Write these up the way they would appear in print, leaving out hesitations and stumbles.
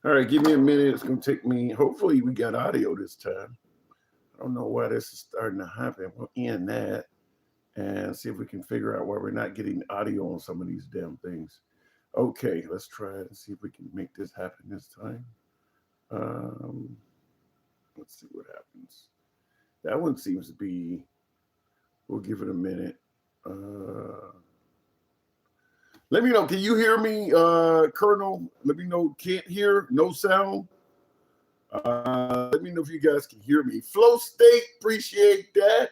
All right, give me a minute. It's going to take me. Hopefully, we got audio this time. I don't know why this is starting to happen. We'll end that and see if we can figure out why we're not getting audio on some of these damn things. Okay, let's try it and see if we can make this happen this time. Um, let's see what happens. That one seems to be. We'll give it a minute. Let me know. Can you hear me, Colonel? Let me know. Can't hear. No sound. Let me know if you guys can hear me. Flow State, appreciate that.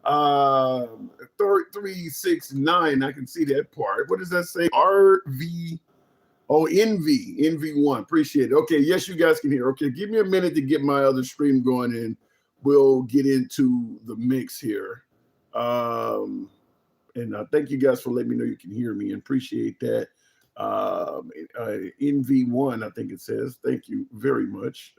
369. I can see that part. What does that say? RV. Oh, NV1. Appreciate it. Okay, yes, you guys can hear. Okay, give me a minute to get my other stream going and we'll get into the mix here. And thank you guys for letting me know you can hear me and appreciate that. NV1, I think it says. Thank you very much.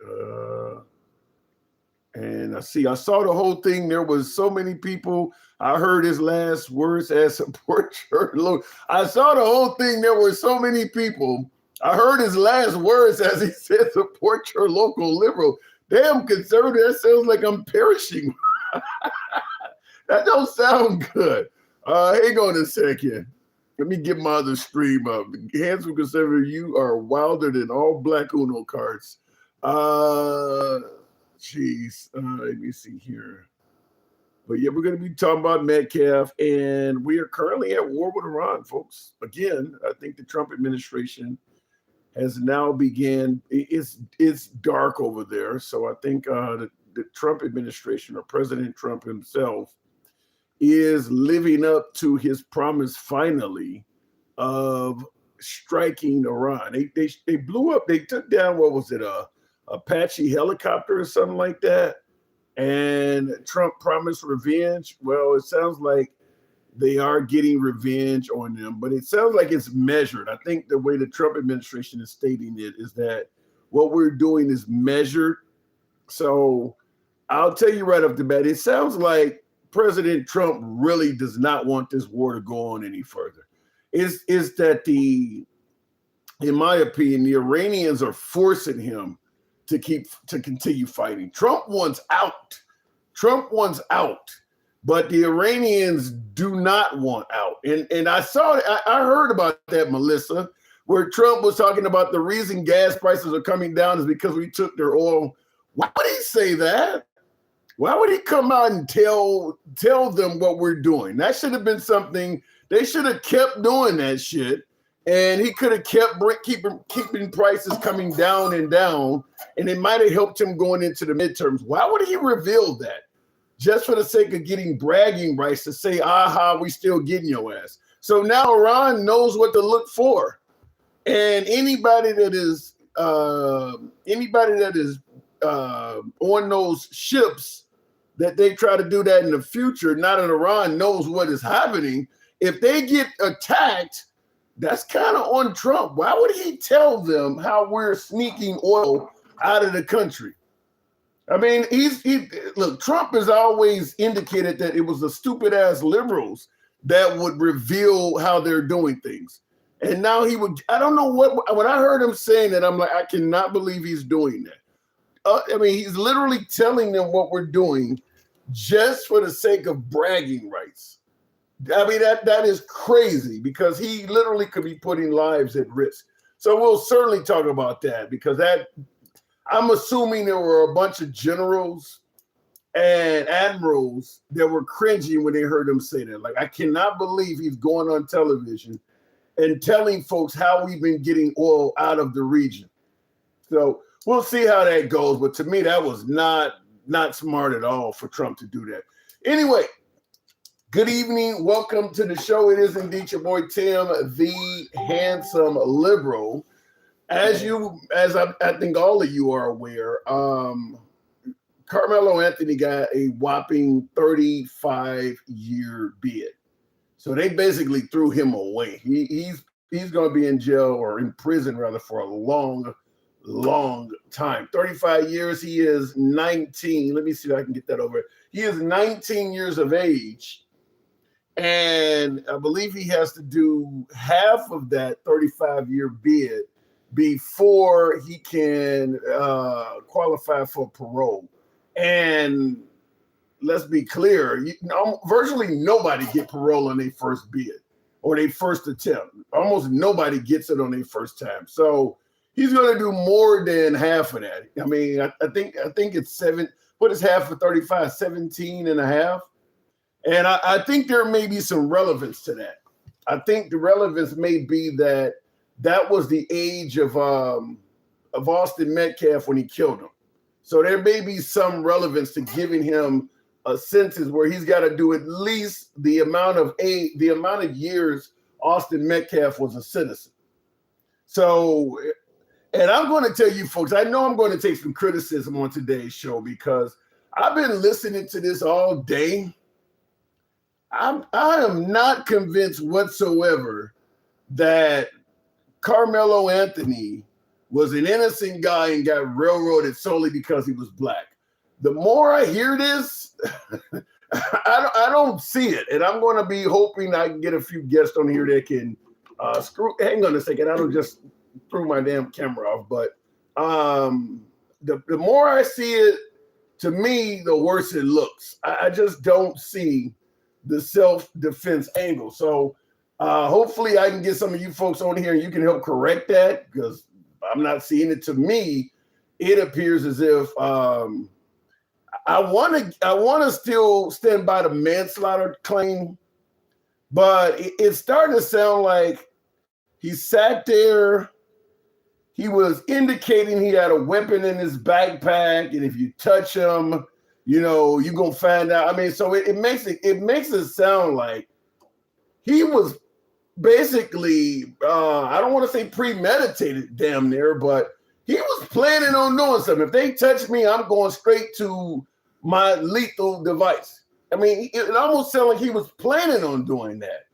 And I saw the whole thing. There was so many people. I heard his last words as support your local. I saw the whole thing. There were so many people. I heard his last words as he said, support your local liberal. Damn conservative. That sounds like I'm perishing. That don't sound good. Hang on a second. Let me get my other stream up. Handsome conservative, you are wilder than all black Uno cards. Jeez. Let me see here. But yeah, we're going to be talking about Metcalf, and we are currently at war with Iran, folks. Again, I think the Trump administration has now began. It's dark over there, so I think the Trump administration, or President Trump himself, is living up to his promise finally of striking Iran. They blew up. They took down, what was it, Apache helicopter or something like that. And Trump promised revenge. Well, it sounds like they are getting revenge on them, but it sounds like it's measured. I think the way the Trump administration is stating it is that what we're doing is measured. So I'll tell you right off the bat, it sounds like President Trump really does not want this war to go on any further. Is that in my opinion, the Iranians are forcing him to continue fighting. Trump wants out. But the Iranians do not want out. And I heard about that, Melissa, where Trump was talking about the reason gas prices are coming down is because we took their oil. Why would he say that? Why would he come out and tell them what we're doing? That should have been something. They should have kept doing that shit. And he could have kept keeping prices coming down, and it might have helped him going into the midterms. Why would he reveal that? Just for the sake of getting bragging rights to say, aha, we still getting your ass. So now Iran knows what to look for. And anybody that is on those ships that they try to do that in the future, not in Iran, knows what is happening. If they get attacked, that's kind of on Trump. Why would he tell them how we're sneaking oil out of the country? I mean, look, Trump has always indicated that it was the stupid ass liberals that would reveal how they're doing things. And now I don't know when I heard him saying that, I'm like, I cannot believe he's doing that. I mean, he's literally telling them what we're doing just for the sake of bragging rights. I mean, that is crazy because he literally could be putting lives at risk. So we'll certainly talk about that because I'm assuming there were a bunch of generals and admirals that were cringing when they heard him say that. Like, I cannot believe he's going on television and telling folks how we've been getting oil out of the region. So we'll see how that goes. But to me, that was not smart at all for Trump to do that. Anyway, good evening. Welcome to the show. It is indeed your boy Tim, the handsome liberal. As I think all of you are aware, Karmelo Anthony got a whopping 35-year bid. So they basically threw him away. He's going to be in jail or in prison rather for a long time. 35 years. He is 19. Let me see if I can get that over. He is 19 years of age. And I believe he has to do half of that 35-year bid before he can qualify for parole. And let's be clear, virtually nobody get parole on their first bid or their first attempt. Almost nobody gets it on their first time. So he's going to do more than half of that. I mean, I think it's what is half of 35? 17 and a half. And I think there may be some relevance to that. I think the relevance may be that was the age of Austin Metcalf when he killed him. So there may be some relevance to giving him a sentence where he's got to do at least the amount of years Austin Metcalf was a citizen. So, and I'm going to tell you folks, I know I'm going to take some criticism on today's show because I've been listening to this all day. I am not convinced whatsoever that Karmelo Anthony was an innocent guy and got railroaded solely because he was black. The more I hear this, I don't see it. And I'm going to be hoping I can get a few guests on here that can hang on a second. I don't just threw my damn camera off. But the more I see it, to me, the worse it looks. I just don't see the self-defense angle. So hopefully I can get some of you folks on here and you can help correct that because I'm not seeing it. To me, it appears as if I want to still stand by the manslaughter claim, but it's starting to sound like he sat there. He was indicating he had a weapon in his backpack, and if you touch him, you're gonna find out. I mean, so it makes it sound like he was basically I don't want to say premeditated, damn near, but he was planning on doing something. If they touch me, I'm going straight to my lethal device. I mean, it almost sounded like he was planning on doing that.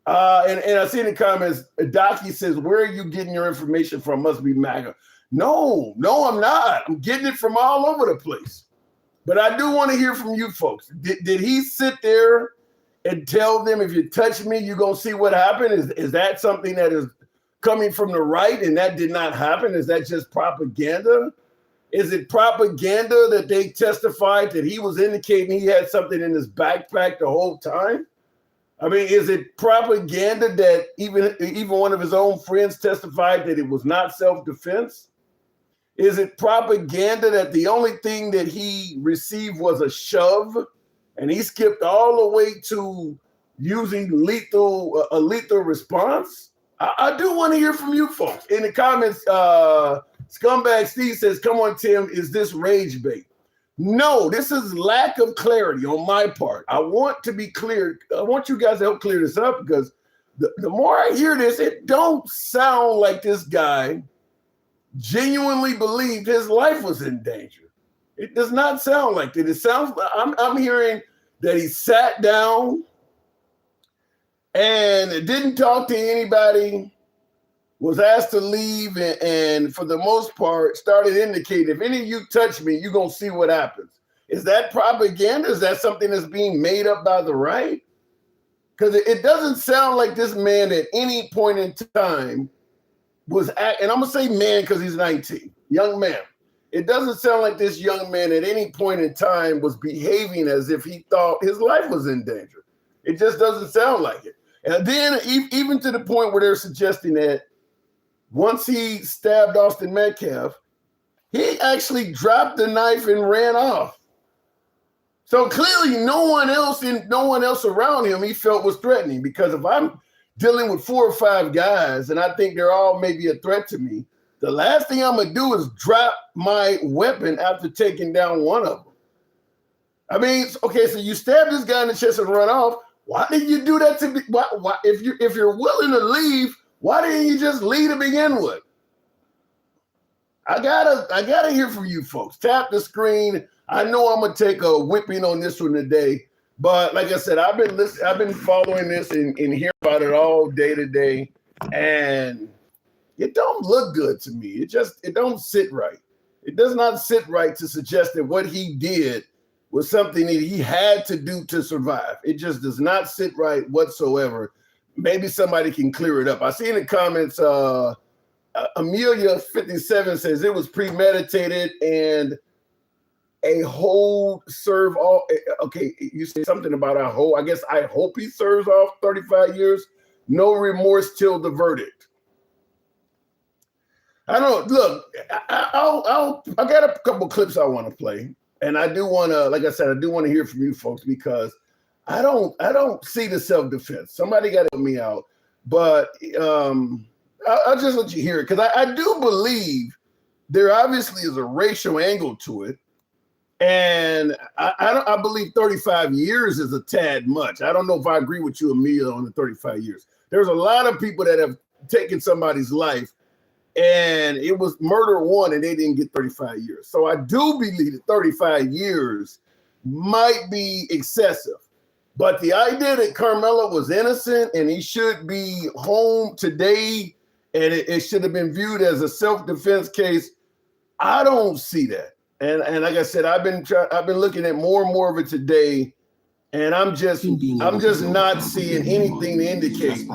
And I see in the comments, Docky says, "Where are you getting your information from? Must be MAGA." No, I'm not. I'm getting it from all over the place. But I do want to hear from you folks. Did he sit there and tell them, if you touch me, you're going to see what happened? Is that something that is coming from the right and that did not happen? Is that just propaganda? Is it propaganda that they testified that he was indicating he had something in his backpack the whole time? I mean, is it propaganda that even one of his own friends testified that it was not self-defense? Is it propaganda that the only thing that he received was a shove and he skipped all the way to using a lethal response? I do want to hear from you folks. In the comments, Scumbag Steve says, "Come on, Tim, is this rage bait?" No, this is lack of clarity on my part. I want to be clear. I want you guys to help clear this up because the more I hear this, it don't sound like this guy genuinely believed his life was in danger. It does not sound like that. It sounds like I'm hearing that he sat down and didn't talk to anybody, was asked to leave, and for the most part started indicating, if any of you touch me, you're going to see what happens. Is that propaganda? Is that something that's being made up by the right? Because it doesn't sound like this man at any point in time was and I'm going to say man because he's 19, young man. It doesn't sound like this young man at any point in time was behaving as if he thought his life was in danger. It just doesn't sound like it. And then even to the point where they're suggesting that once he stabbed Austin Metcalf, he actually dropped the knife and ran off. So clearly no one else around him he felt was threatening, because if I'm dealing with 4 or 5 guys and I think they're all maybe a threat to me, the last thing I'm going to do is drop my weapon after taking down one of them. I mean, okay, so you stab this guy in the chest and run off. Why did you do that to me? Why, if you're willing to leave, why didn't you just leave to begin with? I gotta hear from you folks. Tap the screen. I know I'm gonna take a whipping on this one today, but like I said, I've been following this and hearing about it all day today, and it don't look good to me. It don't sit right. It does not sit right to suggest that what he did was something that he had to do to survive. It just does not sit right whatsoever. Maybe somebody can clear it up. I see in the comments, Amelia 57 says it was premeditated and a hold serve all. Okay, you say something about a hold. I guess I hope he serves off 35 years. No remorse till the verdict. I don't look. I got a couple clips I want to play, and I do want to, like I said, I do want to hear from you folks because I don't see the self-defense. Somebody got to help me out, but I'll just let you hear it because I do believe there obviously is a racial angle to it. And I believe 35 years is a tad much. I don't know if I agree with you, Amelia, on the 35 years. There's a lot of people that have taken somebody's life and it was murder one and they didn't get 35 years. So I do believe that 35 years might be excessive. But the idea that Karmelo was innocent and he should be home today and it should have been viewed as a self-defense case, I don't see that. And like I said, I've been looking at more and more of it today, and I'm just not seeing anything to indicate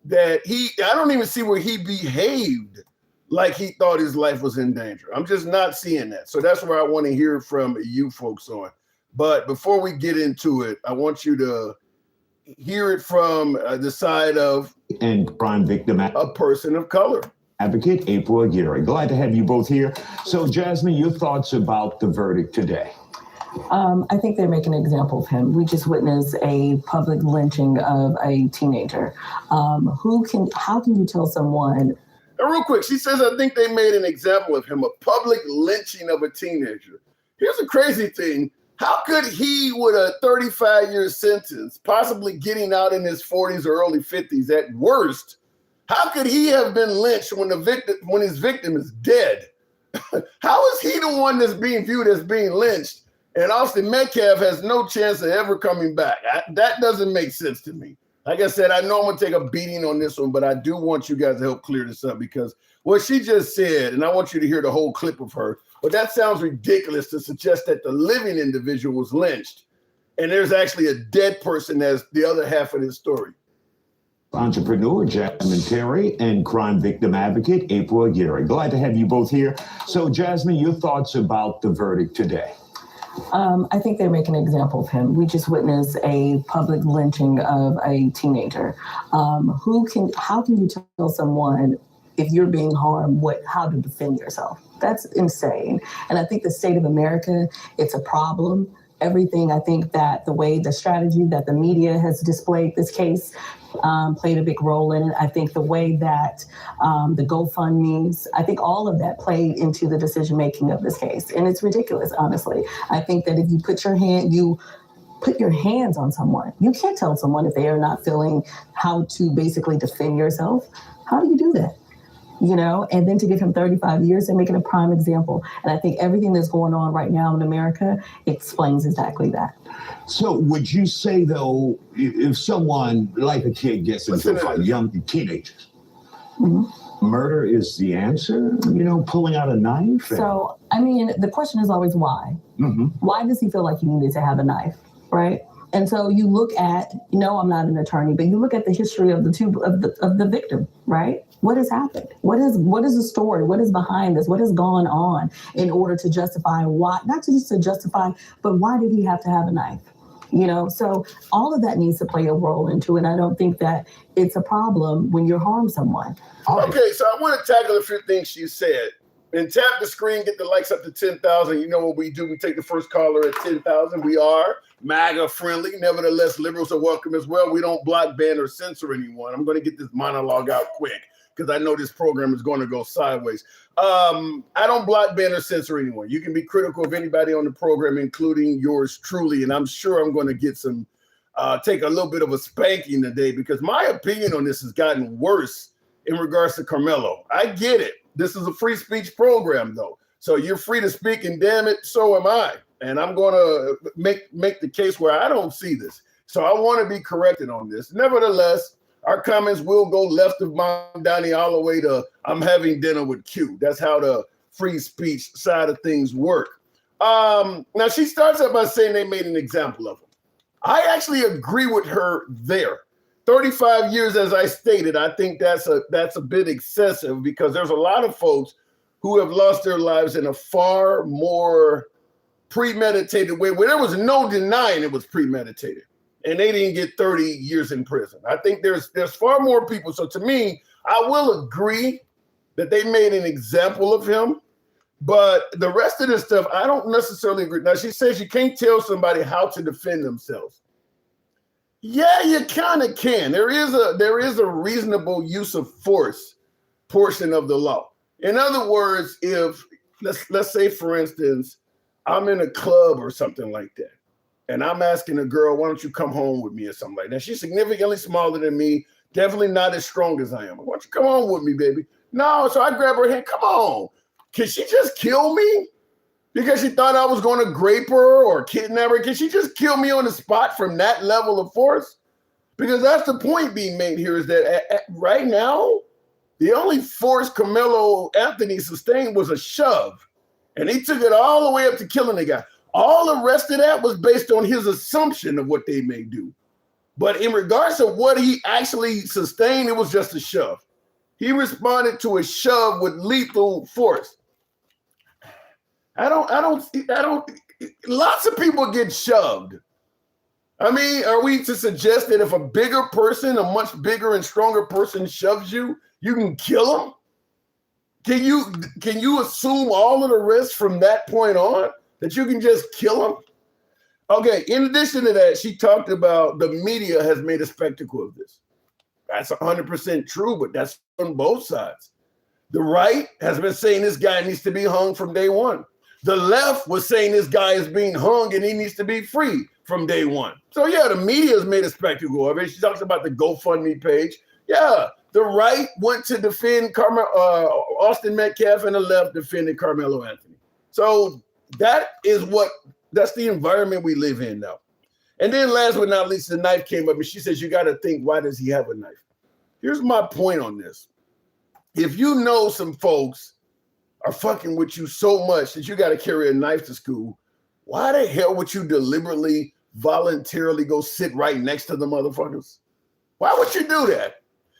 that I don't even see where he behaved like he thought his life was in danger. I'm just not seeing that. So that's where I want to hear from you folks on. But before we get into it, I want you to hear it from the side of and crime victim, a person of color. Advocate April Aguirre. Glad to have you both here. So, Jasmine, your thoughts about the verdict today? I think they're making an example of him. We just witnessed a public lynching of a teenager. How can you tell someone? And real quick, she says, I think they made an example of him, a public lynching of a teenager. Here's the crazy thing. How could he, with a 35-year sentence, possibly getting out in his 40s or early 50s at worst, how could he have been lynched when his victim is dead? How is he the one that's being viewed as being lynched? And Austin Metcalf has no chance of ever coming back. That doesn't make sense to me. Like I said, I know I'm going to take a beating on this one, but I do want you guys to help clear this up because what she just said, and I want you to hear the whole clip of her, but that sounds ridiculous to suggest that the living individual was lynched. And there's actually a dead person as the other half of this story. Entrepreneur Jasmine Terry and crime victim advocate April Aguirre. Glad to have you both here. So, Jasmine, your thoughts about the verdict today? I think they're making an example of him. We just witnessed a public lynching of a teenager. How can you tell someone if you're being harmed how to defend yourself? That's insane. And I think the state of America, it's a problem. Everything, I think that the strategy that the media has displayed this case played a big role in it. I think the way that the GoFundMes, I think all of that played into the decision-making of this case. And it's ridiculous, honestly. I think that if you put your hands on someone, you can't tell someone if they are not feeling how to basically defend yourself. How do you do that? And then to give him 35 years and make it a prime example. And I think everything that's going on right now in America explains exactly that. So would you say, though, if someone like a kid gets into a fight, young teenagers, murder is the answer, pulling out a knife? So, the question is always why? Why does he feel like he needed to have a knife, right? And so you look at, I'm not an attorney, but you look at the history of the victim, right? What has happened? What is the story? What is behind this? What has gone on in order to justify why, not just to justify, but why did he have to have a knife? So all of that needs to play a role into it. I don't think that it's a problem when you harm someone. Okay, so I want to tackle a few things she said. And tap the screen, get the likes up to 10,000. You know what we do. We take the first caller at 10,000. We are MAGA friendly. Nevertheless, liberals are welcome as well. We don't block, ban, or censor anyone. I'm going to get this monologue out quick because I know this program is going to go sideways. I don't block, ban, or censor anyone. You can be critical of anybody on the program, including yours truly. And I'm sure I'm going to get take a little bit of a spanking today because my opinion on this has gotten worse in regards to Karmelo. I get it. This is a free speech program, though. So you're free to speak, and damn it, so am I. And I'm going to make the case where I don't see this. So I want to be corrected on this. Nevertheless, our comments will go left of Mom Donnie all the way to I'm having dinner with Q. That's how the free speech side of things work. Now, she starts out by saying they made an example of him. I actually agree with her there. 35 years, as I stated, I think that's a bit excessive because there's a lot of folks who have lost their lives in a far more premeditated way where there was no denying it was premeditated and they didn't get 30 years in prison. I think there's far more people. So to me, I will agree that they made an example of him, but the rest of this stuff, I don't necessarily agree. Now, she says you can't tell somebody how to defend themselves. Yeah, you kind of can. There is a reasonable use of force portion of the law. In other words, if let's say, for instance, I'm in a club or something like that, and I'm asking a girl, why don't you come home with me or something like that? She's significantly smaller than me, definitely not as strong as I am. Why don't you come home with me, baby? No, so I grab her hand, come on. Can she just kill me? Because she thought I was going to grape her or kidnap her? Can she just kill me on the spot from that level of force? Because that's the point being made here is that right now, the only force Karmelo Anthony sustained was a shove. And he took it all the way up to killing the guy. All the rest of that was based on his assumption of what they may do. But in regards to what he actually sustained, it was just a shove. He responded to a shove with lethal force. I don't, lots of people get shoved. I mean, are we to suggest that if a bigger person, a much bigger and stronger person shoves you, you can kill him? Can you assume all of the rest from that point on that you can just kill him? Okay, in addition to that, she talked about the media has made a spectacle of this. That's 100% true, but that's on both sides. The right has been saying this guy needs to be hung from day one. The left was saying this guy is being hung and he needs to be free from day one. So yeah, the media has made a spectacle of it. She talks about the GoFundMe page. Yeah, the right went to defend Austin Metcalf and the left defended Karmelo Anthony. So that's the environment we live in now. And then last but not least, the knife came up and she says, you got to think, why does he have a knife? Here's my point on this. If you know some folks are fucking with you so much that you got to carry a knife to school, why the hell would you deliberately, voluntarily go sit right next to the motherfuckers? Why would you do that?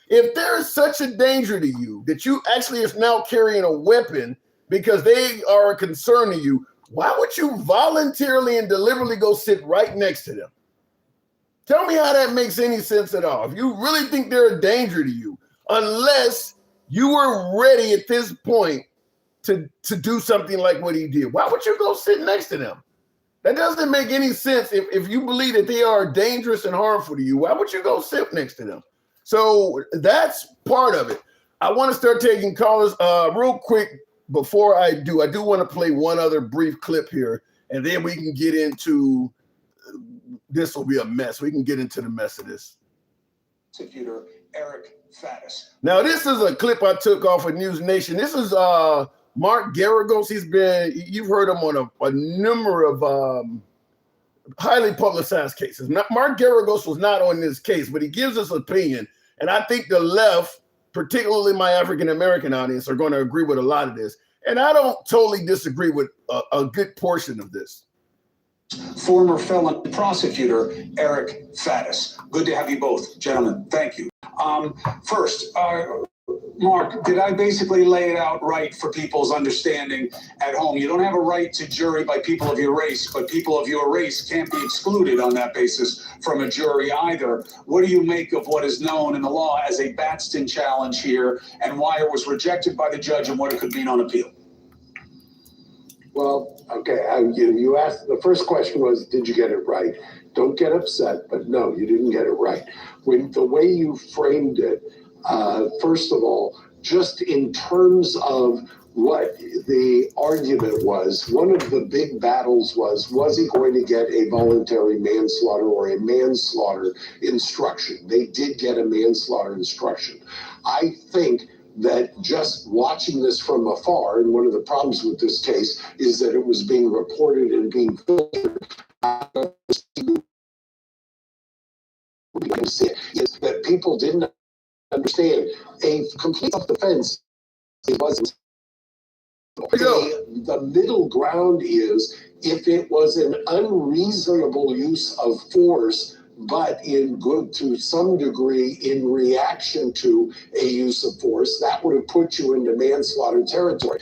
If there is such a danger to you that you actually is now carrying a weapon because they are a concern to you, why would you voluntarily and deliberately go sit right next to them? Tell me how that makes any sense at all. If you really think they're a danger to you, unless you were ready at this point to do something like what he did, why would you go sit next to them? That doesn't make any sense. If you believe that they are dangerous and harmful to you, why would you go sit next to them? So that's part of it. I want to start taking callers real quick. Before I do want to play one other brief clip here, and then we can get into, this will be a mess. We can get into the mess of this. Prosecutor Eric Faddis. Now, this is a clip I took off of News Nation. This is Mark Garagos. You've heard him on a number of highly publicized cases. Mark Garagos was not on this case, but he gives us opinion. And I think the left, particularly my African-American audience, are going to agree with a lot of this. And I don't totally disagree with a good portion of this. Former felon prosecutor Eric Faddis. Good to have you both, gentlemen. Thank you. First, Mark, did I basically lay it out right for people's understanding at home? You don't have a right to jury by people of your race, but people of your race can't be excluded on that basis from a jury either. What do you make of what is known in the law as a Batson challenge here, and why it was rejected by the judge and what it could mean on appeal? Well, okay, you asked, the first question was, did you get it right? Don't get upset, but no, you didn't get it right. When the way you framed it, first of all, just in terms of what the argument was, one of the big battles was he going to get a voluntary manslaughter or a manslaughter instruction? They did get a manslaughter instruction. I think that just watching this from afar, and one of the problems with this case is that it was being reported and being filtered, is that people didn't understand a complete self-defense. It wasn't. The middle ground is if it was an unreasonable use of force, but to some degree in reaction to a use of force, that would have put you into manslaughter territory.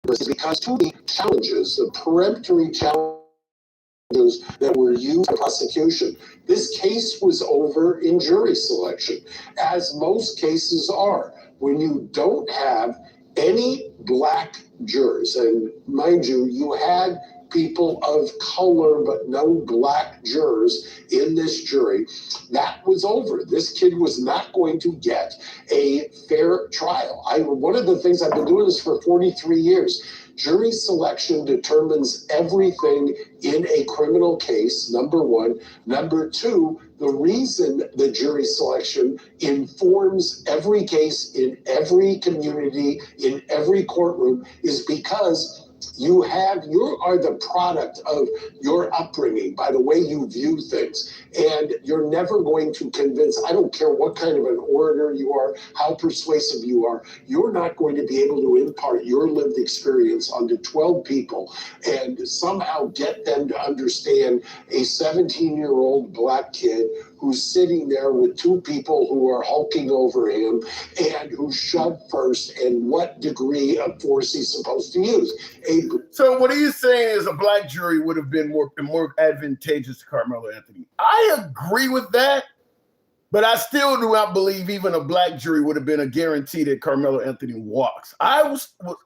Because two challenges, the peremptory challenges that were used in prosecution, this case was over in jury selection, as most cases are. When you don't have any black jurors, and mind you, you had people of color but no black jurors in this jury, that was over. This kid was not going to get a fair trial. One of the things, I've been doing this for 43 years. Jury selection determines everything in a criminal case, number one. Number two, the reason the jury selection informs every case in every community, in every courtroom, is because you are the product of your upbringing, by the way you view things. And you're never going to convince, I don't care what kind of an orator you are, how persuasive you are, you're not going to be able to impart your lived experience onto 12 people and somehow get them to understand a 17-year-old black kid who's sitting there with two people who are hulking over him and who shoved first and what degree of force he's supposed to use. So what he's saying is a black jury would have been more advantageous to Karmelo Anthony. I agree with that, but I still do not believe even a black jury would have been a guarantee that Karmelo Anthony walks. I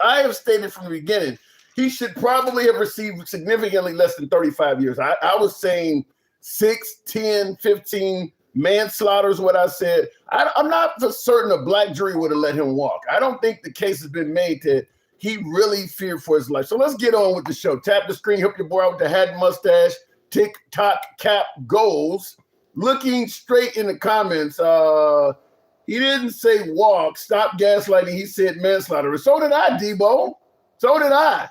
have stated from the beginning, he should probably have received significantly less than 35 years. I was saying 6, 10, 15 manslaughter is what I said. I'm not for certain a black jury would have let him walk. I don't think the case has been made that he really feared for his life. So let's get on with the show. Tap the screen, help your boy out with the hat and mustache, TikTok cap goals. Looking straight in the comments, he didn't say walk, stop gaslighting, he said manslaughter. So did I, Debo. So did I.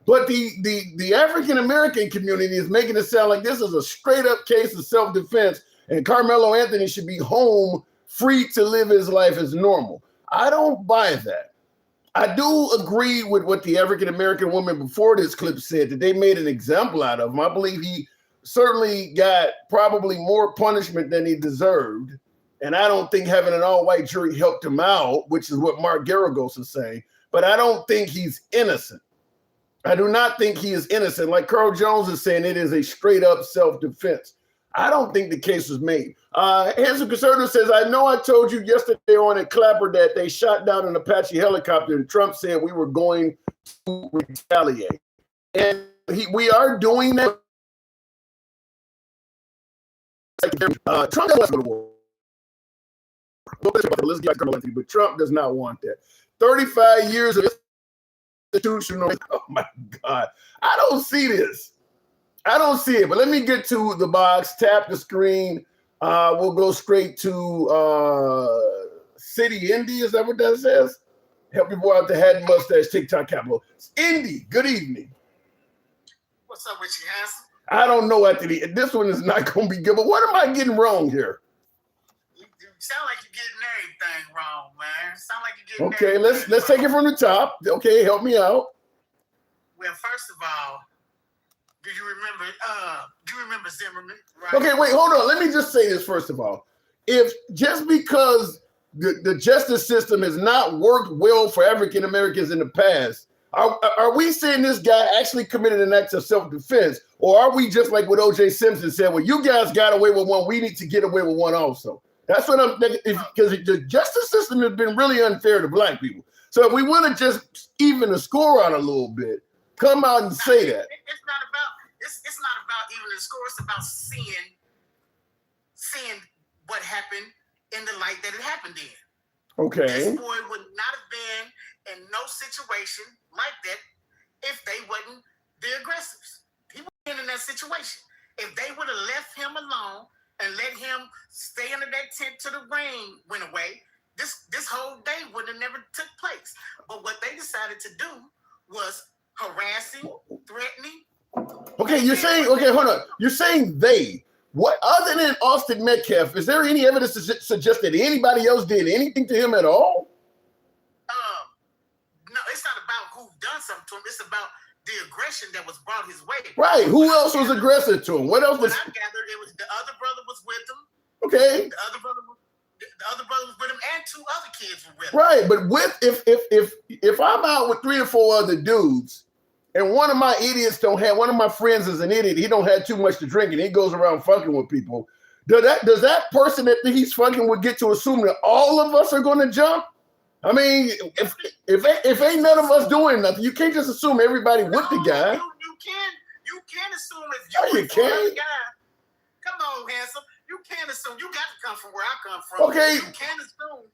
But the African-American community is making it sound like this is a straight up case of self-defense and Karmelo Anthony should be home free to live his life as normal. I don't buy that. I do agree with what the African-American woman before this clip said, that they made an example out of him. I believe he certainly got probably more punishment than he deserved. And I don't think having an all-white jury helped him out, which is what Mark Garagos is saying. But I don't think he's innocent. I do not think he is innocent. Like Carl Jones is saying, it is a straight-up self-defense. I don't think the case was made. Handsome Conservative says, I know I told you yesterday on at Clapper that they shot down an Apache helicopter and Trump said we were going to retaliate. And we are doing that. Trump doesn't want to war. But Trump does not want that. 35 years of institutional. Oh my God. I don't see this. I don't see it, but let me get to the box, tap the screen. We'll go straight to City Indy. Is that what that says? Help your boy out the hat and mustache, TikTok capital. It's Indy, good evening. What's up with you, handsome? I don't know this one is not going to be good, but what am I getting wrong here? You sound like you're getting everything wrong, man. Sound like you're getting Okay, let's take it from the top. Okay, help me out. Well, first of all, do you remember Zimmerman? Right? Okay, wait, hold on. Let me just say this first of all. If just because the justice system has not worked well for African Americans in the past, are we saying this guy actually committed an act of self-defense, or are we just like what O.J. Simpson said? Well, you guys got away with one. We need to get away with one also. That's what I'm thinking, because the justice system has been really unfair to black people. So if we want to just even the score out a little bit, come out and say that. It's not about even the score. It's about seeing what happened in the light that it happened in. Okay. This boy would not have been in no situation like that if they wasn't the aggressors. He wouldn't have been in that situation. If they would have left him alone and let him stay under that tent till the rain went away, this whole day would have never took place. But what they decided to do was harassing, threatening. Okay, hold on. You're saying they. What other than Austin Metcalf, is there any evidence to suggest that anybody else did anything to him at all? No, it's not about who done something to him. It's about the aggression that was brought his way. Right. Who else was aggressive to him? What else was? What I gathered, it was the other brother was with him. Okay. The other brother was with him, and 2 other kids were with him. Right, but if I'm out with 3 or 4 other dudes, and one of my idiots one of my friends is an idiot, he don't have too much to drink, and he goes around fucking with people. Does that person that he's fucking with get to assume that all of us are going to jump? I mean, if ain't none of us doing nothing, you can't just assume everybody with the guy. You can assume if you can. Guy. Come on, handsome. You can't assume. You got to come from where I come from. Okay. You can't assume.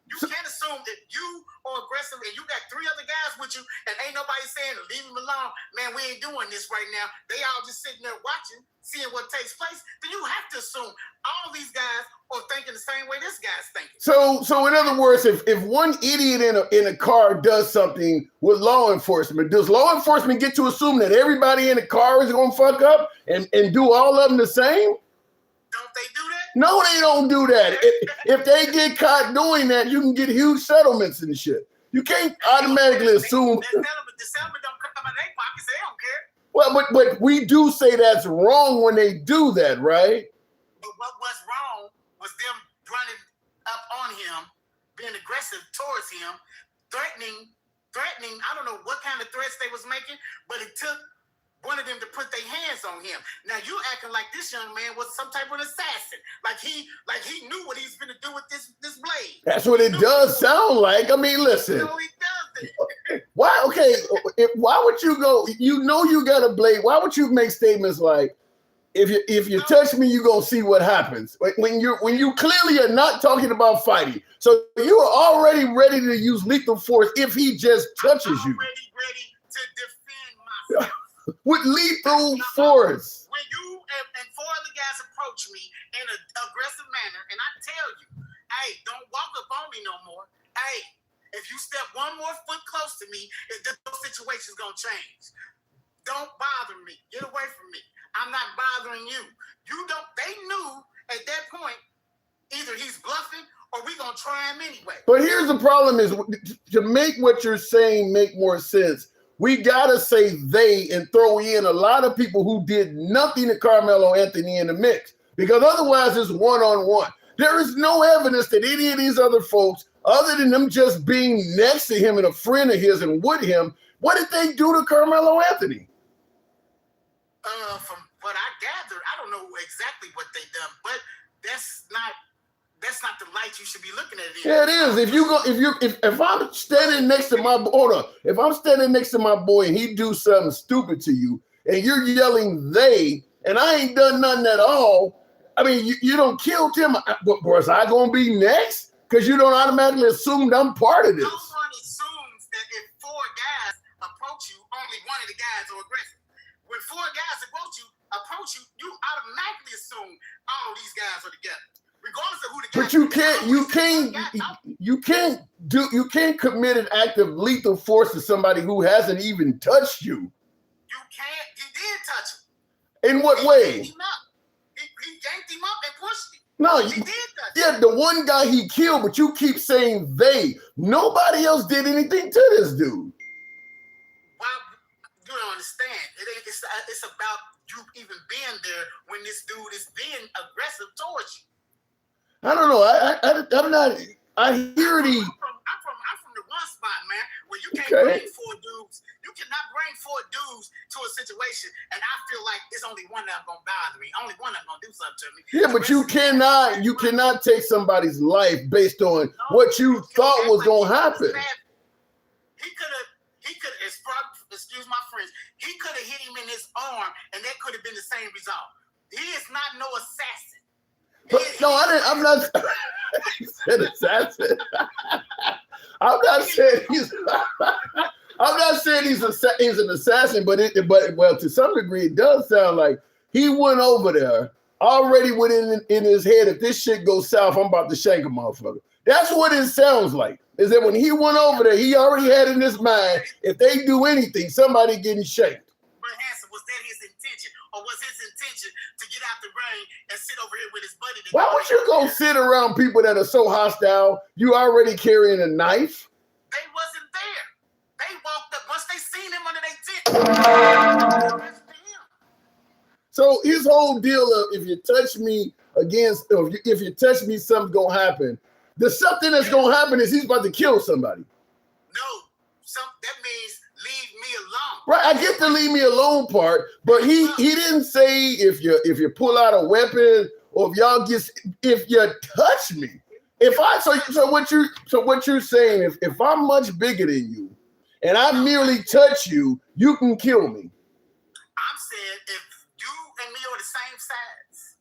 Can't assume that you are aggressive and you got 3 other guys with you and ain't nobody saying leave him alone. Man, we ain't doing this right now. They all just sitting there watching, seeing what takes place. Then you have to assume all these guys are thinking the same way this guy's thinking. So in other words, if one idiot in a car does something with law enforcement, does law enforcement get to assume that everybody in the car is gonna fuck up and do all of them the same? Don't they do that? No, they don't do that. If they get caught doing that, you can get huge settlements and shit. You can't automatically assume. The settlement don't come out of their pockets. They don't care. Well, but we do say that's wrong when they do that, right? But what was wrong was them running up on him, being aggressive towards him, threatening. I don't know what kind of threats they was making, but it took one of them to put their hands on him. Now you acting like this young man was some type of assassin, like he knew what he's gonna do with this blade. That's what it does sound like. I mean, listen. No, he doesn't. Why? Okay, why would you go? You know you got a blade. Why would you make statements like, if you touch me, you gonna see what happens? When you clearly are not talking about fighting, so you are already ready to use lethal force if he just touches you. I'm already ready to defend myself. With lethal force. When you and 4 other guys approach me in an aggressive manner, and I tell you, hey, don't walk up on me no more. Hey, if you step 1 more foot close to me, the situation's gonna change. Don't bother me. Get away from me. I'm not bothering you. They knew at that point, either he's bluffing or we gonna try him anyway. But here's the problem is, to make what you're saying make more sense, we gotta say they and throw in a lot of people who did nothing to Karmelo Anthony in the mix, because otherwise it's one-on-one. There is no evidence that any of these other folks, other than them just being next to him and a friend of his and with him, what did they do to Karmelo Anthony? From what I gathered, I don't know exactly what they done, but that's not the light you should be looking at it in. Yeah, it is. If I'm standing next to if I'm standing next to my boy and he do something stupid to you and you're yelling they, and I ain't done nothing at all, I mean, you don't kill him. Was I gonna be next? Because you don't automatically assume I'm part of this. No one assumes that if 4 guys approach you, only one of the guys are aggressive. When 4 guys approach you, you automatically assume all these guys are together. Regardless of who the guy is. You can't commit an act of lethal force to somebody who hasn't even touched you. You can't. He did touch him. In what way? He yanked him up and pushed him. No, he did touch him. Yeah, the one guy he killed, but you keep saying they. Nobody else did anything to this dude. Well, you don't understand. It's about you even being there when this dude is being aggressive towards you. I don't know. I'm not. I hear the. I'm from the one spot, man, where you can't bring 4 dudes. You cannot bring 4 dudes to a situation, and I feel like it's only one that's gonna bother me. Only one that's gonna do something to me. Yeah, but you cannot take somebody's life based on what you thought was gonna happen. He could have. Excuse my French. He could have hit him in his arm, and that could have been the same result. He is not no assassin. But no, I'm not. He said assassin. I'm not saying he's an assassin, but to some degree it does sound like he went over there already within in his head. If this shit goes south, I'm about to shank a motherfucker. That's what it sounds like. Is that when he went over there, he already had in his mind, if they do anything, somebody getting shanked. But Hanson, was that his intention, or was his intention to get out the ring and sit over here with his buddy? Why would you go sit around people that are so hostile? You already carrying a knife? They wasn't there. They walked up once they seen him under their tent. So his whole deal of if you touch me if you touch me, something's gonna happen. The something that's gonna happen is he's about to kill somebody. No, that means leave me alone. Right, I get the leave me alone part, but he didn't say if you pull out a weapon or if you touch me. So what you're saying if I'm much bigger than you and I merely touch you, you can kill me. I'm saying if you and me are the same size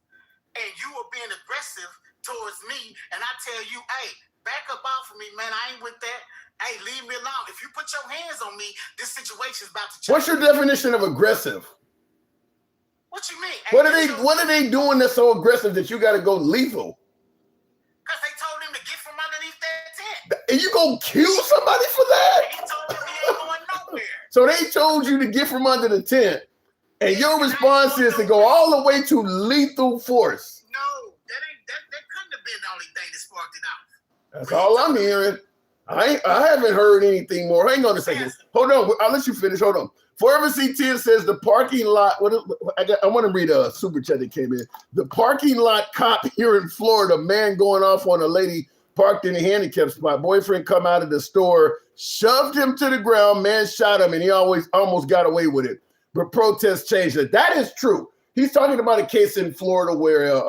and you are being aggressive towards me and I tell you, hey, back up off of me, man, I ain't with that. Hey, leave me alone. If you put your hands on me, this situation's about to change. What's your definition of aggressive? What you mean? What are they doing that's so aggressive that you got to go lethal? Because they told him to get from underneath that tent. And you gonna kill somebody for that? He told him he ain't going nowhere. So they told you to get from under the tent, and your response is to go all the way to lethal force. No, that couldn't have been the only thing that sparked it out. That's all I'm hearing. I haven't heard anything more. Hang on a second. Hold on. I'll let you finish. Hold on. Forever C10 says the parking lot. I want to read a super chat that came in. The parking lot cop here in Florida, man going off on a lady parked in a handicap spot. Boyfriend come out of the store, shoved him to the ground. Man shot him, and he almost got away with it. But protests changed it. That is true. He's talking about a case in Florida where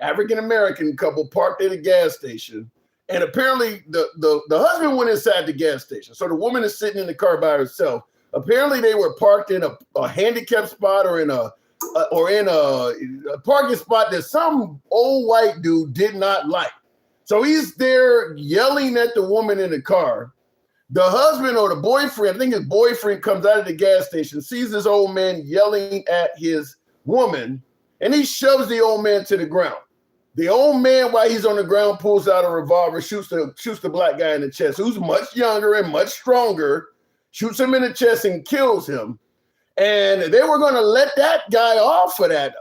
African-American couple parked at a gas station. And apparently the husband went inside the gas station. So the woman is sitting in the car by herself. Apparently they were parked in a handicapped spot or in a parking spot that some old white dude did not like. So he's there yelling at the woman in the car. The husband or the boyfriend, I think his boyfriend, comes out of the gas station, sees this old man yelling at his woman, and he shoves the old man to the ground. The old man, while he's on the ground, pulls out a revolver, shoots the black guy in the chest, who's much younger and much stronger, shoots him in the chest and kills him. And they were going to let that guy off for that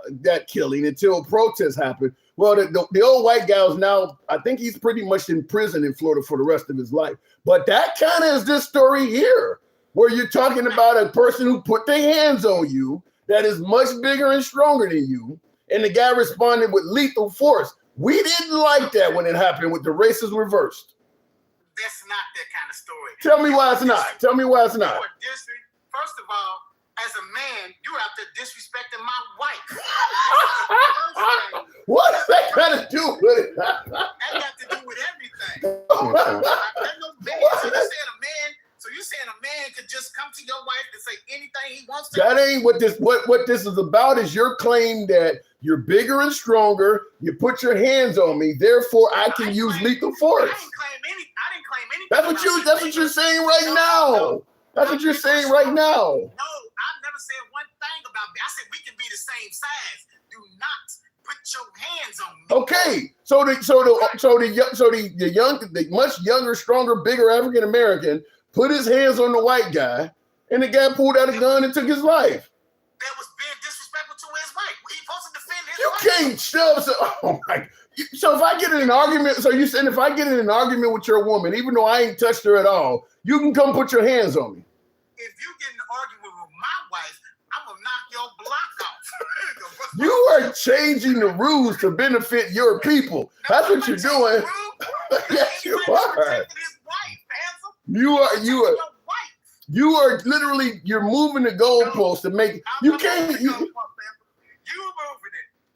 killing until protests happened. Well, the old white guy is now, I think he's pretty much in prison in Florida for the rest of his life. But that kind of is this story here, where you're talking about a person who put their hands on you that is much bigger and stronger than you. And the guy responded with lethal force. We didn't like that when it happened with the races reversed. That's not that kind of story. Tell me why it's not. Tell me why it's not. First of all, as a man, you're out there disrespecting my wife. What does that got to do with it? That got to do with everything. So you saying a man could just come to your wife and say anything he wants to? That ain't what this is about. Is your claim that you're bigger and stronger, you put your hands on me, therefore I can use lethal force. I didn't claim anything. That's what you're saying right now. That's what you're saying right now. No, I've never said one thing about me. I said we can be the same size. Do not put your hands on me. Okay, so the much younger, stronger, bigger African American put his hands on the white guy, and the guy pulled out a gun and took his life. That was being disrespectful to his wife. He supposed to defend his you wife. Can't shove. Oh my. So if I get in an argument, so you saying if I get in an argument with your woman, even though I ain't touched her at all, you can come put your hands on me. If you get in an argument with my wife, I'm gonna knock your block off. You are changing the rules to benefit your people. That's what you're doing. Yes, you are. You are literally, you're moving the goalpost to make, you can't. You moving it.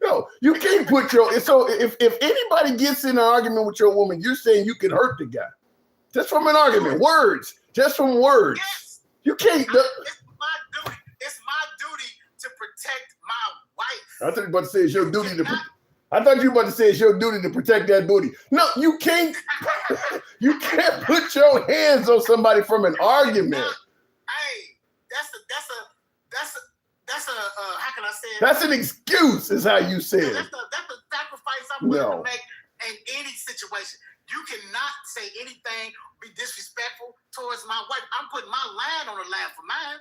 No, you can't put your, so if anybody gets in an argument with your woman, you're saying you can hurt the guy. Just from an argument, words, just from words. Yes. You can't. It's my duty. It's my duty to protect my wife. I thought you were about to say it's your duty to. I thought you were about to say it's your duty to protect that booty. No, you can't. You can't put your hands on somebody from an argument. Hey, that's a how can I say it? That's an excuse, is how you said. That's a sacrifice I'm willing to make in any situation. You cannot say anything, be disrespectful towards my wife. I'm putting my line on the line for mine.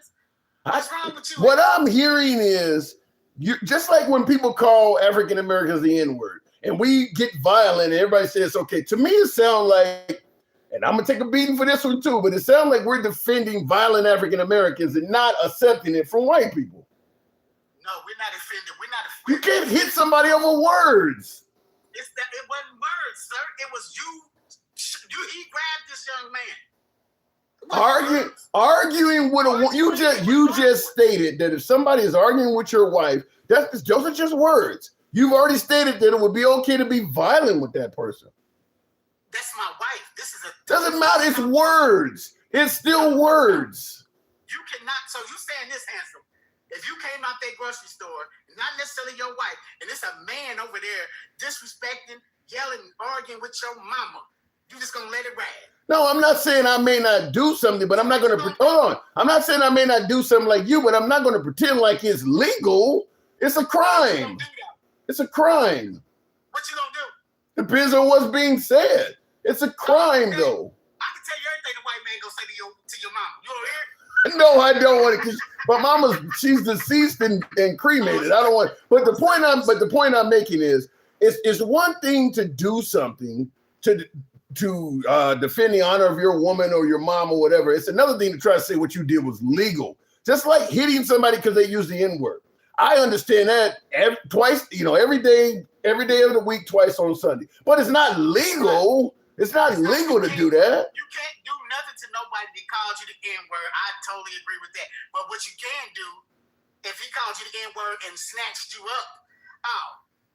What's wrong with you? What I'm hearing is, you just like when people call African Americans the N-word, and we get violent, and everybody says okay. To me, it sounds like and I'm gonna take a beating for this one too, but it sounds like we're defending violent African Americans and not accepting it from white people. No, we're not offended. We're not You offended. can't hit somebody over words. It wasn't words, sir. It was you. He grabbed this young man. Arguing with a you just stated that if somebody is arguing with your wife, those are just words. You've already stated that it would be okay to be violent with that person. That's my wife. This is a Doesn't matter. It's words. It's still words. You cannot. So you saying this, handsome? If you came out that grocery store, not necessarily your wife, and it's a man over there disrespecting, yelling, arguing with your mama, you just gonna let it ride? No, I'm not saying I may not do something, but I'm not gonna hold on. I'm not saying I may not do something like you, but I'm not gonna pretend like it's legal. It's a crime. It's a crime. What you gonna do? Depends on what's being said. It's a crime, though. I can tell you everything the white man gonna say to your mama. You don't hear it? No, I don't want it. But she's deceased and cremated. I don't want. But the point I'm making is, it's one thing to do something to defend the honor of your woman or your mom or whatever. It's another thing to try to say what you did was legal. Just like hitting somebody because they use the N-word. I understand that every day of the week, twice on Sunday. But it's not legal. It's not legal to do that. You can't do nothing to nobody that calls you the N-word. I totally agree with that. But what you can do, if he called you the N-word and snatched you up,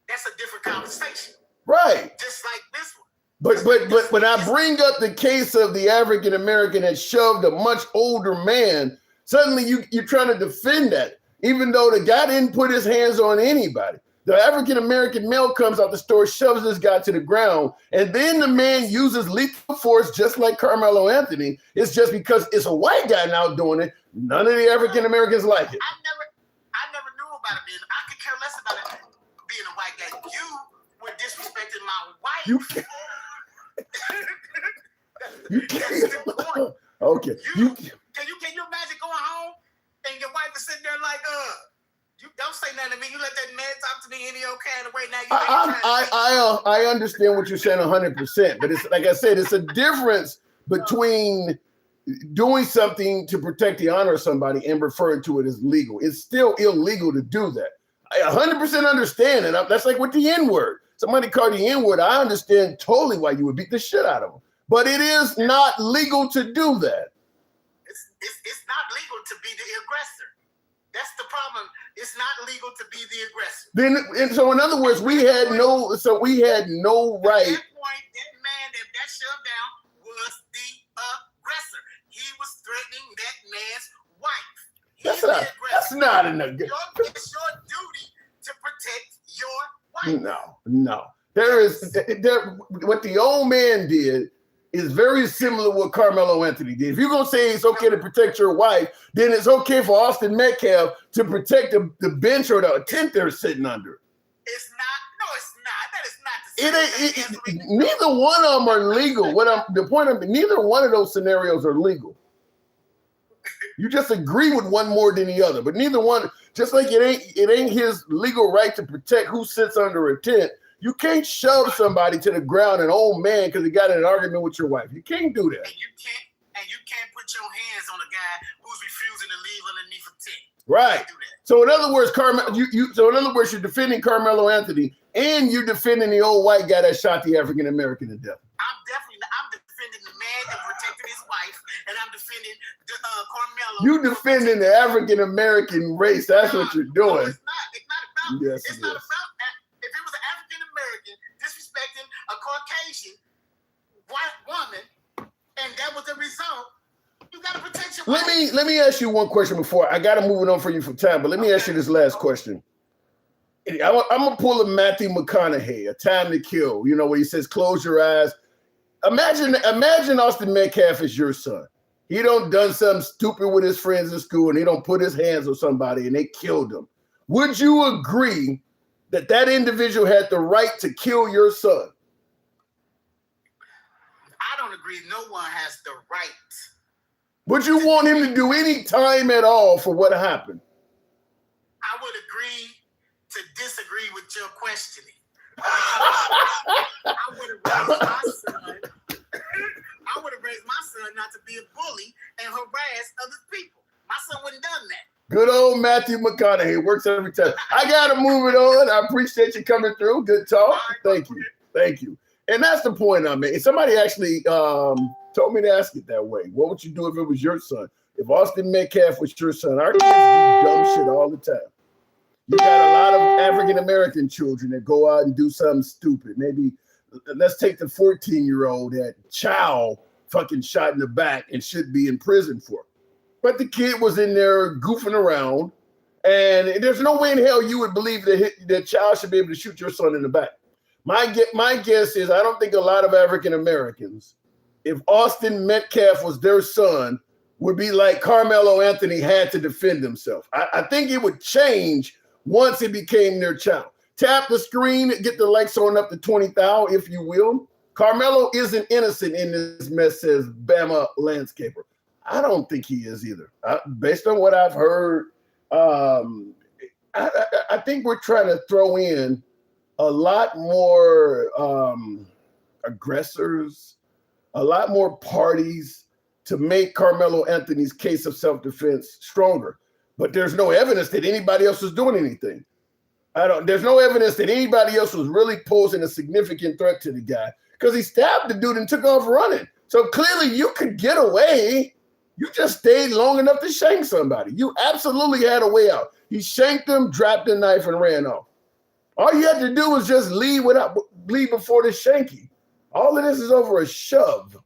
that's a different conversation. Right. Just like this one. But when I bring up the case of the African American that shoved a much older man, suddenly you're trying to defend that, even though the guy didn't put his hands on anybody. The African American male comes out the store, shoves this guy to the ground, and then the man uses lethal force just like Karmelo Anthony. It's just because it's a white guy now doing it. None of the African Americans like it. I never knew about it being. I could care less about it being a white guy. You were disrespecting my wife. You can't. Okay. Can you imagine going home and your wife is sitting there like, you don't say nothing to me. You let that man talk to me any old kind of way. Now I understand what you're saying 100%, but it's like I said, it's a difference between doing something to protect the honor of somebody and referring to it as legal. It's still illegal to do that. I 100% understand it. That's like with the N-word. Somebody called the N-word. I understand totally why you would beat the shit out of them, but it is not legal to do that. It's not legal to be the aggressor. That's the problem. It's not legal to be the aggressor. And so in other words, we had no right. At that point, that man that shoved down was the aggressor. He was threatening that man's wife. That's not enough. It's your duty to protect your wife. No. What the old man did is very similar to what Karmelo Anthony did. If you're going to say it's okay to protect your wife, then it's okay for Austin Metcalf to protect the bench or the tent they're sitting under. It's not. No, it's not. That is not the same. Neither one of them are legal. Neither one of those scenarios are legal. You just agree with one more than the other, but neither one. Just like it ain't his legal right to protect who sits under a tent. You can't shove somebody to the ground, an old man, because he got in an argument with your wife. You can't do that. And you can't put your hands on a guy who's refusing to leave underneath a tent. Right. So in other words, you're defending Karmelo Anthony, and you're defending the old white guy that shot the African American to death. I'm defending the man that protected his wife, and I'm defending Karmelo. You defending the African American race. That's what you're doing. No, it's not. It's not about. Yes, it's not about that. If it was an African American disrespecting a Caucasian white woman, and that was the result, you gotta protect your wife. Let me ask you one question before I gotta move it on for you for time, but let me ask you this last question. I'm gonna pull a Matthew McConaughey, A Time to Kill, where he says, close your eyes. Imagine Austin Metcalf is your son. He done something stupid with his friends in school and he don't put his hands on somebody and they killed him. Would you agree that individual had the right to kill your son? I don't agree. No one has the right. Would you want him to do any time at all for what happened? I would agree to disagree with your questioning. I would have raised my son. I would have Good old Matthew McConaughey works every time. I got to move it on. I appreciate you coming through. Good talk. Thank you. Thank you. And that's the point I'm making. Somebody actually told me to ask it that way. What would you do if it was your son? If Austin Metcalf was your son, our kids do dumb shit all the time. You got a lot of African-American children that go out and do something stupid. Maybe let's take the 14-year-old that child fucking shot in the back and should be in prison for. But the kid was in there goofing around, and there's no way in hell you would believe that that child should be able to shoot your son in the back. My guess is I don't think a lot of African Americans, if Austin Metcalf was their son, would be like Karmelo Anthony had to defend himself. I think it would change once it became their child. Tap the screen, get the likes on up to 20,000, if you will. Karmelo isn't innocent in this mess, says Bama Landscaper. I don't think he is either. Based on what I've heard, I think we're trying to throw in a lot more aggressors, a lot more parties to make Karmelo Anthony's case of self-defense stronger. But there's no evidence that anybody else was doing anything. There's no evidence that anybody else was really posing a significant threat to the guy because he stabbed the dude and took off running. So clearly you could get away. You just stayed long enough to shank somebody. You absolutely had a way out. He shanked him, dropped the knife, and ran off. All you had to do was just leave before the shanky. All of this is over a shove.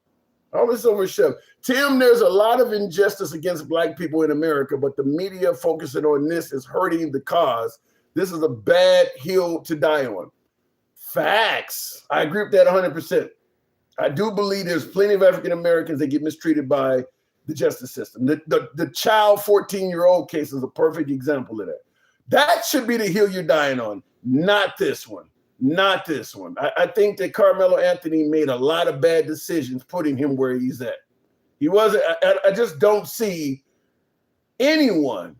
All this is over a shove. Tim, there's a lot of injustice against Black people in America, but the media focusing on this is hurting the cause. This is a bad hill to die on. Facts. I agree with that 100%. I do believe there's plenty of African Americans that get mistreated by the justice system. The child 14-year-old case is a perfect example of that. That should be the hill you're dying on, not this one. Not this one. I think that Karmelo Anthony made a lot of bad decisions putting him where he's at. He wasn't, I just don't see anyone,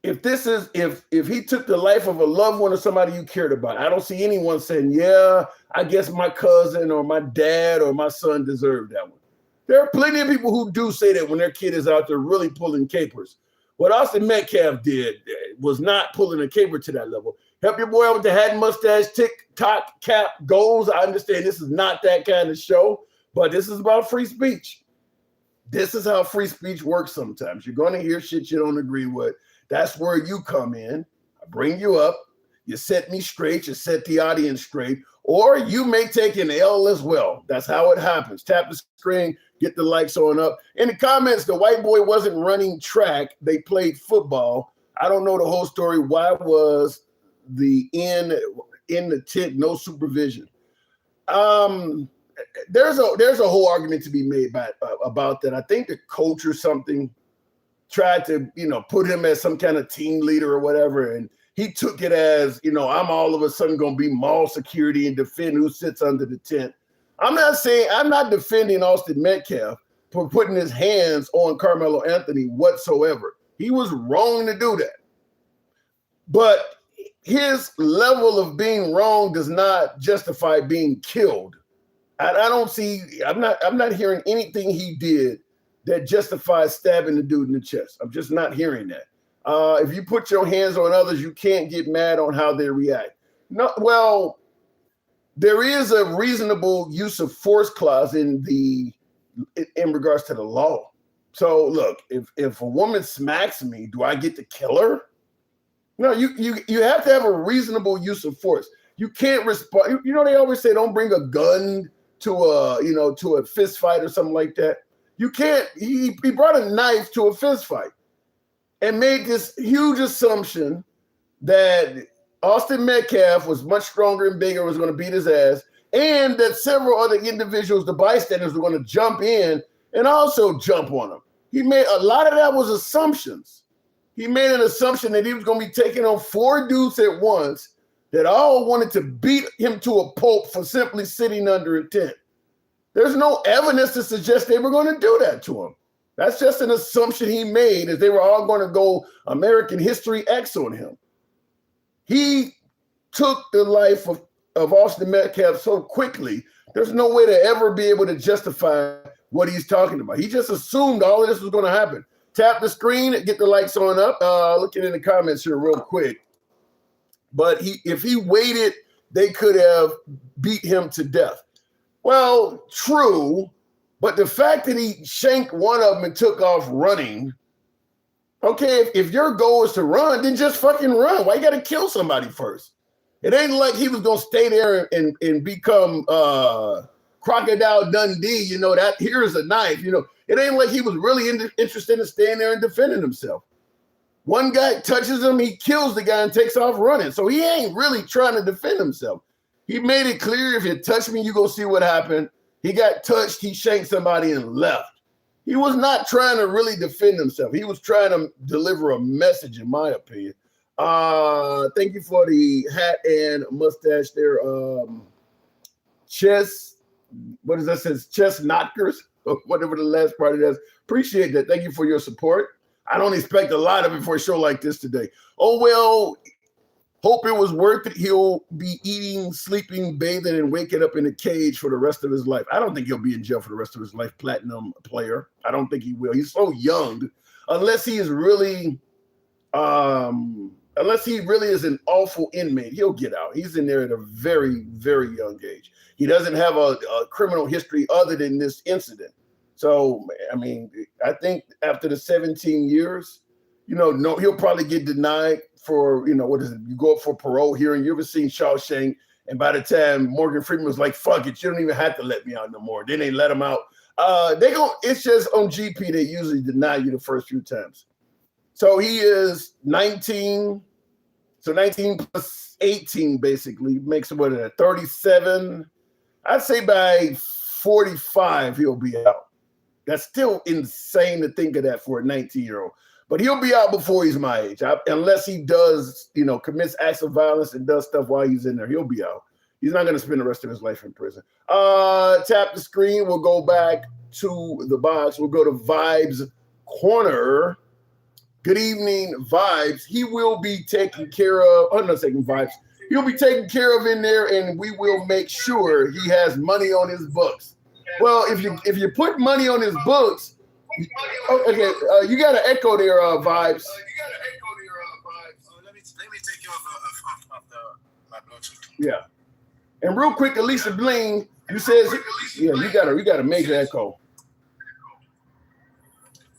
if he took the life of a loved one or somebody you cared about, I don't see anyone saying, yeah, I guess my cousin or my dad or my son deserved that one. There are plenty of people who do say that when their kid is out there really pulling capers. What Austin Metcalf did was not pulling a caper to that level. Help your boy out with the hat and mustache, tick-tock cap goals. I understand this is not that kind of show, but this is about free speech. This is how free speech works sometimes. You're going to hear shit you don't agree with. That's where you come in. I bring you up. You set me straight. You set the audience straight. Or you may take an L as well. That's how it happens. Tap the screen. Get the likes on up. In the comments, the white boy wasn't running track. They played football. I don't know the whole story. Why was the in the tent no supervision? There's a whole argument to be made about that. I think the coach or something tried to, put him as some kind of team leader or whatever. And he took it as, I'm all of a sudden going to be mall security and defend who sits under the tent. I'm not defending Austin Metcalf for putting his hands on Karmelo Anthony whatsoever. He was wrong to do that. But his level of being wrong does not justify being killed. I'm not hearing anything he did that justifies stabbing the dude in the chest. I'm just not hearing that. If you put your hands on others, you can't get mad on how they react. No, well, there is a reasonable use of force clause in regards to the law. So look, if a woman smacks me, do I get to kill her? No, you have to have a reasonable use of force. You can't respond. They always say don't bring a gun to a fist fight or something like that. You can't. He brought a knife to a fist fight and made this huge assumption that Austin Metcalf was much stronger and bigger, was going to beat his ass, and that several other individuals, the bystanders, were going to jump in and also jump on him. He made a lot of that was assumptions. He made an assumption that he was going to be taking on 4 dudes at once that all wanted to beat him to a pulp for simply sitting under a tent. There's no evidence to suggest they were going to do that to him. That's just an assumption he made, as they were all going to go American History X on him. He took the life of Austin Metcalf so quickly, there's no way to ever be able to justify what he's talking about. He just assumed all of this was going to happen. Tap the screen, get the likes on up. Looking in the comments here real quick. But if he waited, they could have beat him to death. Well, true, but the fact that he shanked one of them and took off running, okay, if your goal is to run, then just fucking run. Why you got to kill somebody first? It ain't like he was going to stay there and become Crocodile Dundee, you know, that here's a knife, you know. It ain't like he was really interested in staying there and defending himself. One guy touches him, he kills the guy and takes off running. So he ain't really trying to defend himself. He made it clear, if you touch me, you go see what happened. He got touched, he shanked somebody and left. He was not trying to really defend himself. He was trying to deliver a message, in my opinion. Thank you for the hat and mustache there. What does that say? Chess knockers, whatever the last part of that is. Appreciate that. Thank you for your support. I don't expect a lot of it for a show like this today. Oh, well, hope it was worth it. He'll be eating, sleeping, bathing, and waking up in a cage for the rest of his life. I don't think he'll be in jail for the rest of his life, platinum player. I don't think he will. He's so young. Unless he is really, unless he really is an awful inmate, he'll get out. He's in there at a very, very young age. He doesn't have a criminal history other than this incident. So, I mean, I think after the 17 years, you know, no, he'll probably get denied for, you know, what is it? You go up for parole hearing. You ever seen Shawshank? And by the time Morgan Freeman was like, fuck it, you don't even have to let me out no more. Then they let him out. It's just on GP, they usually deny you the first few times. So he is 19. So 19 plus 18 basically makes it, what, 37? I'd say by 45, he'll be out. That's still insane to think of that for a 19-year-old. But he'll be out before he's my age. Unless he does, you know, commits acts of violence and does stuff while he's in there, he'll be out. He's not going to spend the rest of his life in prison. Tap the screen. We'll go back to the box. We'll go to Vibes Corner. Good evening, Vibes. He will be taken care of. Oh, no, second Vibes. He'll be taken care of in there, and we will make sure he has money on his books. Well, if you put money on his books, okay, you got an echo there, Vibes. Let me take you off my Bluetooth. Yeah, and real quick, Alicia Bling, you says, yeah, you got a major echo.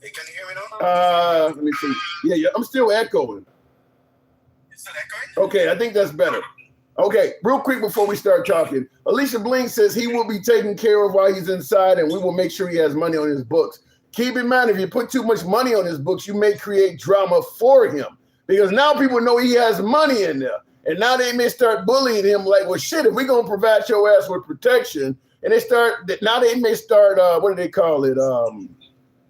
Hey, can you hear me now? Let me see. Yeah, I'm still echoing. It's still echoing? Okay, I think that's better. Okay, real quick before we start talking, Alicia Bling says he will be taken care of while he's inside, and we will make sure he has money on his books. Keep in mind, if you put too much money on his books, you may create drama for him, because now people know he has money in there, and now they may start bullying him like, well, shit, if we're going to provide your ass with protection, and now they may start, what do they call it?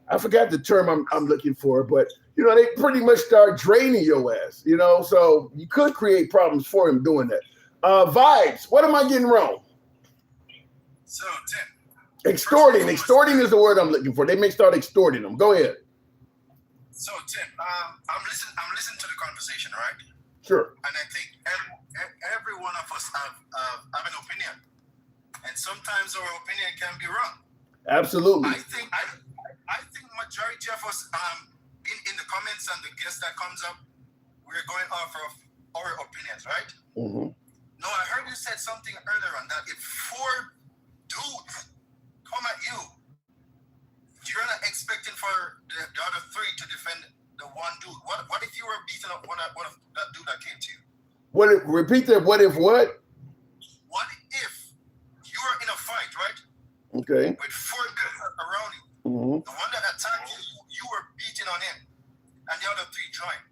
I forgot the term I'm looking for, but, you know, they pretty much start draining your ass, you know, so you could create problems for him doing that. Vibes, what am I getting wrong? So, Tim. Extorting is the word I'm looking for. They may start extorting them. Go ahead. So, Tim, I'm listening to the conversation, right? Sure. And I think every one of us have an opinion, and sometimes our opinion can be wrong. Absolutely. I think majority of us in the comments and the guest that comes up, we're going off of our opinions, right? Mm-hmm. No, I heard you said something earlier on that if 4 dudes come at you, you're not expecting for the other 3 to defend the one dude. What if you were beating up one of that dude that came to you? Repeat that. What if what? What if you were in a fight, right? Okay. With 4 guys around you. Mm-hmm. The one that attacked you, you were beating on him, and the other 3 joined.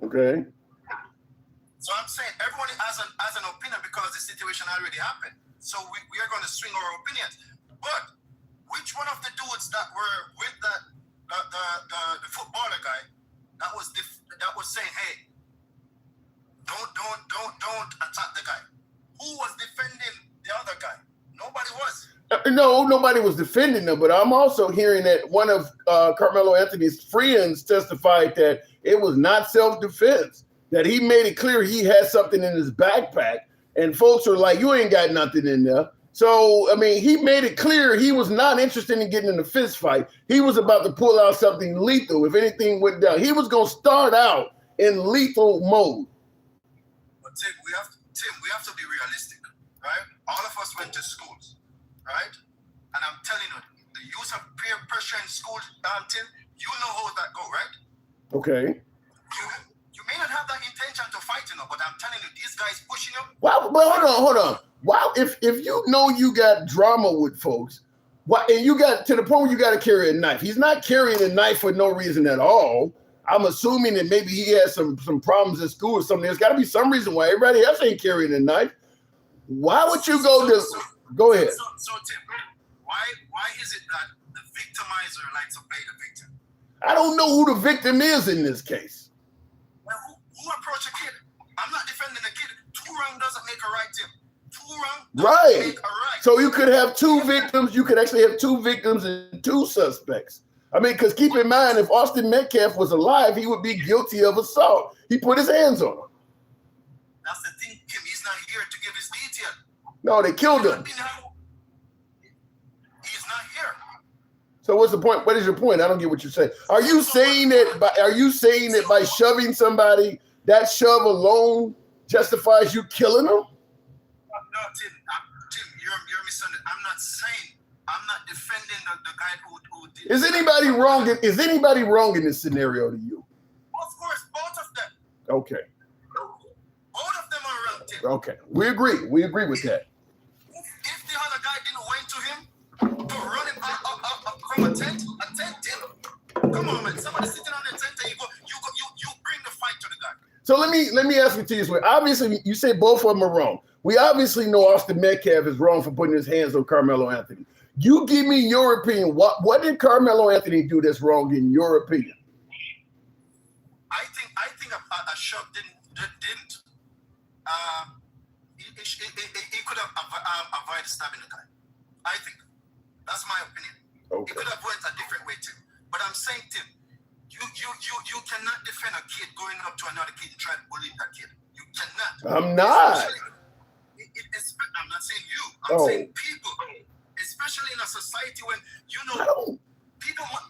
Okay. So I'm saying everyone has an opinion because the situation already happened. So we are going to swing our opinions. But which one of the dudes that were with the footballer guy that was saying, hey, don't attack the guy? Who was defending the other guy? Nobody was. No, nobody was defending them, but I'm also hearing that one of Karmelo Anthony's friends testified that it was not self-defense, that he made it clear he had something in his backpack, and folks are like, you ain't got nothing in there. So, I mean, he made it clear he was not interested in getting in a fist fight. He was about to pull out something lethal if anything went down. He was going to start out in lethal mode. But Tim, we have to be realistic, right? All of us went to schools, right? And I'm telling you, the use of peer pressure in school, Tim, you know how that go, right? Okay. You may not have that intention to fight, but I'm telling you, these guys pushing you. Wow, but hold on. Wow, if you know you got drama with folks, why, and you got to the point where you got to carry a knife. He's not carrying a knife for no reason at all. I'm assuming that maybe he has some problems at school or something. There's got to be some reason why everybody else ain't carrying a knife. Why would you go go ahead? So Tim, why is it that the victimizer likes to play the victim? I don't know who the victim is in this case. Well, who approached a kid? I'm not defending the kid. 2 wrong doesn't make a right, Tim. 2 wrong doesn't make a right. So you could have 2 victims. You could actually have 2 victims and 2 suspects. I mean, because keep in mind, if Austin Metcalf was alive, he would be guilty of assault. He put his hands on him. That's the thing, Tim. He's not here to give his detail. No, they killed him. He's not here. So what's the point? What is your point? I don't get what you're saying. Are you saying that by shoving somebody, that shove alone justifies you killing them? No, Tim, you're misunderstanding. I'm not defending the guy who did. Is anybody wrong? Is anybody wrong in this scenario to you? Of course, both of them. Okay. Both of them are wrong, Tim. Okay. We agree. We agree with that. If the other guy didn't went to him to run him up from a tent, Tim. Come on, man. Somebody sitting on the tent and you bring the fight to the guy. So let me ask you this way. Obviously, you say both of them are wrong. We obviously know Austin Metcalf is wrong for putting his hands on Karmelo Anthony. You give me your opinion. What did Karmelo Anthony do that's wrong in your opinion? I think a shove didn't. He could have avoided stabbing the guy. I think that's my opinion. Okay. He could have went a different way, Tim. But I'm saying, Tim, you cannot defend a kid going up to another kid and try to bully that kid. You cannot. I'm not. I'm not saying you. I'm saying people, especially in a society when people want.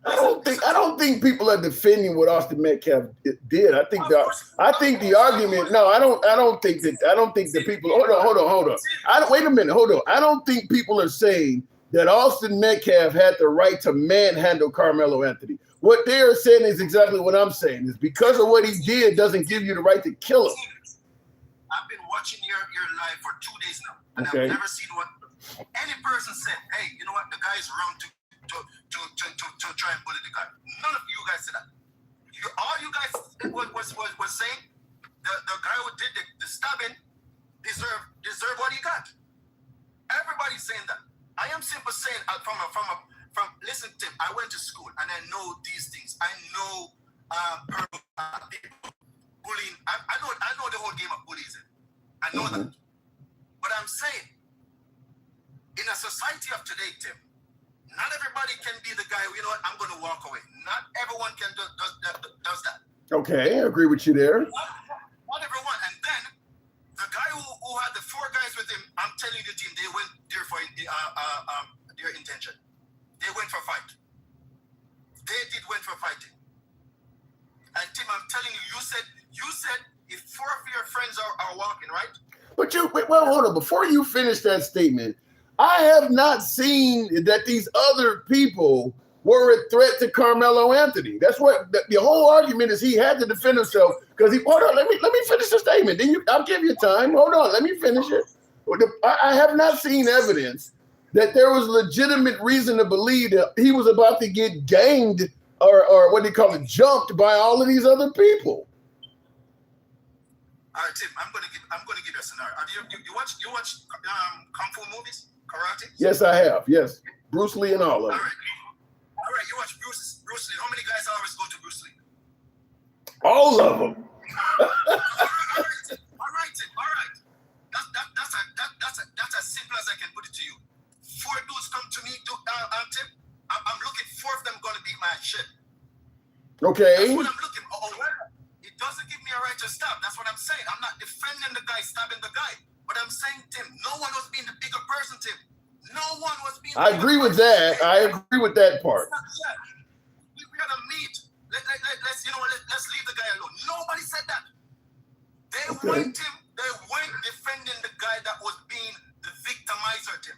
I don't think people are defending what Austin Metcalf did. I think the argument. No, I don't think the people. Hold on. Wait a minute. Hold on. I don't think people are saying that Austin Metcalf had the right to manhandle Karmelo Anthony. What they are saying is exactly what I'm saying. Is because of what he did doesn't give you the right to kill him. I've been watching your live for 2 days now, and Okay. I've never seen what any person said. Hey, you know what? The guy is wrong to try and bully the guy. None of you guys said that. All you guys was saying the guy who did the stabbing deserve what he got. Everybody's saying that. I am simply saying from listen, Tim. I went to school and I know these things. I know people bullying. I know the whole game of bullying. I know that. But I'm saying, in a society of today, Tim, not everybody can be the guy, you know what, I'm going to walk away. Not everyone can does that. Okay, I agree with you there. Not everyone. And then, the guy who had the 4 guys with him, I'm telling you, team, they went there for their intention. They went for fight. They did went for fighting. And Tim, I'm telling you, you said if 4 of your friends are walking, right? But hold on. Before you finish that statement, I have not seen that these other people were a threat to Karmelo Anthony. That's what the whole argument is. He had to defend himself because hold on. Let me finish the statement. Then I'll give you time. Hold on. Let me finish it. I have not seen evidence that there was legitimate reason to believe that he was about to get ganged or what do you call it, jumped by all of these other people. All right, Tim. I'm gonna give you a scenario. You watch kung fu movies, karate? Yes, I have. Yes, Bruce Lee and all of them. All right. You watch Bruce Lee. How many guys always go to Bruce Lee? All of them. All right. That's as simple as I can put it to you. 4 dudes come to me, Tim. I'm looking. 4 of them gonna beat my shit. Okay. That's what I'm looking. It doesn't give me a right to stab. That's what I'm saying. I'm not defending the guy stabbing the guy, but I'm saying, Tim, no one was being the bigger person. I agree with that. I agree with that part. We gotta meet. Let's leave the guy alone. Nobody said that. They weren't defending the guy that was being the victimizer, Tim.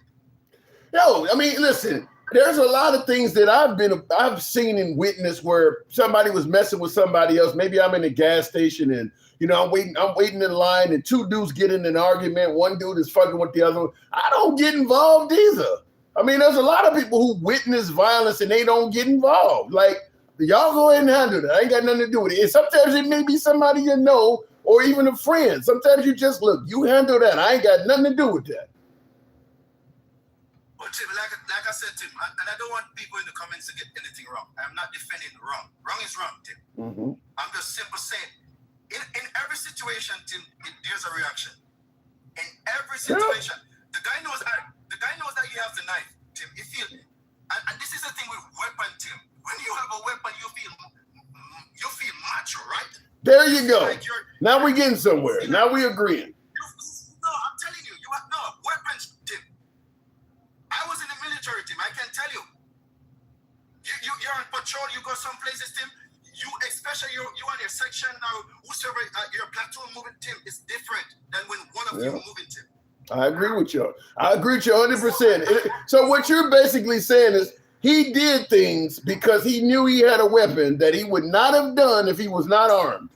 No, I mean, listen, there's a lot of things that I've seen and witnessed where somebody was messing with somebody else. Maybe I'm in a gas station and, you know, I'm waiting in line and two dudes get in an argument. One dude is fucking with the other one. I don't get involved either. I mean, there's a lot of people who witness violence and they don't get involved. Like, y'all go ahead and handle that. I ain't got nothing to do with it. And sometimes it may be somebody you know or even a friend. Sometimes you just look, you handle that. I ain't got nothing to do with that. Well, Tim, like I said, Tim, and I don't want people in the comments to get anything wrong. I'm not defending wrong. Wrong is wrong, Tim. Mm-hmm. I'm just simply saying, in every situation, Tim, there's a reaction. In every situation, the guy knows that you have the knife, Tim. You feel, and this is the thing with weapon, Tim. When you have a weapon, you feel macho, right? There you go. Like now we're getting somewhere. Now we agreeing. No, I'm telling you, weapons, Tim. I was in the military, Tim. I can tell you. You're on patrol. You go some places, Tim. You, especially you on your section or whoever your platoon moving, Tim, is different than when one of you are moving, Tim. I agree with you. I agree with you 100%. So what you're basically saying is he did things because he knew he had a weapon that he would not have done if he was not armed.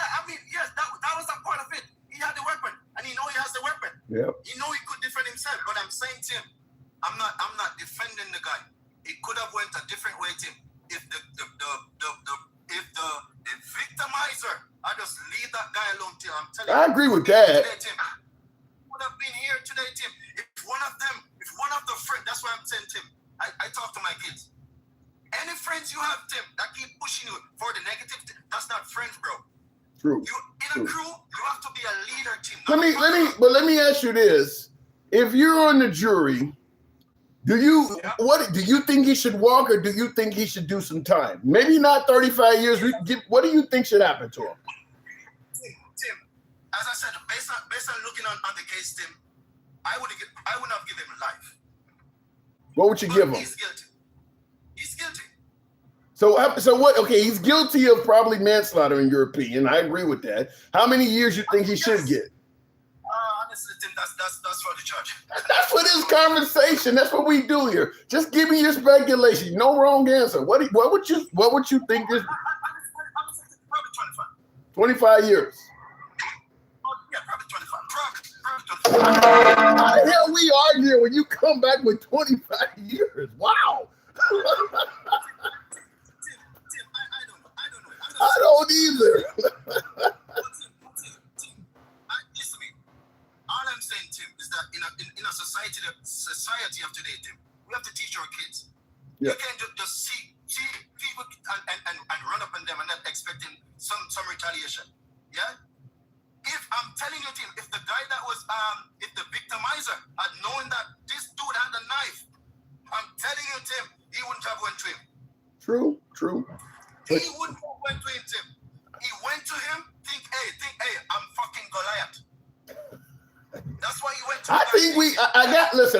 I mean, yes, that was a part of it. He had the weapon, and he know he has the weapon. Yeah. He know he could defend himself, but I'm saying, Tim, I'm not defending the guy. It could have went a different way, Tim. If the victimizer, I just leave that guy alone, Tim. I'm telling you. I agree with that. Today, Tim, would have been here today, Tim. If one of the friends, that's why I'm saying, Tim. I talk to my kids. Any friends you have, Tim, that keep pushing you for the negative, that's not friends, bro. True. You in a crew, you have to be a leader, Tim. Let me ask you this: if you're on the jury, do you think he should walk, or do you think he should do some time? Maybe not 35 years. What do you think should happen to him? Tim, as I said, based on looking on the case, Tim, I would not give him life. What would you give him? He's guilty. He's guilty. So what? Okay, he's guilty of probably manslaughter, in your opinion. I agree with that. How many years you think he should get? Honestly, Tim, that's for the judge. That's for this conversation. That's what we do here. Just give me your speculation. No wrong answer. What would you think is? Probably 25. 25 years. Oh, yeah, probably 25. Probably 25. How the hell we argue when you come back with 25 years? Wow. I don't either. Listen to me. All I'm saying, Tim, is that in a society of today, Tim, we have to teach our kids. Yeah. You can't just see people and run up on them and not expecting some retaliation. Yeah. If I'm telling you, Tim, if the guy that was if the victimizer had known that this dude had a knife, I'm telling you, Tim, he wouldn't have went to him. True. He wouldn't have went to him, Tim. He went to him, think, hey, I'm fucking Goliath. That's why he went to him.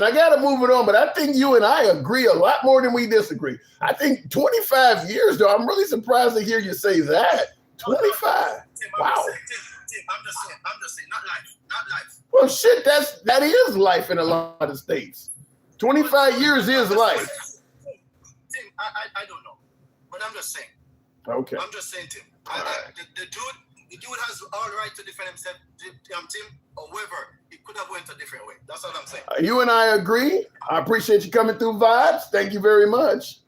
I got to move it on, but I think you and I agree a lot more than we disagree. I think 25 years, though, I'm really surprised to hear you say that. 25. Tim, wow. I'm just saying, not life. Well, shit, that is life in a lot of states. 25 years is life. Tim, I don't know, but I'm just saying. Okay. I'm just saying, Tim. The dude has all right to defend himself, Tim. However, he could have went a different way. That's all I'm saying. You and I agree. I appreciate you coming through Vibes. Thank you very much.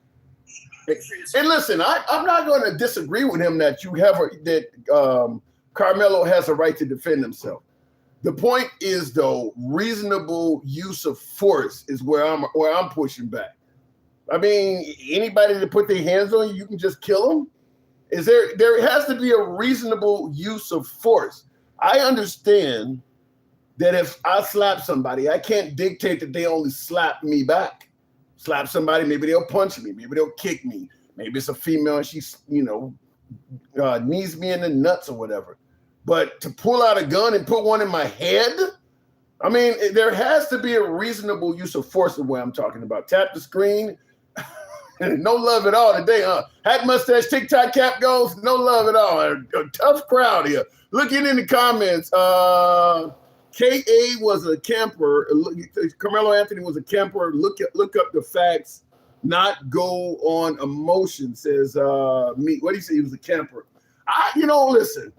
And listen, I'm not going to disagree with him that Karmelo has a right to defend himself. The point is, though, reasonable use of force is where I'm pushing back. I mean, anybody to put their hands on you can just kill them. There has to be a reasonable use of force. I understand that if I slap somebody, I can't dictate that they only slap me back. Slap somebody, maybe they'll punch me, maybe they'll kick me. Maybe it's a female and she's, knees me in the nuts or whatever. But to pull out a gun and put one in my head, I mean, there has to be a reasonable use of force the way I'm talking about. Tap the screen. No love at all today, huh? Hat mustache, TikTok cap goes, no love at all. A tough crowd here. Looking in the comments, K.A. was a camper. Karmelo Anthony was a camper. Look up the facts, not go on emotion, says me. What do you say? He was a camper. Listen,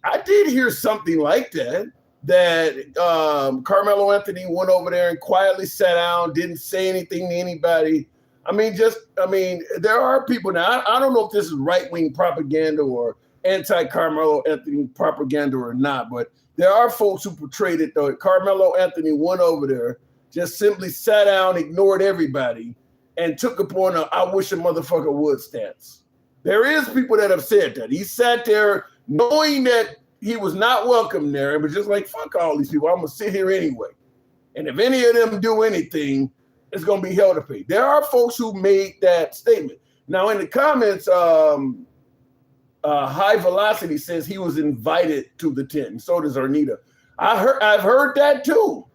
I did hear something like that Karmelo Anthony went over there and quietly sat down, didn't say anything to anybody. There are people now. I don't know if this is right-wing propaganda or anti-Karmelo Anthony propaganda or not, but there are folks who portrayed it though. Karmelo Anthony went over there, just simply sat down, ignored everybody, and took upon a "I wish a motherfucker would" stance. There is people that have said that. He sat there knowing that he was not welcome there and was just like, fuck all these people. I'm going to sit here anyway. And if any of them do anything, it's going to be hell to pay. There are folks who made that statement. Now, in the comments, High Velocity says he was invited to the tent, and so does Arnita. I've heard that too.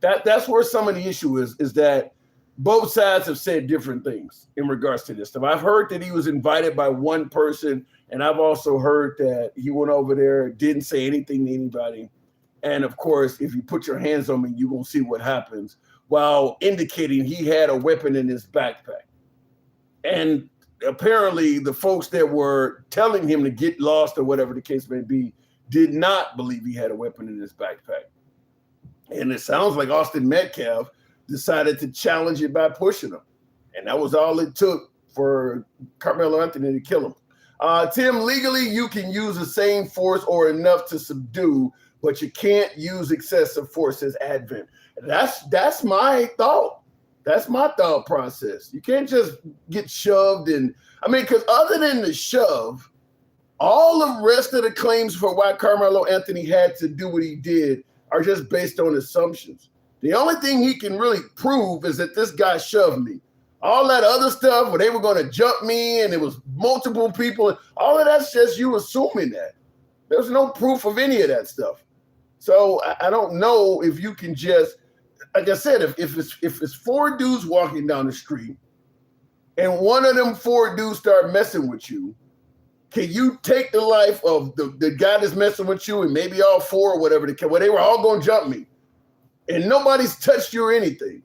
That's where some of the issue is that both sides have said different things in regards to this stuff. I've heard that he was invited by one person, and I've also heard that he went over there, didn't say anything to anybody. And of course, if you put your hands on me, you're going to see what happens, while indicating he had a weapon in his backpack. And apparently the folks that were telling him to get lost or whatever the case may be did not believe he had a weapon in his backpack. And it sounds like Austin Metcalf decided to challenge it by pushing him. And that was all it took for Karmelo Anthony to kill him. Tim, legally, you can use the same force or enough to subdue, but you can't use excessive force, says Advent. That's my thought. That's my thought process. You can't just get shoved because other than the shove, all the rest of the claims for why Karmelo Anthony had to do what he did are just based on assumptions. The only thing he can really prove is that this guy shoved me. All that other stuff where they were going to jump me and it was multiple people, all of that's just you assuming that. There's no proof of any of that stuff. So I don't know if you can just, like I said, if it's four dudes walking down the street and one of them four dudes start messing with you, can you take the life of the guy that's messing with you and maybe all four or whatever, they were all going to jump me and nobody's touched you or anything?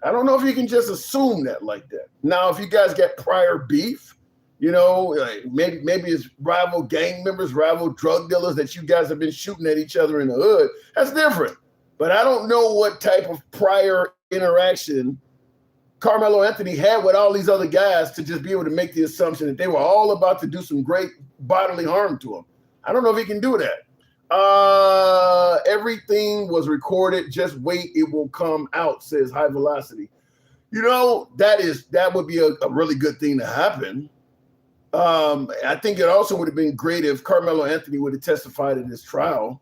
I don't know if you can just assume that like that. Now, if you guys got prior beef, maybe it's rival gang members, rival drug dealers that you guys have been shooting at each other in the hood, that's different. But I don't know what type of prior interaction Karmelo Anthony had with all these other guys to just be able to make the assumption that they were all about to do some great bodily harm to him. I don't know if he can do that. Everything was recorded. Just wait, it will come out, says High Velocity. That would be a really good thing to happen. I think it also would have been great if Karmelo Anthony would have testified in his trial.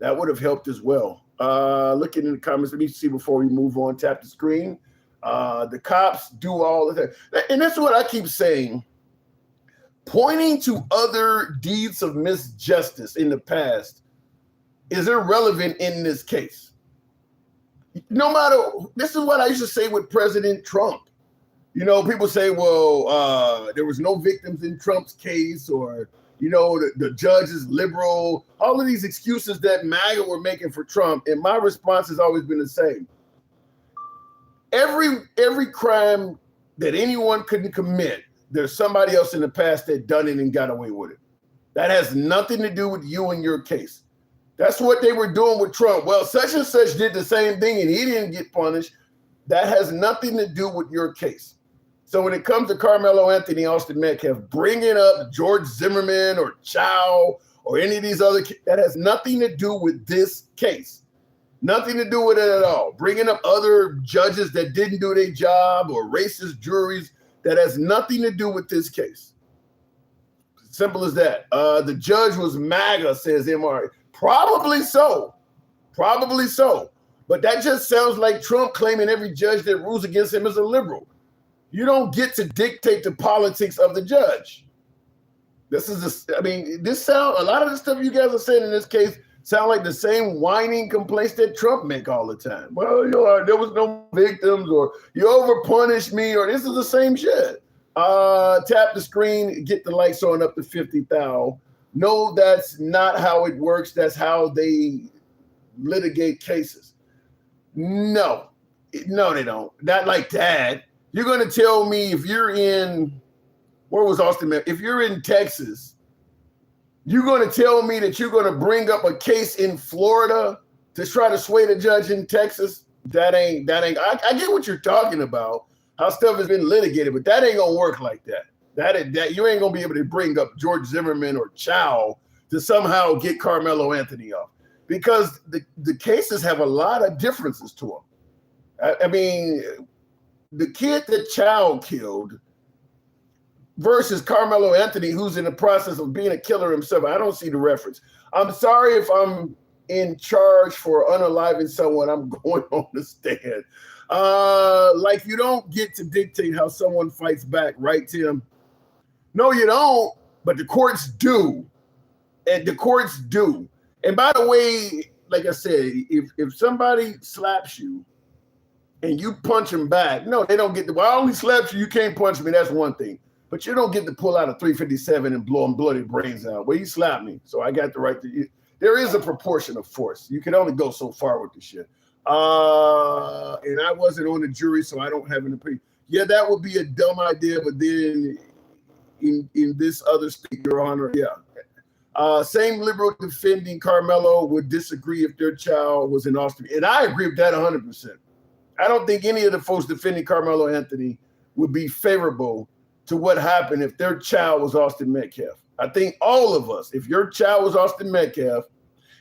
That would have helped as well. Looking in the comments, let me see before we move on. Tap the screen. The cops do all of that. And that's what I keep saying. Pointing to other deeds of misjustice in the past is irrelevant in this case. No matter, this is what I used to say with President Trump. People say, well, there was no victims in Trump's case, or, the judge is liberal. All of these excuses that MAGA were making for Trump, and my response has always been the same. Every crime that anyone couldn't commit, there's somebody else in the past that done it and got away with it. That has nothing to do with you and your case. That's what they were doing with Trump. Well, such and such did the same thing and he didn't get punished. That has nothing to do with your case. So when it comes to Karmelo Anthony, Austin Metcalf, bringing up George Zimmerman or Chow or any of these other, that has nothing to do with this case. Nothing to do with it at all. Bringing up other judges that didn't do their job or racist juries, that has nothing to do with this case. Simple as that. The judge was MAGA, says MR. Probably so. Probably so. But that just sounds like Trump claiming every judge that rules against him is a liberal. You don't get to dictate the politics of the judge. A lot of the stuff you guys are saying in this case Sound like the same whining complaints that Trump make all the time. Well, there was no victims, or you overpunished me, or this is the same shit. Tap the screen, get the lights on up to 50,000. No, that's not how it works. That's how they litigate cases. No, they don't. Not like that. You're going to tell me if you're in, where was Austin? If you're in Texas, you're going to tell me that you're going to bring up a case in Florida to try to sway the judge in Texas? That ain't. I get what you're talking about, how stuff has been litigated, but that ain't going to work like that. That you ain't going to be able to bring up George Zimmerman or Chow to somehow get Karmelo Anthony off, because the cases have a lot of differences to them. I mean, the kid that Chow killed versus Karmelo Anthony, who's in the process of being a killer himself, I don't see the reference. I'm sorry if I'm in charge for unaliving someone, I'm going on the stand. Like, you don't get to dictate how someone fights back, right, Tim? No, you don't, but the courts do. And the courts do. And by the way, like I said, if somebody slaps you and you punch them back, no, they don't get to, well, I only slapped you can't punch me, that's one thing. But you don't get to pull out a 357 and blow them bloody brains out. Well, you slapped me, so I got the right to. There is a proportion of force. You can only go so far with the shit. And I wasn't on the jury, so I don't have an opinion. Yeah, that would be a dumb idea, but then in this other state, Your Honor, yeah. Same liberal defending Karmelo would disagree if their child was in Austin. And I agree with that 100%. I don't think any of the folks defending Karmelo Anthony would be favorable to what happened if their child was Austin Metcalf. I think all of us, if your child was Austin Metcalf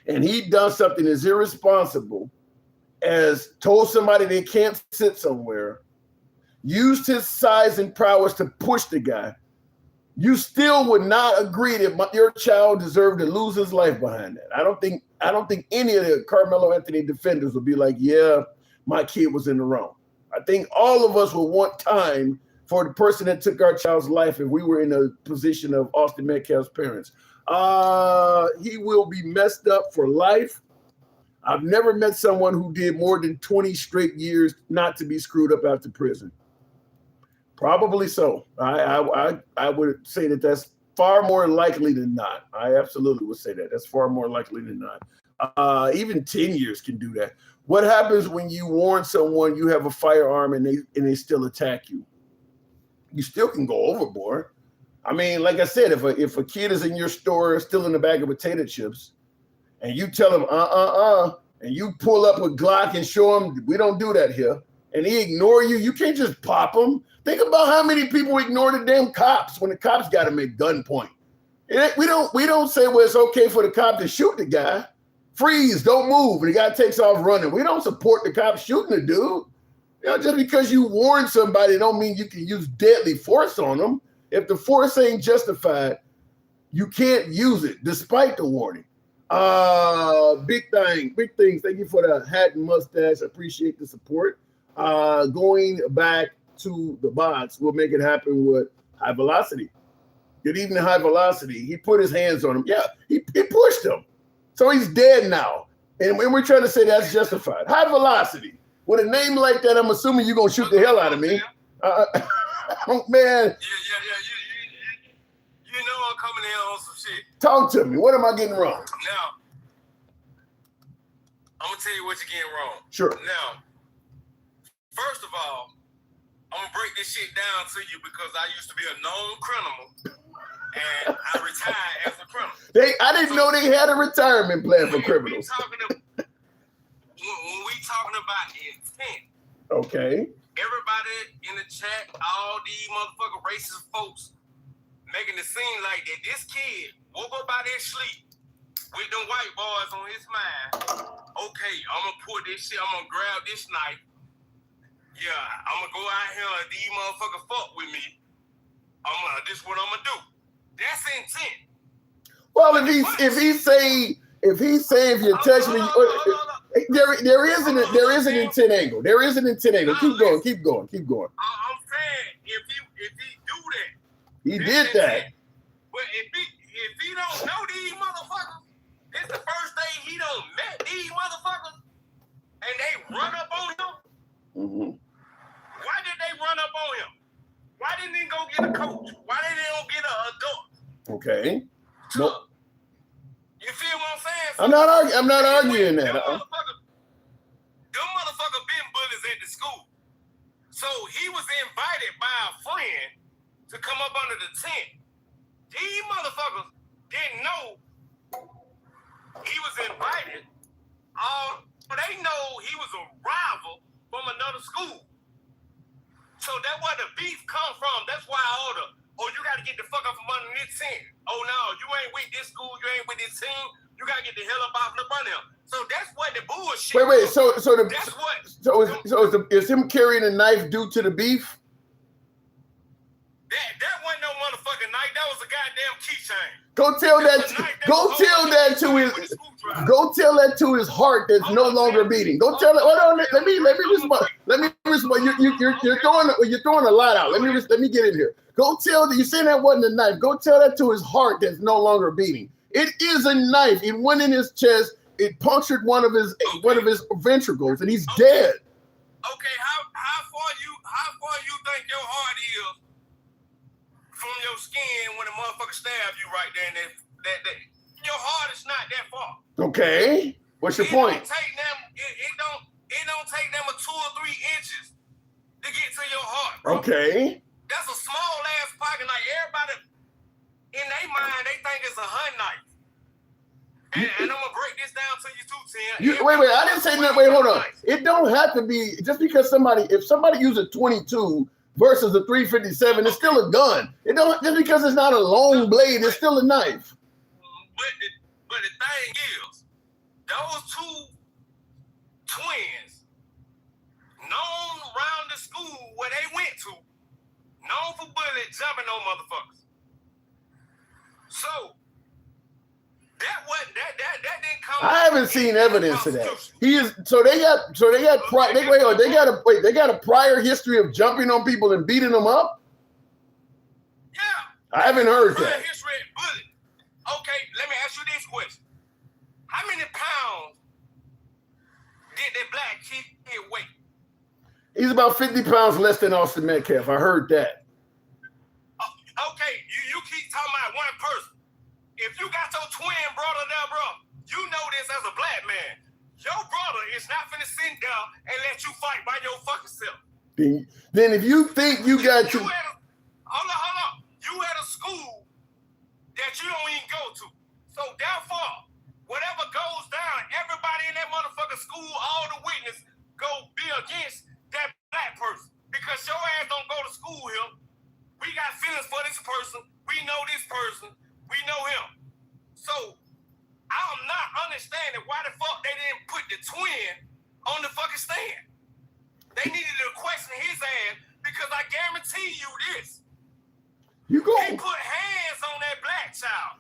and he done something as irresponsible as told somebody they can't sit somewhere, used his size and prowess to push the guy, you still would not agree that your child deserved to lose his life behind that. I don't think any of the Karmelo Anthony defenders would be like, yeah, my kid was in the wrong. I think all of us would want time for the person that took our child's life if we were in a position of Austin Metcalf's parents. He will be messed up for life. I've never met someone who did more than 20 straight years not to be screwed up after prison. Probably so. I would say that that's far more likely than not. I absolutely would say that. That's far more likely than not. Even 10 years can do that. What happens when you warn someone you have a firearm and they still attack you? You still can go overboard. I mean, like I said, if a kid is in your store still in the bag of potato chips, and you tell him and you pull up a Glock and show him we don't do that here, and he ignore you, you can't just pop him. Think about how many people ignore the damn cops when the cops got him at gunpoint. We don't say, well, it's okay for the cop to shoot the guy. Freeze, don't move, and the guy takes off running. We don't support the cop shooting the dude. You know, just because you warn somebody don't mean you can use deadly force on them. If the force ain't justified, you can't use it despite the warning. Big things. Thank you for the hat and mustache. Appreciate the support. Going back to the box, we'll make it happen with High Velocity. Good evening, High Velocity. He put his hands on him. Yeah, he pushed him. So he's dead now. And we're trying to say that's justified. High Velocity. With a name like that, I'm assuming you're going to shoot the hell out of me. Man. Yeah. You know I'm coming in on some shit. Talk to me. What am I getting wrong? Now, I'm going to tell you what you're getting wrong. Sure. Now, first of all, I'm going to break this shit down to you because I used to be a known criminal and I retired as a criminal. I didn't know they had a retirement plan for criminals. When we talking about intent, okay. Everybody in the chat, all these motherfucking racist folks making it seem like that this kid woke up out his sleep with them white boys on his mind. Okay, I'm gonna pull this shit, I'm gonna grab this knife. Yeah, I'm gonna go out here and these motherfuckers fuck with me. This is what I'm gonna do. That's intent. Well, if he's saying if you touch me, there is an intent angle. There is an intent angle. Keep going. I'm saying if he do that, he did that. But if he don't know these motherfuckers, his the first day he done met these motherfuckers and they run up on him? Mm-hmm. Why did they run up on him? Why didn't they go get a coach? Why didn't they go get an adult? Okay. No. You feel what I'm saying? I'm not arguing that. Them motherfucker been bullies at the school. So he was invited by a friend to come up under the tent. These motherfuckers didn't know he was invited. They know he was a rival from another school. So that's where the beef come from. That's why you got to get the fuck up from under this tent. Oh, no, you ain't with this school. You ain't with this team. You got to get the hell up off the money. So that's what the bullshit. Wait. So is him carrying a knife due to the beef? That wasn't no motherfucking knife. That was a goddamn keychain. Go tell that to his heart that's no longer beating. Go tell it. Hold on. Let me respond. You're throwing a lot out. Let me get in here. Go tell you saying that wasn't a knife. Go tell that to his heart that's no longer beating. It is a knife. It went in his chest. It punctured one of his ventricles, and he's dead. Okay, how far you think your heart is from your skin when a motherfucker stab you right there? And that your heart is not that far. Okay, what's your point? It don't take them 2 or 3 inches to get to your heart, bro. Okay. That's a small ass pocket. Like everybody in their mind, they think it's a hunt knife. And I'm gonna break this down to you too, Tim. Wait, I didn't say nothing. Wait, hold on. It don't have to be just because if somebody uses a 22 versus a 357, it's still a gun. It don't just because it's not a long blade, it's still a knife. But the thing is, those 2 twins, known around the school where they went to, known for bullet jumping on motherfuckers. So that didn't come. I haven't seen evidence of that. They got a prior history of jumping on people and beating them up. Yeah, I haven't heard that. History of bullet. Okay, let me ask you this question: how many pounds did that black kid weigh? He's about 50 pounds less than Austin Metcalf. I heard that. Okay, you keep talking about one person. If you got your twin brother there, bro, you know this as a black man. Your brother is not finna sit down and let you fight by your fucking self. Then if you think you got to... Hold on. You at a school that you don't even go to. So therefore, whatever goes down, everybody in that motherfucking school, all the witnesses, go be against that black person. Because your ass don't go to school here. We got feelings for this person. We know this person. We know him. So I'm not understanding why the fuck they didn't put the twin on the fucking stand. They needed to question his ass because I guarantee you this. He put hands on that black child.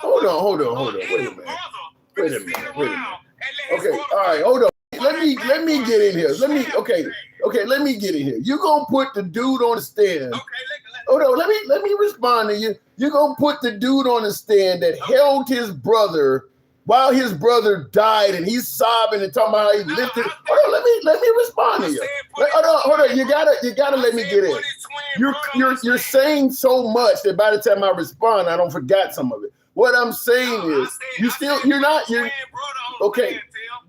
Hold on. Wait a minute. Okay, all right, hold on. Let me get in here. Let me get in here. You gonna put the dude on the stand. Okay, hold on, let me respond to you. You're gonna put the dude on the stand that held his brother while his brother died and he's sobbing and talking about how he lifted. Hold on, let me respond to you. Hold on. You gotta let me get in. You're saying so much that by the time I respond, I don't forget some of it. What I'm saying is you're okay.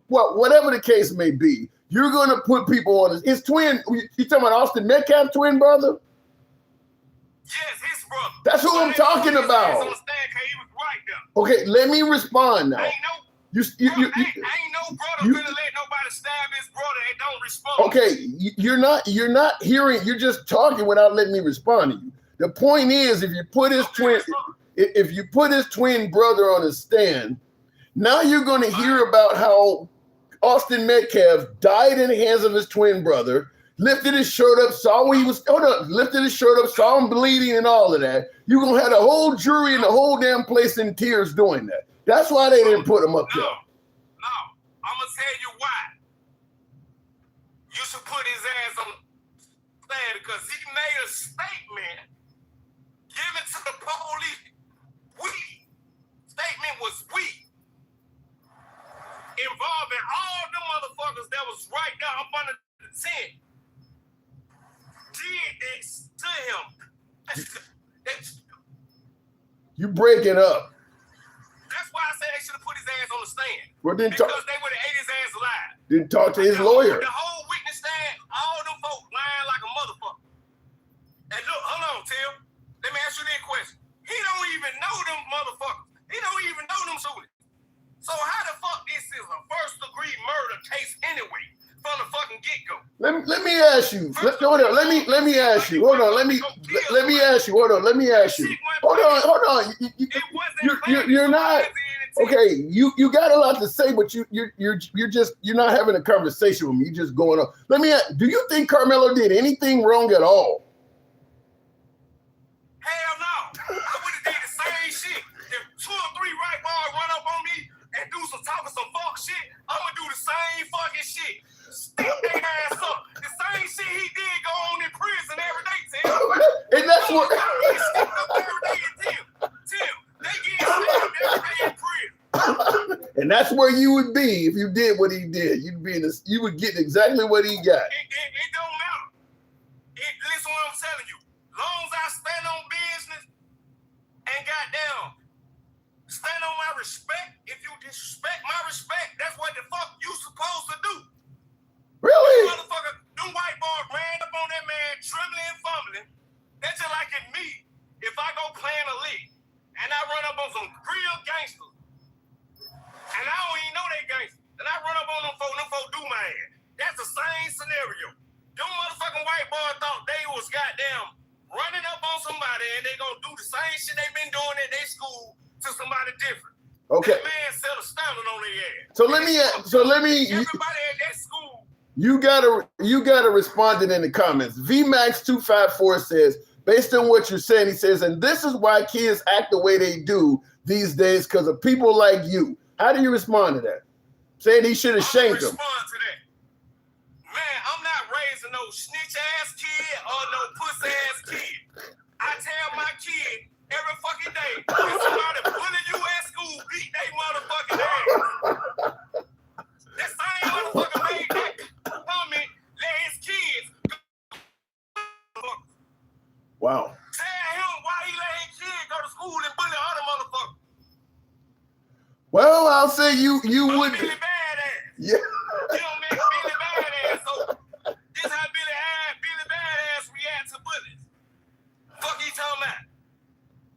Well, whatever the case may be, you're gonna put people on his twin. You talking about Austin Metcalf's twin brother? Yes, his brother. That's who I'm talking about. Okay, let me respond now. Ain't no brother gonna let nobody stab his brother and don't respond. Okay, you're not hearing. You're just talking without letting me respond to you. The point is, if you put his twin brother on a stand, now you're going to hear about how Austin Metcalf died in the hands of his twin brother. Lifted his shirt up, saw where he was. Lifted his shirt up, saw him bleeding and all of that. You're gonna have the whole jury and the whole damn place in tears doing that. That's why they didn't put him up there. No, I'm gonna tell you why. You should put his ass on the stand because he made a statement given to the police. Statement was weak. involving all the motherfuckers that was right there up under the tent did this to him. You break it up. That's why I said they should have put his ass on the stand. Well, because they would have ate his ass alive. Didn't talk to his lawyer. The whole witness stand, all them folks lying like a motherfucker. And look, hold on, Tim. Let me ask you this question. He don't even know them motherfuckers. He don't even know them shooters. So how the fuck this is a first degree murder case anyway from the fucking get-go? Let me ask you. Let me ask you. Hold on. Let me ask you. Hold on. Let me ask you. Hold on. You're not okay. You got a lot to say, but you're not having a conversation with me. You're just going on. Let me ask, do you think Karmelo did anything wrong at all? Hell no. I would have did the same shit. If 2 or 3 right bars run up on me and do some fuck shit, I'm gonna do the same fucking shit. Stick their ass up. The same shit he did go on in prison every day, Tim. And that's what. Tim, they get stabbed every day in prison. And that's where you would be if you did what he did. You would get exactly what he got. It don't matter. Listen what I'm telling you. Long as I stand on business and goddamn stand on my respect, if you disrespect my respect, that's what the fuck you supposed to do. Really? Motherfucker, them white boys ran up on that man, trembling and fumbling. That's just like in me. If I go playing a league and I run up on some real gangsters, and I don't even know they gangsters, and I run up on them folk do my ass. That's the same scenario. Them motherfucking white boys thought they was goddamn running up on somebody and they gonna do the same shit they been doing at their school to somebody different. Okay. That man set a standard on their ass. So let me. Everybody at that school. You gotta respond to it in the comments. VMax254 says, based on what you're saying, he says, and this is why kids act the way they do these days because of people like you. How do you respond to that? Saying he should have shanked him. Respond to that. Man, I'm not raising no snitch ass kid or no pussy ass kid. I tell my kid every fucking day, if somebody bully you at school, beat they motherfucking ass. That same motherfucker made that comment, let his kids go. Wow. Tell him why he let his kids go to school and bully other motherfuckers. Well, I'll say you would. Billy Badass. Yeah. You don't make Billy Badass. So this how Billy Badass react to bullies. Fuck he talking about?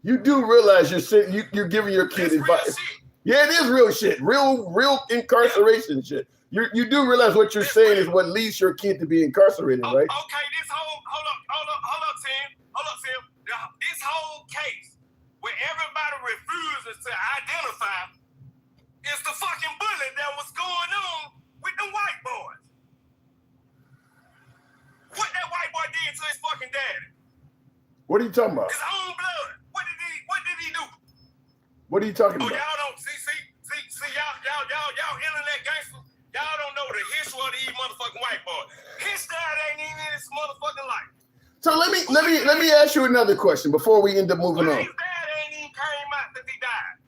You do realize you're giving your kid That's advice. real shit. Yeah, it is real shit. Real incarceration shit. You do realize what you're saying is what leads your kid to be incarcerated, right? Okay, hold up, Tim. This whole case where everybody refuses to identify is the fucking bully that was going on with the white boys. What that white boy did to his fucking daddy. What are you talking about? His own blood. What did he do? What are you talking about? Y'all don't see y'all internet gangsters. Y'all don't know the history of these motherfucking white boys. His dad ain't even in his motherfucking life. So let me ask you another question before we end up moving on. His dad ain't even came out that he died.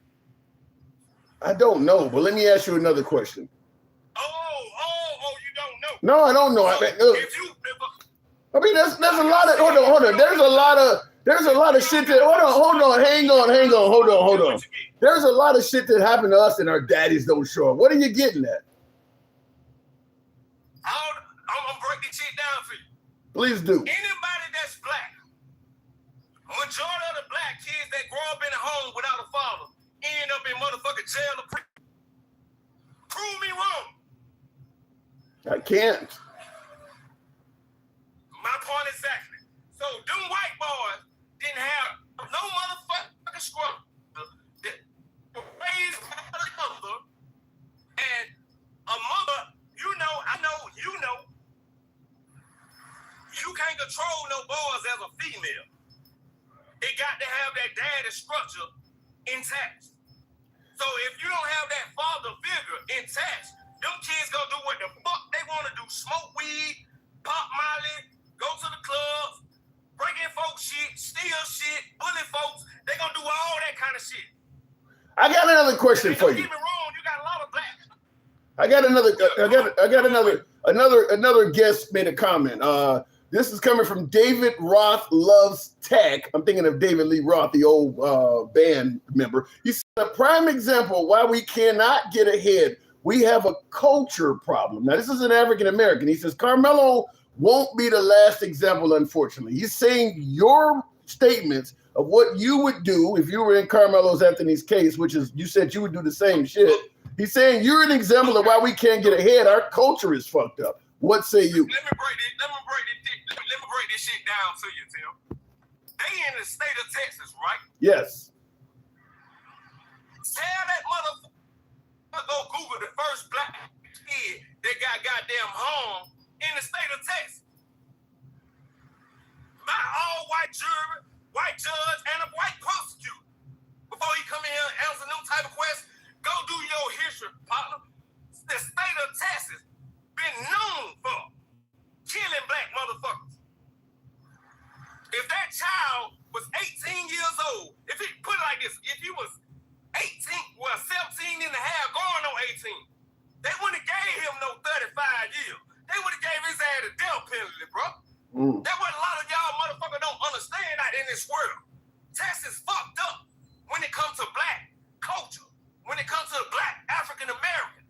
I don't know, but let me ask you another question. Oh, you don't know? No, I don't know. I mean, there's a lot of hold on. There's a lot of shit that hold on, hang on. There's a lot of shit that happened to us and our daddies don't show up. What are you getting at? I'm gonna break this shit down for you. Please do. Anybody that's black, majority of the black kids that grow up in a home without a father end up in motherfucking jail or prison. Prove me wrong. I can't. My point exactly. So them white boys didn't have no motherfucking scrub. Raised by a mother and a mother, I know, you can't control no boys as a female. It got to have that daddy structure intact. So if you don't have that father figure intact, them kids gonna do what the fuck they want to do. Smoke weed, pop molly, go to the clubs, break in folks shit, steal shit, bully folks. They gonna do all that kind of shit. I got another question for you. Don't get me wrong, you got a lot of blacks. I got another guest made a comment. This is coming from David Roth Loves Tech. I'm thinking of David Lee Roth, the old band member. He said a prime example why we cannot get ahead. We have a culture problem. Now, this is an African American. He says Karmelo won't be the last example, unfortunately. He's saying your statements of what you would do if you were in Karmelo Anthony's case, which is you said you would do the same shit. He's saying you're an example of why we can't get ahead. Our culture is fucked up. What say you? Let me break this shit down to you, Tim. They in the state of Texas, right? Yes. Tell that motherfucker go Google the first black kid that got goddamn home in the state of Texas. By all white jury, white judge, and a white prosecutor. Before he come in here and answer them type of questions, go do your history, partner. The state of Texas been known for killing black motherfuckers. If that child was 18 years old, if he put it like this, if he was 17 and a half, going on 18, they wouldn't have gave him no 35 years. They would have gave his ass a death penalty, bro. That's what a lot of y'all motherfuckers don't understand out in this world. Texas fucked up when it comes to black culture, when it comes to black African Americans.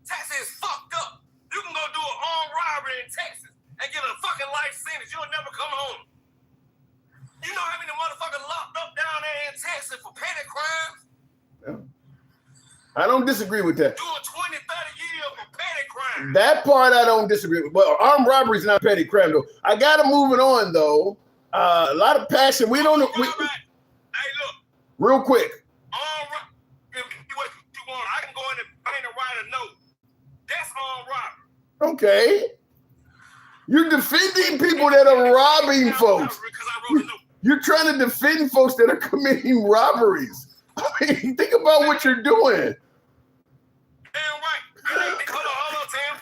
Texas is fucked up. You can go do an armed robbery in Texas and get a fucking life sentence. You'll never come home. You know how many motherfuckers locked up down there in Texas for petty crimes? Yeah. I don't disagree with that. Doing 20, 30 years for petty crimes. That part I don't disagree with. Well, armed robbery is not petty crime, though. I got to move it on, though. A lot of passion. We don't. Hey, look. Real quick. Armed robbery. What you want? I can go in and paint and write a note. That's armed robbery. Okay. You're defending people that are robbing folks. You're trying to defend folks that are committing robberies. I mean, think about what you're doing. Damn right. Hold on, Tim.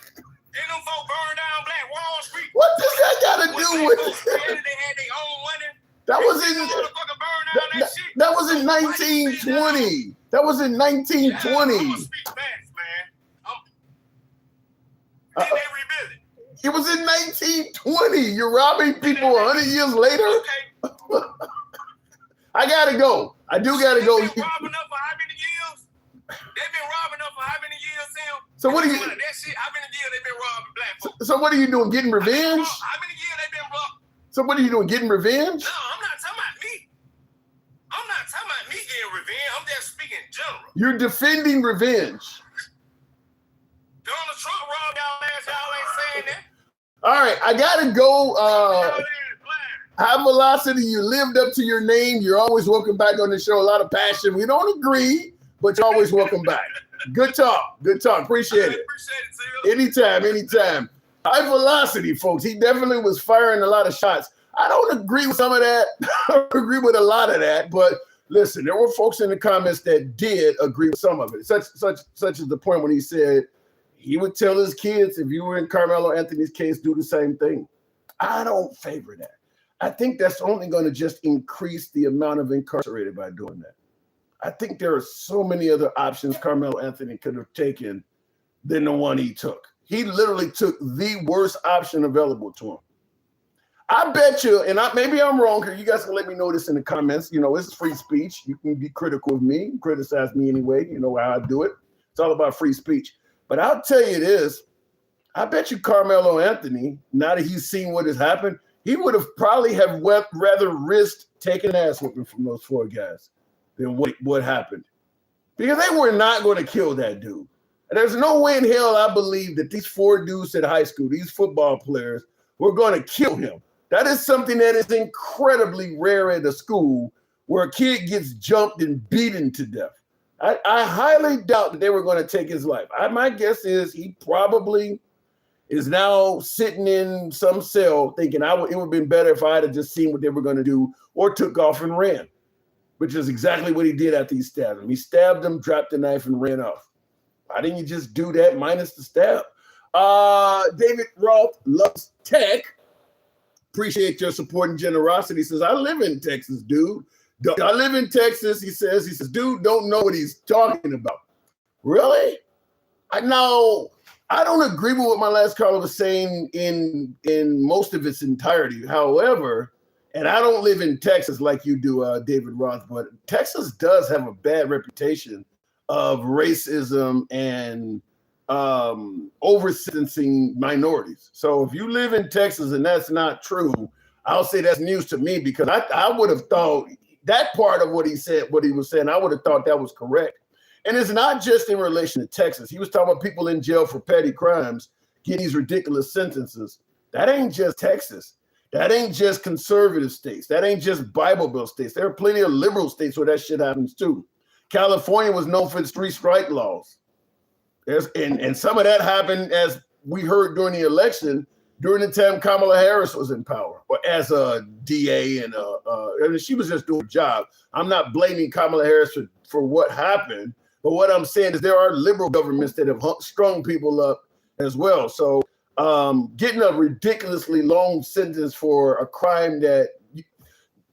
Didn't them folk burn down Black Wall Street? What does that got to do with it? They had their own money. That was in 1920. That was in 1920. I'm gonna speak fast, man. Then they rebuilt it. It was in 1920. You're robbing people 100 years later? Okay. I gotta go. I do gotta go. They've been robbing up for how many years? They've been robbing up for how many years, Sam? So what are you? That shit, how many years they been robbing black folks? So what are you doing? Getting revenge? How many years they been robbed? So what are you doing? Getting revenge? No, I'm not talking about me. I'm not talking about me getting revenge. I'm just speaking in general. You're defending revenge. Donald Trump robbed y'all ass. Y'all ain't saying that. All right, I gotta go. High Velocity, you lived up to your name. You're always welcome back on the show. A lot of passion. We don't agree, but you're always welcome back. Good talk. Good talk. Appreciate it. Anytime. High Velocity, folks. He definitely was firing a lot of shots. I don't agree with some of that. I don't agree with a lot of that. But listen, there were folks in the comments that did agree with some of it. Such is the point when he said he would tell his kids, if you were in Karmelo Anthony's case, do the same thing. I don't favor that. I think that's only going to just increase the amount of incarcerated by doing that. I think there are so many other options Karmelo Anthony could have taken than the one he took. He literally took the worst option available to him. I bet you, and maybe I'm wrong here. You guys can let me know this in the comments. You know, this is free speech. You can be critical of me, criticize me anyway. You know how I do it. It's all about free speech. But I'll tell you this. I bet you Karmelo Anthony, now that he's seen what has happened, he would have probably rather risked taking ass whooping from those four guys than what happened. Because they were not going to kill that dude. And there's no way in hell I believe that these four dudes at high school, these football players, were going to kill him. That is something that is incredibly rare at a school where a kid gets jumped and beaten to death. I highly doubt that they were going to take his life. My guess is he probably is now sitting in some cell thinking it would have been better if I had just seen what they were going to do or took off and ran, which is exactly what he did after he stabbed him. He stabbed him, dropped the knife, and ran off. Why didn't you just do that minus the stab? David Roth Loves Tech. Appreciate your support and generosity. He says, I live in Texas, dude. I live in Texas. He says, dude, don't know what he's talking about. Really? I don't agree with what my last caller was saying in most of its entirety. However, and I don't live in Texas like you do, David Roth, but Texas does have a bad reputation of racism and over-sentencing minorities. So if you live in Texas and that's not true, I'll say that's news to me, because I would have thought that part of what he was saying, I would have thought that was correct. And it's not just in relation to Texas. He was talking about people in jail for petty crimes getting these ridiculous sentences. That ain't just Texas. That ain't just conservative states. That ain't just Bible Belt states. There are plenty of liberal states where that shit happens too. California was known for its 3 strike laws. And some of that happened, as we heard during the election, during the time Kamala Harris was in power, or as a DA, and she was just doing a job. I'm not blaming Kamala Harris for what happened, but what I'm saying is there are liberal governments that have strung people up as well. So getting a ridiculously long sentence for a crime that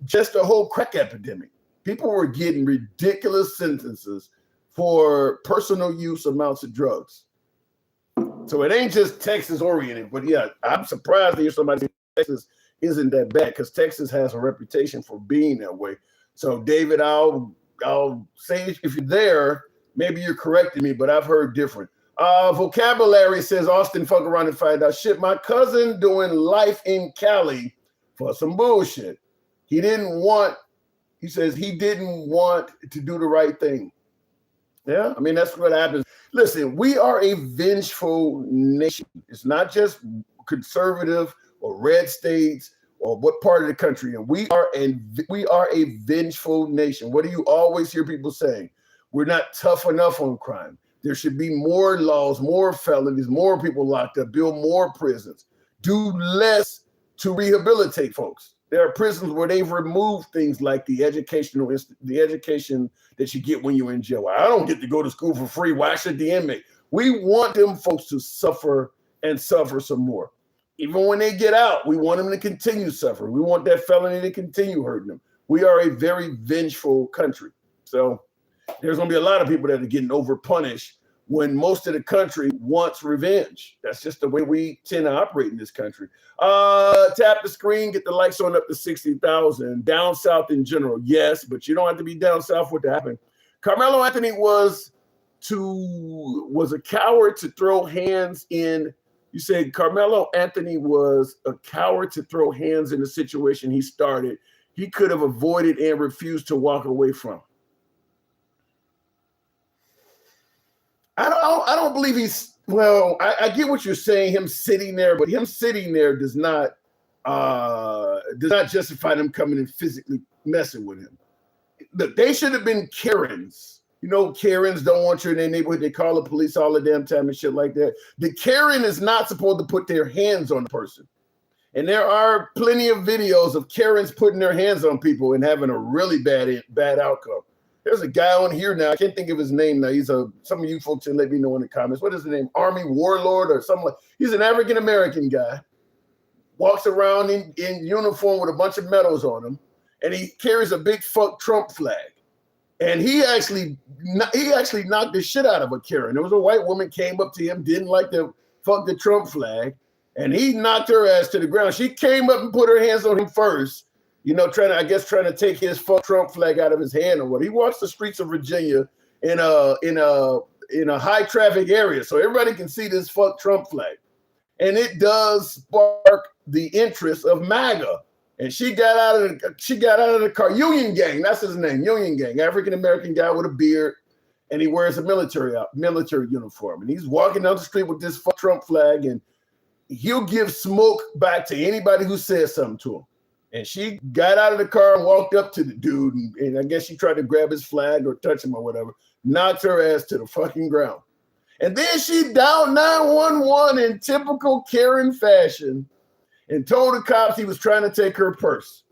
just a whole crack epidemic. People were getting ridiculous sentences for personal use amounts of drugs. So it ain't just Texas oriented, but yeah, I'm surprised to hear somebody say Texas isn't that bad, because Texas has a reputation for being that way. So David, I'll say if you're there, maybe you're correcting me, but I've heard different. Vocabulary says Austin fuck around and find out shit. My cousin doing life in Cali for some bullshit. He says he didn't want to do the right thing. Yeah, I mean, that's what happens. Listen, we are a vengeful nation. It's not just conservative or red states or what part of the country. And we are a vengeful nation. What do you always hear people saying? We're not tough enough on crime. There should be more laws, more felonies, more people locked up, build more prisons, do less to rehabilitate folks. There are prisons where they've removed things like the education that you get when you're in jail. I don't get to go to school for free. Why should the inmate? We want them folks to suffer and suffer some more. Even when they get out, we want them to continue suffering. We want that felony to continue hurting them. We are a very vengeful country. So there's going to be a lot of people that are getting overpunished when most of the country wants revenge. That's just the way we tend to operate in this country. Tap the screen, get the likes on up to 60,000. Down south in general, yes, but you don't have to be down south for it to happen. Karmelo Anthony was a coward to throw hands in. You said Karmelo Anthony was a coward to throw hands in the situation he started. He could have avoided and refused to walk away from. I don't believe I get what you're saying, him sitting there, but him sitting there does not justify them coming and physically messing with him. Look, they should have been Karens. You know, Karens don't want you in their neighborhood. They call the police all the damn time and shit like that. The Karen is not supposed to put their hands on the person. And there are plenty of videos of Karens putting their hands on people and having a really bad outcome. There's a guy on here now. I can't think of his name now. Some of you folks can let me know in the comments. What is his name? Army Warlord or something like. He's an African-American guy. Walks around in uniform with a bunch of medals on him. And he carries a big fuck Trump flag. And he actually knocked the shit out of a Karen. There was a white woman came up to him, didn't like the fuck the Trump flag. And he knocked her ass to the ground. She came up and put her hands on him first. You know, trying to take his fuck Trump flag out of his hand or what. He walks the streets of Virginia in a high traffic area, so everybody can see this fuck Trump flag, and it does spark the interest of MAGA. And she got out of the car. Union Gang, that's his name. Union Gang, African American guy with a beard, and he wears a military uniform, and he's walking down the street with this fuck Trump flag, and he'll give smoke back to anybody who says something to him. And she got out of the car and walked up to the dude, and I guess she tried to grab his flag or touch him or whatever, knocked her ass to the fucking ground. And then she dialed 911 in typical Karen fashion and told the cops he was trying to take her purse.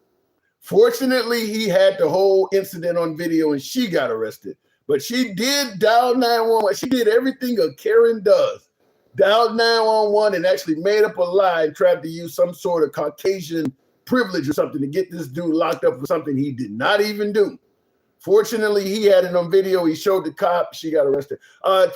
Fortunately, he had the whole incident on video and she got arrested. But she did dial 911. She did everything a Karen does. Dialed 911 and actually made up a lie and tried to use some sort of Caucasian privilege or something to get this dude locked up for something he did not even do. Fortunately, he had it on video. He showed the cop. She got arrested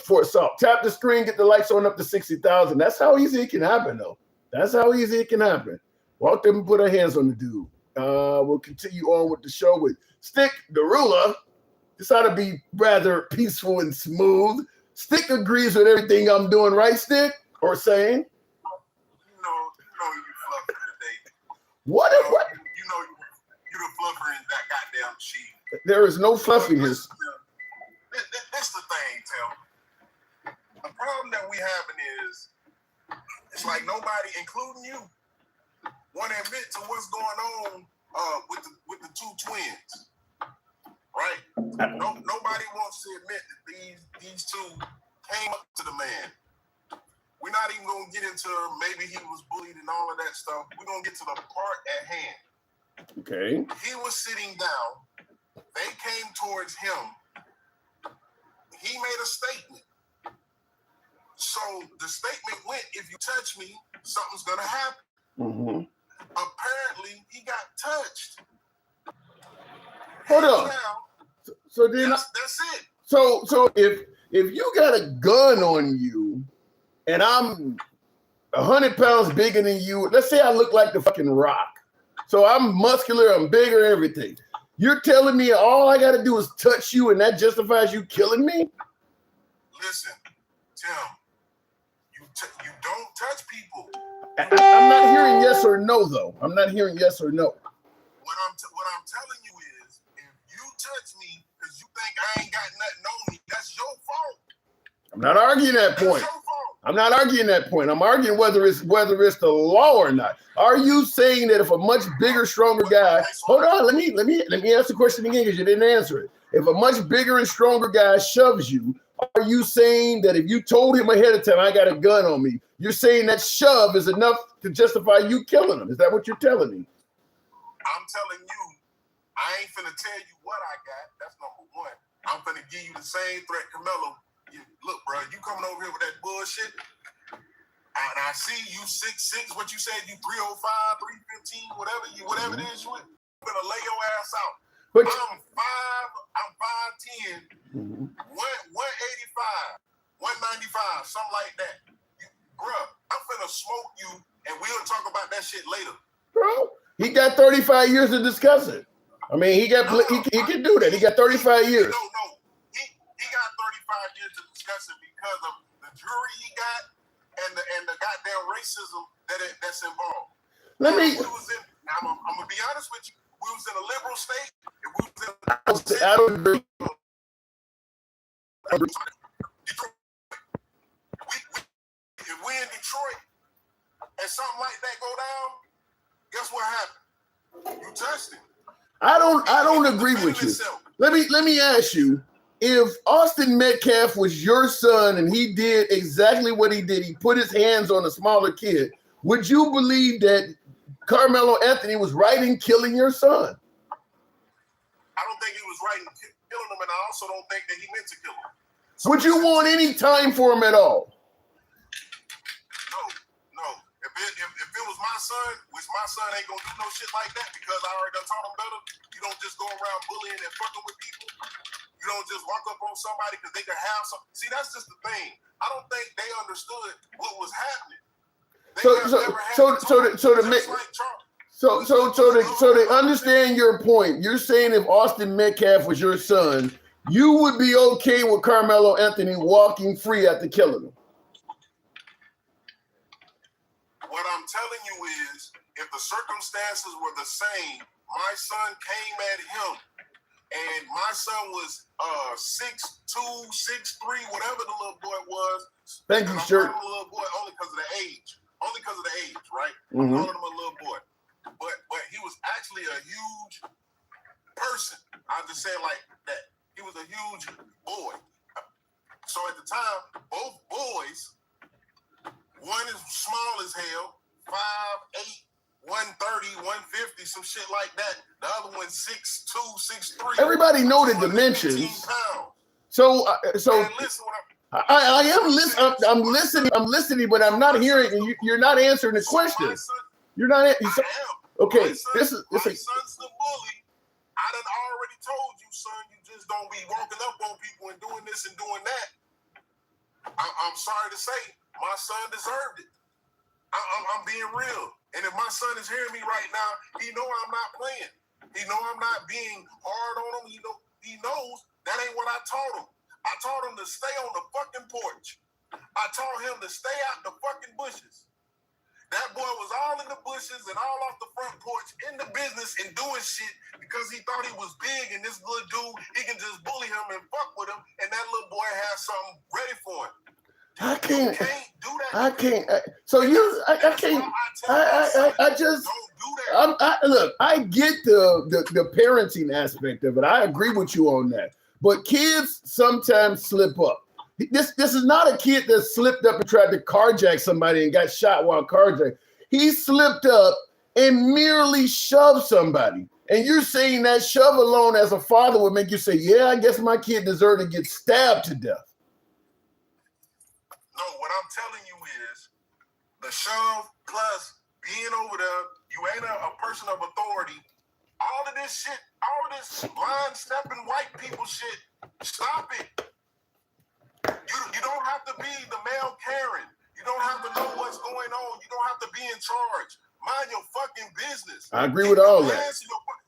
for assault. Tap the screen, get the lights on up to 60,000. That's how easy it can happen, though. That's how easy it can happen. Walk them and put our hands on the dude. We'll continue on with the show with Stick the Ruler. This ought to be rather peaceful and smooth. Stick agrees with everything I'm doing, right, Stick? Or saying? You know you fluffing today. What? You the fluffer in that goddamn sheet. There is no fluffing here. That's the thing, Tim. The problem that we having is it's like nobody, including you, want to admit to what's going on with the two twins, right? Nobody wants to admit that these two came up to the man. We're not even gonna get into maybe he was bullied and all of that stuff. We're gonna get to the part at hand. Okay. He was sitting down. They came towards him. He made a statement. So the statement went, if you touch me, something's going to happen. Mm-hmm. Apparently, he got touched. Hold on. So then, that's it. So if you got a gun on you and I'm 100 pounds bigger than you, let's say I look like the fucking Rock. So I'm muscular, I'm bigger, everything. You're telling me all I got to do is touch you and that justifies you killing me? Listen, Tim, you don't touch people. I'm not hearing yes or no, though. I'm not hearing yes or no. What I'm telling you is, if you touch me because you think I ain't got nothing on me, that's your fault. I'm not arguing that point. I'm not arguing that point. I'm arguing whether it's the law or not. Are you saying that if a much bigger, stronger guy, hold on, let me ask the question again because you didn't answer it. If a much bigger and stronger guy shoves you, are you saying that if you told him ahead of time, I got a gun on me, you're saying that shove is enough to justify you killing him? Is that what you're telling me? I'm telling you, I ain't finna tell you what I got. That's number one. I'm finna give you the same threat, Karmelo. Look, bro, you coming over here with that bullshit, and I see you 6'6", what you said, you 305, 315, whatever it is, I'm gonna lay your ass out. But I'm 5'10", 185, 195, something like that. Bruh, I'm finna smoke you, and we'll talk about that shit later. Bro, he got 35 years to discuss it. I mean, he can do that. He got 35 years. No. He got 35 years to discuss it because of the jury he got and the goddamn racism that's involved. I'm gonna be honest with you. We was in a liberal state. If we was in I don't agree. Detroit, if we in Detroit and something like that go down, guess what happened? You touched it. I don't agree with you. Let me ask you. If Austin Metcalf was your son and he did exactly what he did, he put his hands on a smaller kid, would you believe that Karmelo Anthony was right in killing your son? I don't think he was right in killing him, and I also don't think that he meant to kill him. So would you want any time for him at all? No. If it was my son, which my son ain't gonna do no shit like that because I already done taught him better, you don't just go around bullying and fucking with people. You don't just walk up on somebody because they can have some. See, that's just the thing. I don't think they understood what was happening. So to understand your point, you're saying if Austin Metcalf was your son, you would be okay with Karmelo Anthony walking free after killing him. What I'm telling you is, if the circumstances were the same, my son came at him. And my son was 6'2", 6'3", whatever the little boy was. Thank you, sir. I'm calling him a little boy only because of the age. Right? Mm-hmm. I'm calling him a little boy. But he was actually a huge person. I'll just say it like that. He was a huge boy. So at the time, both boys, one is small as hell, 5'8", 130, 150, some shit like that. The other one 6'2", 6'3". Everybody know the dimensions. So I'm listening, but I'm not hearing. You're not answering the question. You're not. Okay, my son's the bully. I I done already told you, son, you just don't be walking up on people and doing this and doing that. I'm sorry to say, my son deserved it. I'm being real. And if my son is hearing me right now, he know I'm not playing. He know I'm not being hard on him. He knows that ain't what I taught him. I taught him to stay on the fucking porch. I taught him to stay out the fucking bushes. That boy was all in the bushes and all off the front porch in the business and doing shit because he thought he was big and this little dude, he can just bully him and fuck with him and that little boy has something ready for him. I can't do that. I can't. I can't. I just. Don't do that. Look, I get the parenting aspect of it. I agree with you on that. But kids sometimes slip up. This is not a kid that slipped up and tried to carjack somebody and got shot while carjacking. He slipped up and merely shoved somebody. And you're saying that shove alone as a father would make you say, yeah, I guess my kid deserved to get stabbed to death. No, what I'm telling you is the shove plus being over there, you ain't a person of authority. All of this shit, all of this blind stepping white people shit, stop it. You don't have to be the male Karen. You don't have to know what's going on. You don't have to be in charge. Mind your fucking business. I agree with all that.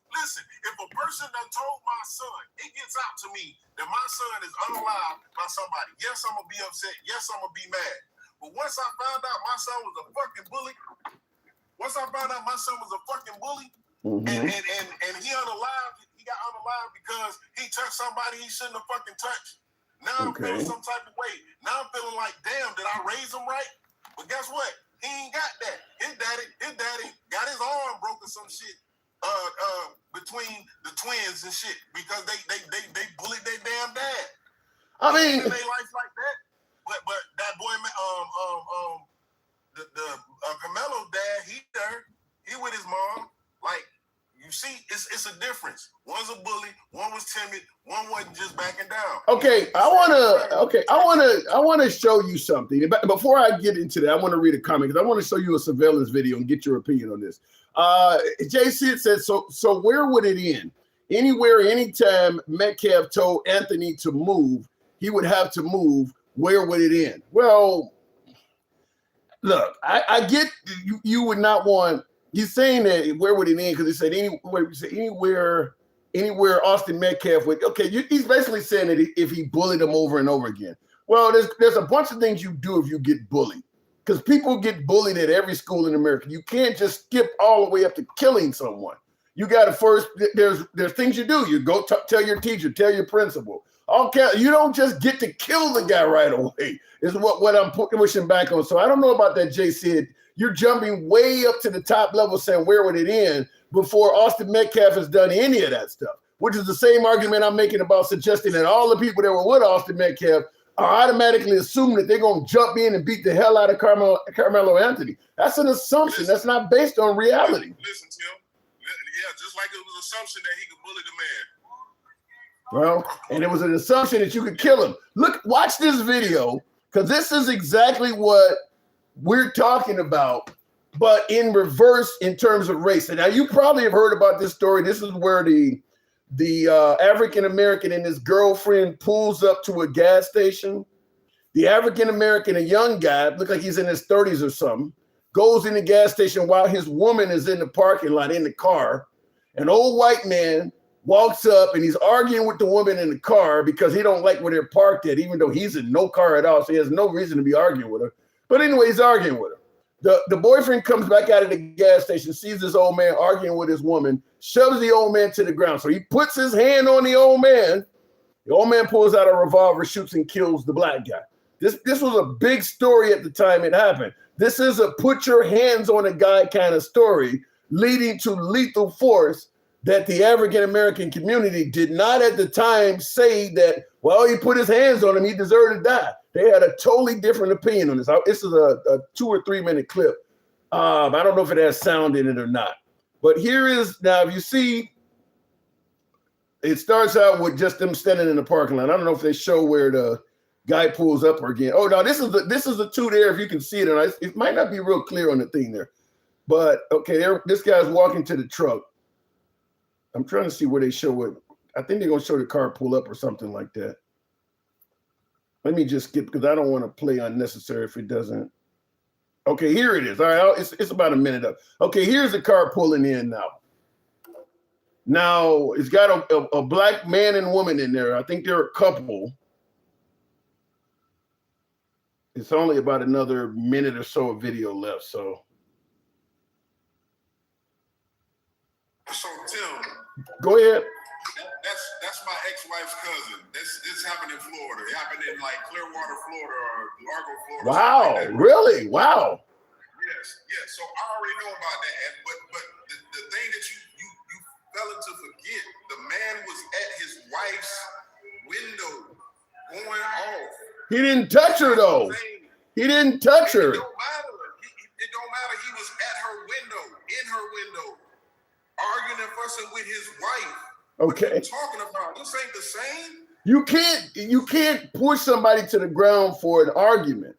Listen, if a person done told my son, it gets out to me that my son is unalive by somebody, yes, I'm going to be upset. Yes, I'm going to be mad. But once I found out my son was a fucking bully, and he unalive, he got unalive because he touched somebody he shouldn't have fucking touched. Now I'm feeling some type of way. Now I'm feeling like, damn, did I raise him right? But guess what? He ain't got that. His daddy got his arm broken some shit between the twins and shit because they bullied their damn dad. I mean, they life like that. But that boy, the Karmelo dad, he with his mom. Like, you see, it's a difference. One's a bully, one was timid, one wasn't just backing down. Okay, I wanna show you something. But before I get into that, I want to read a comment because I want to show you a surveillance video and get your opinion on this. Jay Sid said, so where would it end? Anywhere, anytime Metcalf told Anthony to move, he would have to move. Where would it end? Well, look, I get you would not want. He's saying that where would it end? Because he said anywhere Austin Metcalf would. Okay, he's basically saying that if he bullied him over and over again. Well, there's a bunch of things you do if you get bullied, because people get bullied at every school in America. You can't just skip all the way up to killing someone. You got to first. There's things you do. You go tell your teacher, tell your principal. Okay, you don't just get to kill the guy right away. Is what I'm pushing back on. So I don't know about that, Jay Sid. You're jumping way up to the top level saying where would it end before Austin Metcalf has done any of that stuff, which is the same argument I'm making about suggesting that all the people that were with Austin Metcalf are automatically assuming that they're going to jump in and beat the hell out of Karmelo Anthony. That's an assumption. That's not based on reality. Listen, Tim. Yeah, just like it was an assumption that he could bully the man. Well, and it was an assumption that you could kill him. Look, watch this video, because this is exactly what we're talking about, but in reverse in terms of race. And now you probably have heard about this story. This is where the African-American and his girlfriend pulls up to a gas station. The African-American, a young guy, look like he's in his 30s or something, goes in the gas station while his woman is in the parking lot in the car. An old white man walks up and he's arguing with the woman in the car because he don't like where they're parked at, even though he's in no car at all. So he has no reason to be arguing with her. But anyway, he's arguing with her. The boyfriend comes back out of the gas station, sees this old man arguing with his woman, shoves the old man to the ground. So he puts his hand on the old man. The old man pulls out a revolver, shoots and kills the black guy. This was a big story at the time it happened. This is a put your hands on a guy kind of story, leading to lethal force that the African-American community did not at the time say that, well, he put his hands on him, he deserved to die. They had a totally different opinion on this. This is a 2 or 3 minute clip. I don't know if it has sound in it or not. But here is, now if you see, it starts out with just them standing in the parking lot. I don't know if they show where the guy pulls up again. Oh, no, this is the two there, if you can see it. And it might not be real clear on the thing there. But, okay, this guy's walking to the truck. I'm trying to see where they show it. I think they're gonna show the car pull up or something like that. Let me just skip because I don't want to play unnecessary if it doesn't. Okay, here it is. All right, it's about a minute up. Okay, here's the car pulling in now. Now it's got a black man and woman in there. I think they're a couple. It's only about another minute or so of video left. So Tim, go ahead. That's my ex-wife's cousin. This happened in Florida. It happened in like Clearwater, Florida, or Largo, Florida. Wow, like really? Wow. Yes. So I already know about that. But the thing that you fell to forget, the man was at his wife's window going off. He didn't touch her though. He didn't touch her. It don't matter. It don't matter. He was at her window, in her window, arguing and fussing with his wife. Okay. What are you talking about? This ain't the same. You can't push somebody to the ground for an argument.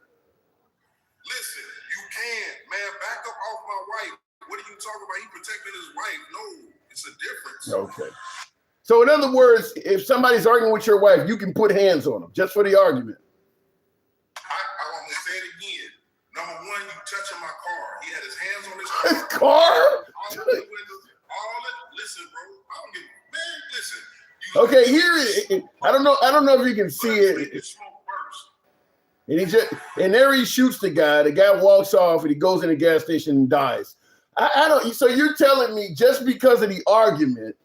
Listen, you can, man. Back up off my wife. What are you talking about? He protecting his wife. No, it's a difference. Okay. So in other words, if somebody's arguing with your wife, you can put hands on them just for the argument. I'm gonna say it again. Number one, you touching my car. He had his hands on his car. His car? Listen, bro. I don't give. Man, listen. Okay, here I don't know if you can see it. And there he shoots the guy. The guy walks off and he goes in the gas station and dies. I don't. So you're telling me just because of the argument,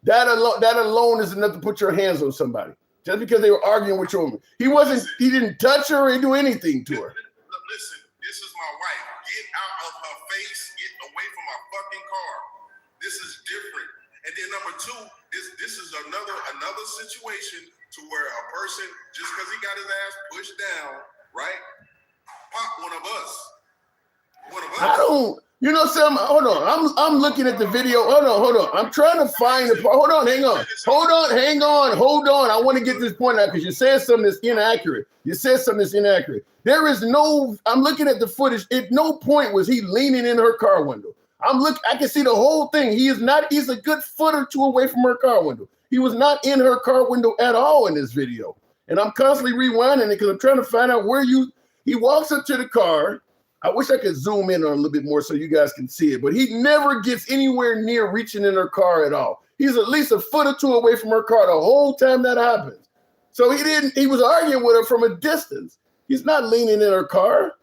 that alone is enough to put your hands on somebody? Just because they were arguing with your woman. He didn't touch her or do anything to her. Listen, this is my wife. Get out of her face. Get away from my fucking car. This is different. And then number two, this is another situation to where a person, just because he got his ass pushed down, right? Pop one of us. I don't. You know something? Hold on. I'm looking at the video. Hold on. I'm trying to find the. Hold on. Hang on. I want to get this point out because you said something that's inaccurate. There is no. I'm looking at the footage. At no point was he leaning in her car window. I can see the whole thing. He's a good foot or two away from her car window. He was not in her car window at all in this video. And I'm constantly rewinding it because I'm trying to find out he walks up to the car. I wish I could zoom in on a little bit more so you guys can see it, but he never gets anywhere near reaching in her car at all. He's at least a foot or two away from her car the whole time that happens. So he was arguing with her from a distance. He's not leaning in her car.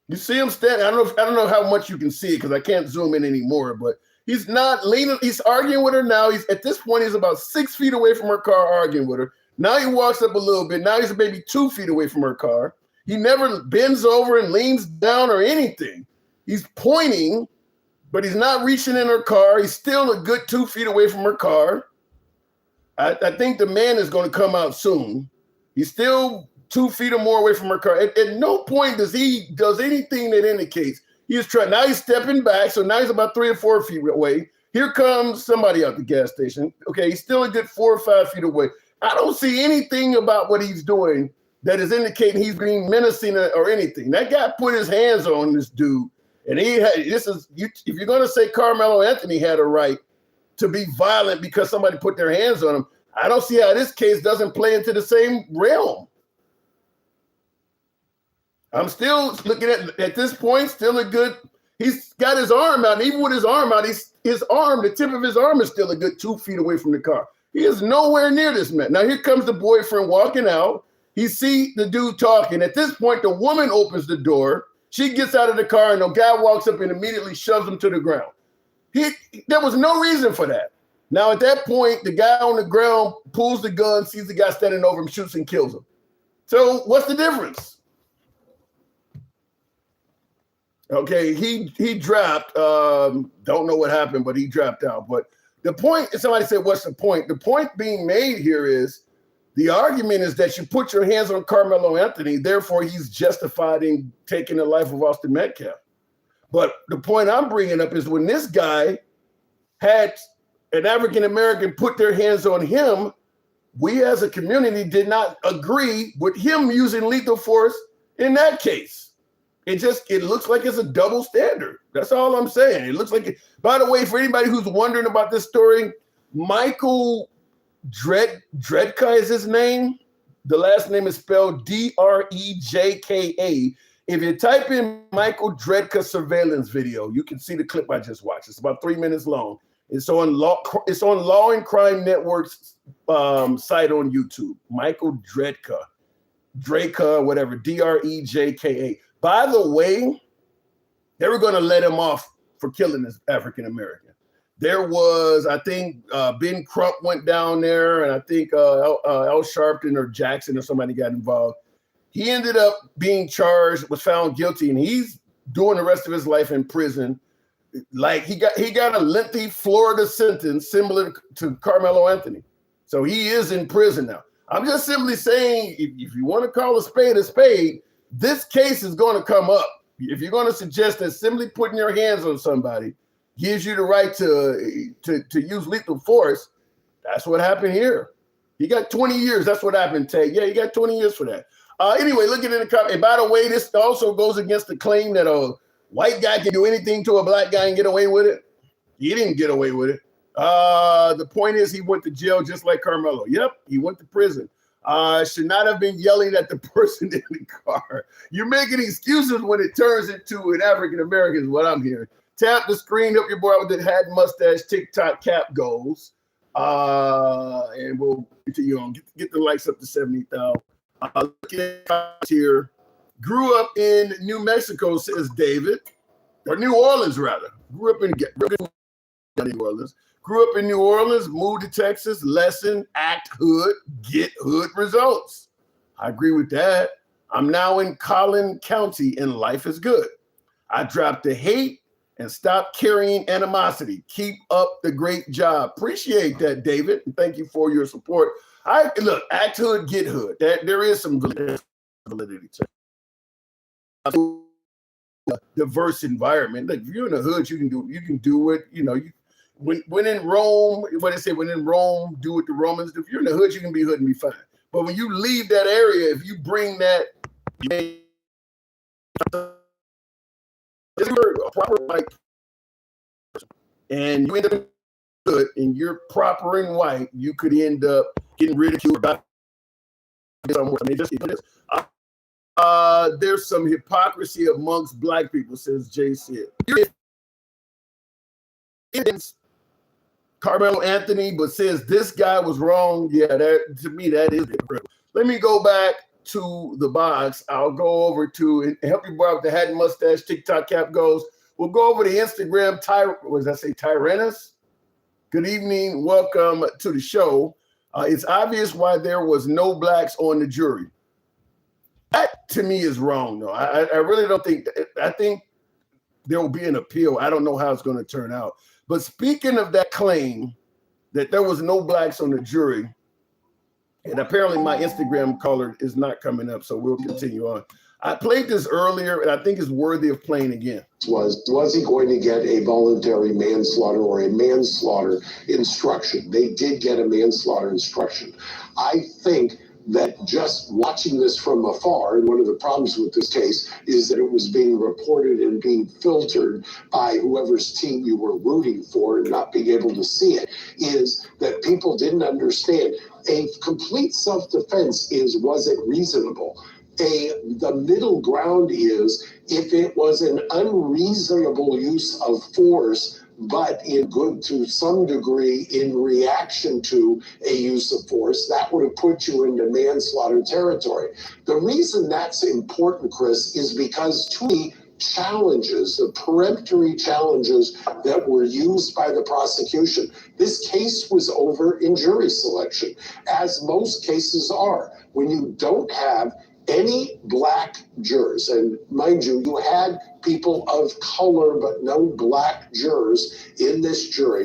You see him standing. I don't know how much you can see it because I can't zoom in anymore, but he's not leaning. He's arguing with her now. At this point, he's about 6 feet away from her car arguing with her. Now he walks up a little bit. Now he's maybe 2 feet away from her car. He never bends over and leans down or anything. He's pointing, but he's not reaching in her car. He's still a good 2 feet away from her car. I think the man is going to come out soon. He's still 2 feet or more away from her car. At no point does anything that indicates he's trying. Now he's stepping back. So now he's about 3 or 4 feet away. Here comes somebody out the gas station. Okay, he's still a good 4 or 5 feet away. I don't see anything about what he's doing that is indicating he's being menacing or anything. That guy put his hands on this dude, and if you're going to say Karmelo Anthony had a right to be violent because somebody put their hands on him, I don't see how this case doesn't play into the same realm. I'm still looking at this point, still a good. He's got his arm out, and even with his arm out, the tip of his arm is still a good 2 feet away from the car. He is nowhere near this man. Now here comes the boyfriend walking out. He see the dude talking. At this point, the woman opens the door. She gets out of the car, and the guy walks up and immediately shoves him to the ground. There was no reason for that. Now at that point, the guy on the ground pulls the gun, sees the guy standing over him, shoots and kills him. So what's the difference? Okay, he dropped. Don't know what happened, but he dropped out. But the point, somebody said, what's the point? The point being made here is the argument is that you put your hands on Karmelo Anthony, therefore he's justified in taking the life of Austin Metcalf. But the point I'm bringing up is when this guy had an African-American put their hands on him, we as a community did not agree with him using lethal force in that case. It looks like it's a double standard. That's all I'm saying. It looks like it. By the way, for anybody who's wondering about this story, Michael Dredka is his name. The last name is spelled Drejka. If you type in Michael Dredka surveillance video, you can see the clip I just watched. It's about 3 minutes long. It's on Law and Crime Network's site on YouTube. Michael Dredka, whatever, Drejka. By the way, they were going to let him off for killing this African American. There was, I think, Ben Crump went down there, and I think Al Sharpton or Jackson or somebody got involved. He ended up being charged, was found guilty, and he's doing the rest of his life in prison. Like he got a lengthy Florida sentence similar to Karmelo Anthony. So he is in prison now. I'm just simply saying, if you want to call a spade, this case is going to come up. If you're going to suggest that simply putting your hands on somebody gives you the right to use lethal force, that's what happened here. He got 20 years. That's what happened, Tay. Yeah, he got 20 years for that. Anyway, looking in the comment. And by the way, this also goes against the claim that a white guy can do anything to a black guy and get away with it. He didn't get away with it. The point is he went to jail just like Karmelo. Yep, he went to prison. Should not have been yelling at the person in the car. You're making excuses when it turns into an African American is what I'm hearing. Tap the screen, help your boy with the hat and mustache TikTok cap goals. And we'll continue on. Get the likes up to 70,000. Look at here. Grew up in New Mexico, says David. Or New Orleans, rather. Grew up in New Orleans. Grew up in New Orleans, moved to Texas, lesson, act hood, get hood results. I agree with that. I'm now in Collin County and life is good. I dropped the hate and stopped carrying animosity. Keep up the great job. Appreciate that, David. And thank you for your support. Look, act hood, get hood. There is some validity to it. A diverse environment. Like if you're in the hood, you can do it. You know, when in Rome, what they say, when in Rome, do what the Romans do. If you're in the hood, you can be hood and be fine. But when you leave that area, if you bring that proper white and you end up good and you're proper and white, you could end up getting ridiculed about somewhere. I mean, just this. There's some hypocrisy amongst black people, says JC. It's Karmelo Anthony, but says this guy was wrong. Yeah, to me, that is hypocritical. Let me go back to the box. I'll go over to and help you boy with the hat and mustache TikTok cap goes. We'll go over to Instagram. Tyrannus? Good evening. Welcome to the show. It's obvious why there was no blacks on the jury. That to me is wrong, though. I really don't think. I think there will be an appeal. I don't know how it's going to turn out. But speaking of that claim that there was no blacks on the jury, and apparently my Instagram caller is not coming up, so we'll continue on. I played this earlier, and I think it's worthy of playing again. Was he going to get a voluntary manslaughter or a manslaughter instruction? They did get a manslaughter instruction. I think that just watching this from afar, and one of the problems with this case is that it was being reported and being filtered by whoever's team you were rooting for and not being able to see it, is that people didn't understand. A complete self-defense was it reasonable? The middle ground is if it was an unreasonable use of force, but to some degree in reaction to a use of force, that would have put you into manslaughter territory. The reason that's important, Chris, is because too many challenges, the peremptory challenges that were used by the prosecution, this case was over in jury selection, as most cases are. When you don't have any black jurors, and mind you, you had people of color but no black jurors in this jury,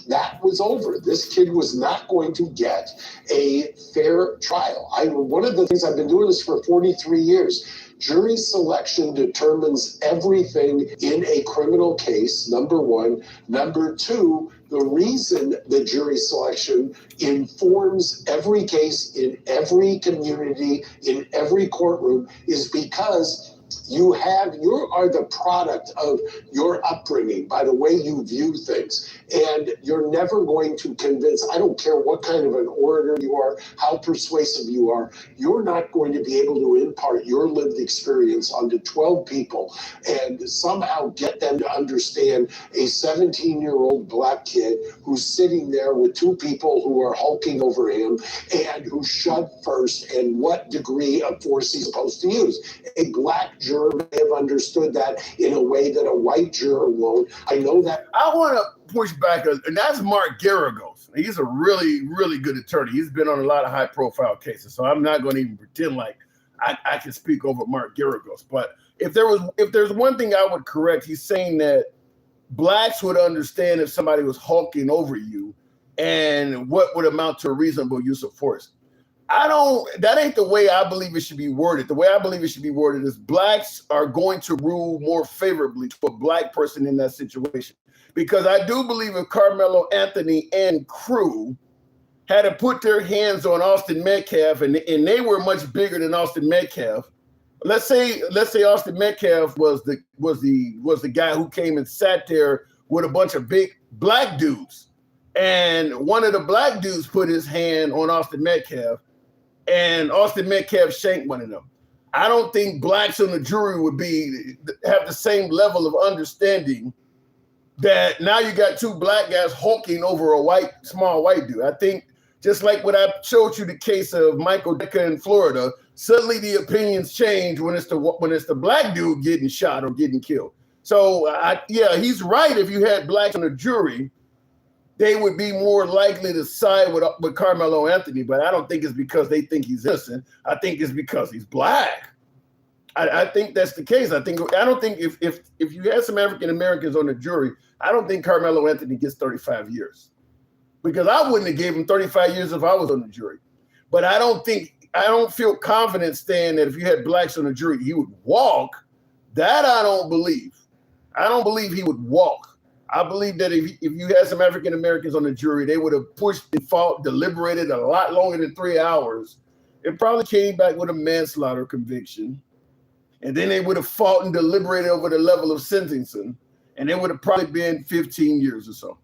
that was over. This kid was not going to get a fair trial. One of the things, I've been doing this for 43 years. Jury selection determines everything in a criminal case, number one. Number two, the reason the jury selection informs every case in every community, in every courtroom, is because You are the product of your upbringing by the way you view things. And you're never going to convince, I don't care what kind of an orator you are, how persuasive you are, you're not going to be able to impart your lived experience onto 12 people and somehow get them to understand a 17-year-old black kid who's sitting there with two people who are hulking over him and who shoved first and what degree of force he's supposed to use. A black juror may have understood that in a way that a white juror won't. I know that. I want to push back, and that's Mark Garagos. He's a really, really good attorney. He's been on a lot of high-profile cases, so I'm not going to even pretend like I can speak over Mark Garagos. But if there's one thing I would correct, he's saying that blacks would understand if somebody was hulking over you and what would amount to a reasonable use of force. That ain't the way I believe it should be worded. The way I believe it should be worded is blacks are going to rule more favorably to a black person in that situation. Because I do believe if Karmelo Anthony and crew had to put their hands on Austin Metcalf and they were much bigger than Austin Metcalf. Let's say Austin Metcalf was the guy who came and sat there with a bunch of big black dudes. And one of the black dudes put his hand on Austin Metcalf and Austin Metcalf shanked one of them. I don't think blacks on the jury would have the same level of understanding that now you got two black guys hulking over a small white dude. I think just like when I showed you the case of Michael Dicker in Florida, suddenly the opinions change when it's the black dude getting shot or getting killed. So he's right. If you had blacks on the jury, they would be more likely to side with Karmelo Anthony, but I don't think it's because they think he's innocent. I think it's because he's black. I think that's the case. I don't think if you had some African Americans on the jury, I don't think Karmelo Anthony gets 35 years. Because I wouldn't have gave him 35 years if I was on the jury. But I don't feel confident saying that if you had blacks on the jury, he would walk. That I don't believe. I don't believe he would walk. I believe that if you had some African Americans on the jury, they would have pushed and fought, deliberated a lot longer than 3 hours. It probably came back with a manslaughter conviction. And then they would have fought and deliberated over the level of sentencing. And it would have probably been 15 years or so.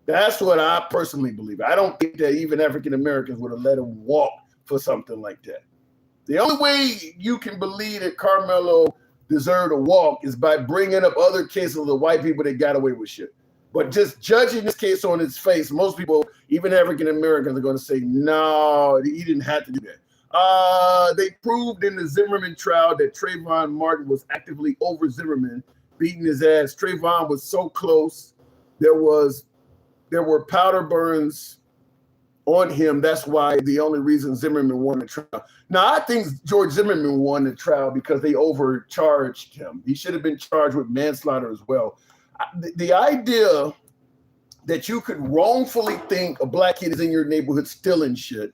That's what I personally believe. I don't think that even African Americans would have let him walk for something like that. The only way you can believe that Karmelo deserved a walk is by bringing up other cases of the white people that got away with shit. But just judging this case on its face, most people, even African Americans, are going to say, no, he didn't have to do that. They proved in the Zimmerman trial that Trayvon Martin was actively over Zimmerman, beating his ass. Trayvon was so close. There were powder burns on him. That's why the only reason Zimmerman won the trial. Now, I think George Zimmerman won the trial because they overcharged him. He should have been charged with manslaughter as well. The idea that you could wrongfully think a black kid is in your neighborhood stealing shit,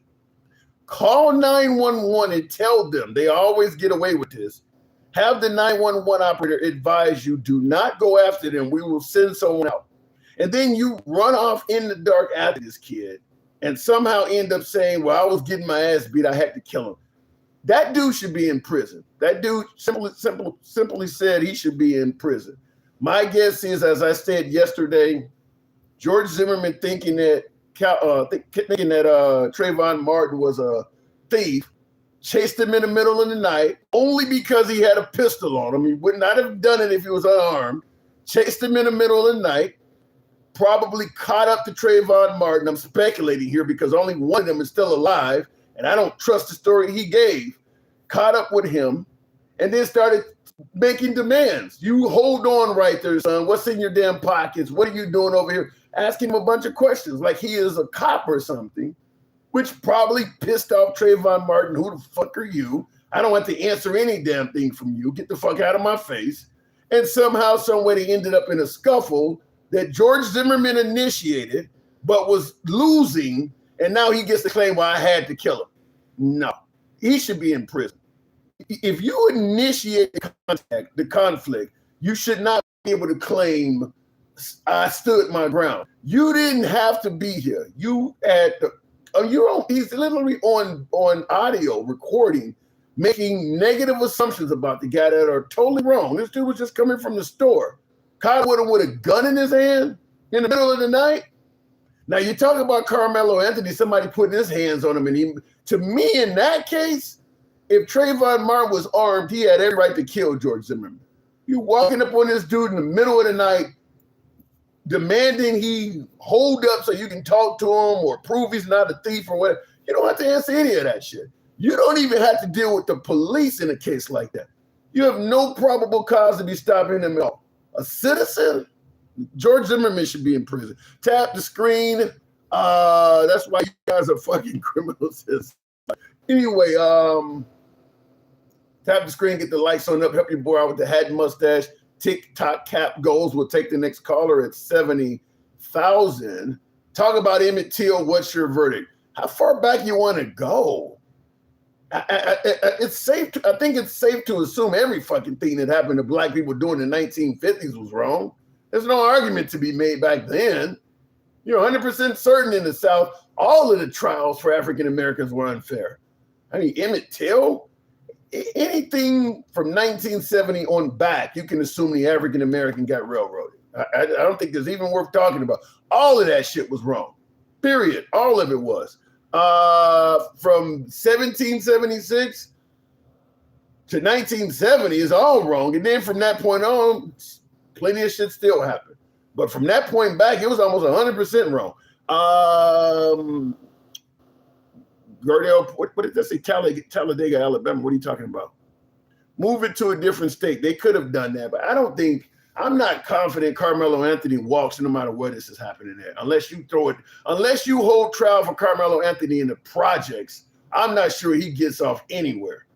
call 911 and tell them, they always get away with this. Have the 911 operator advise you, do not go after them. We will send someone out. And then you run off in the dark after this kid and somehow end up saying, well, I was getting my ass beat, I had to kill him. That dude should be in prison. That dude simply said he should be in prison. My guess is, as I said yesterday, George Zimmerman thinking that Trayvon Martin was a thief, chased him in the middle of the night only because he had a pistol on him. He would not have done it if he was unarmed. Chased him in the middle of the night. Probably caught up to Trayvon Martin. I'm speculating here because only one of them is still alive, and I don't trust the story he gave. Caught up with him, and then started making demands. You hold on right there, son. What's in your damn pockets? What are you doing over here? Ask him a bunch of questions like he is a cop or something, which probably pissed off Trayvon Martin. Who the fuck are you? I don't want to answer any damn thing from you. Get the fuck out of my face. And somehow, some way, they ended up in a scuffle that George Zimmerman initiated, but was losing, and now he gets to claim, well, I had to kill him. No, he should be in prison. If you initiate the conflict, you should not be able to claim, I stood my ground. You didn't have to be here. You he's literally on audio recording making negative assumptions about the guy that are totally wrong. This dude was just coming from the store. Caught with a gun in his hand in the middle of the night. Now you talk about Karmelo Anthony, somebody putting his hands on him, and to me, in that case, if Trayvon Martin was armed, he had every right to kill George Zimmerman. You walking up on this dude in the middle of the night, demanding he hold up so you can talk to him or prove he's not a thief or whatever. You don't have to answer any of that shit. You don't even have to deal with the police in a case like that. You have no probable cause to be stopping him at all. A citizen? George Zimmerman should be in prison. Tap the screen. That's why you guys are fucking criminals. Anyway, tap the screen, get the lights on up, help your boy out with the hat and mustache. TikTok cap goals. We'll take the next caller at 70,000. Talk about Emmett Till. What's your verdict? How far back you want to go? It's safe. I think it's safe to assume every fucking thing that happened to black people during the 1950s was wrong. There's no argument to be made back then. You're 100% certain in the South, all of the trials for African Americans were unfair. I mean, Emmett Till. Anything from 1970 on back, you can assume the African American got railroaded. I don't think it's even worth talking about. All of that shit was wrong. Period. All of it was. From 1776 to 1970 is all wrong. And then from that point on, plenty of shit still happened. But from that point back, it was almost 100% wrong. Gardell, what did that say? Talladega, Alabama. What are you talking about? Move it to a different state. They could have done that, but I'm not confident Karmelo Anthony walks no matter where this is happening there. Unless you hold trial for Karmelo Anthony in the projects, I'm not sure he gets off anywhere.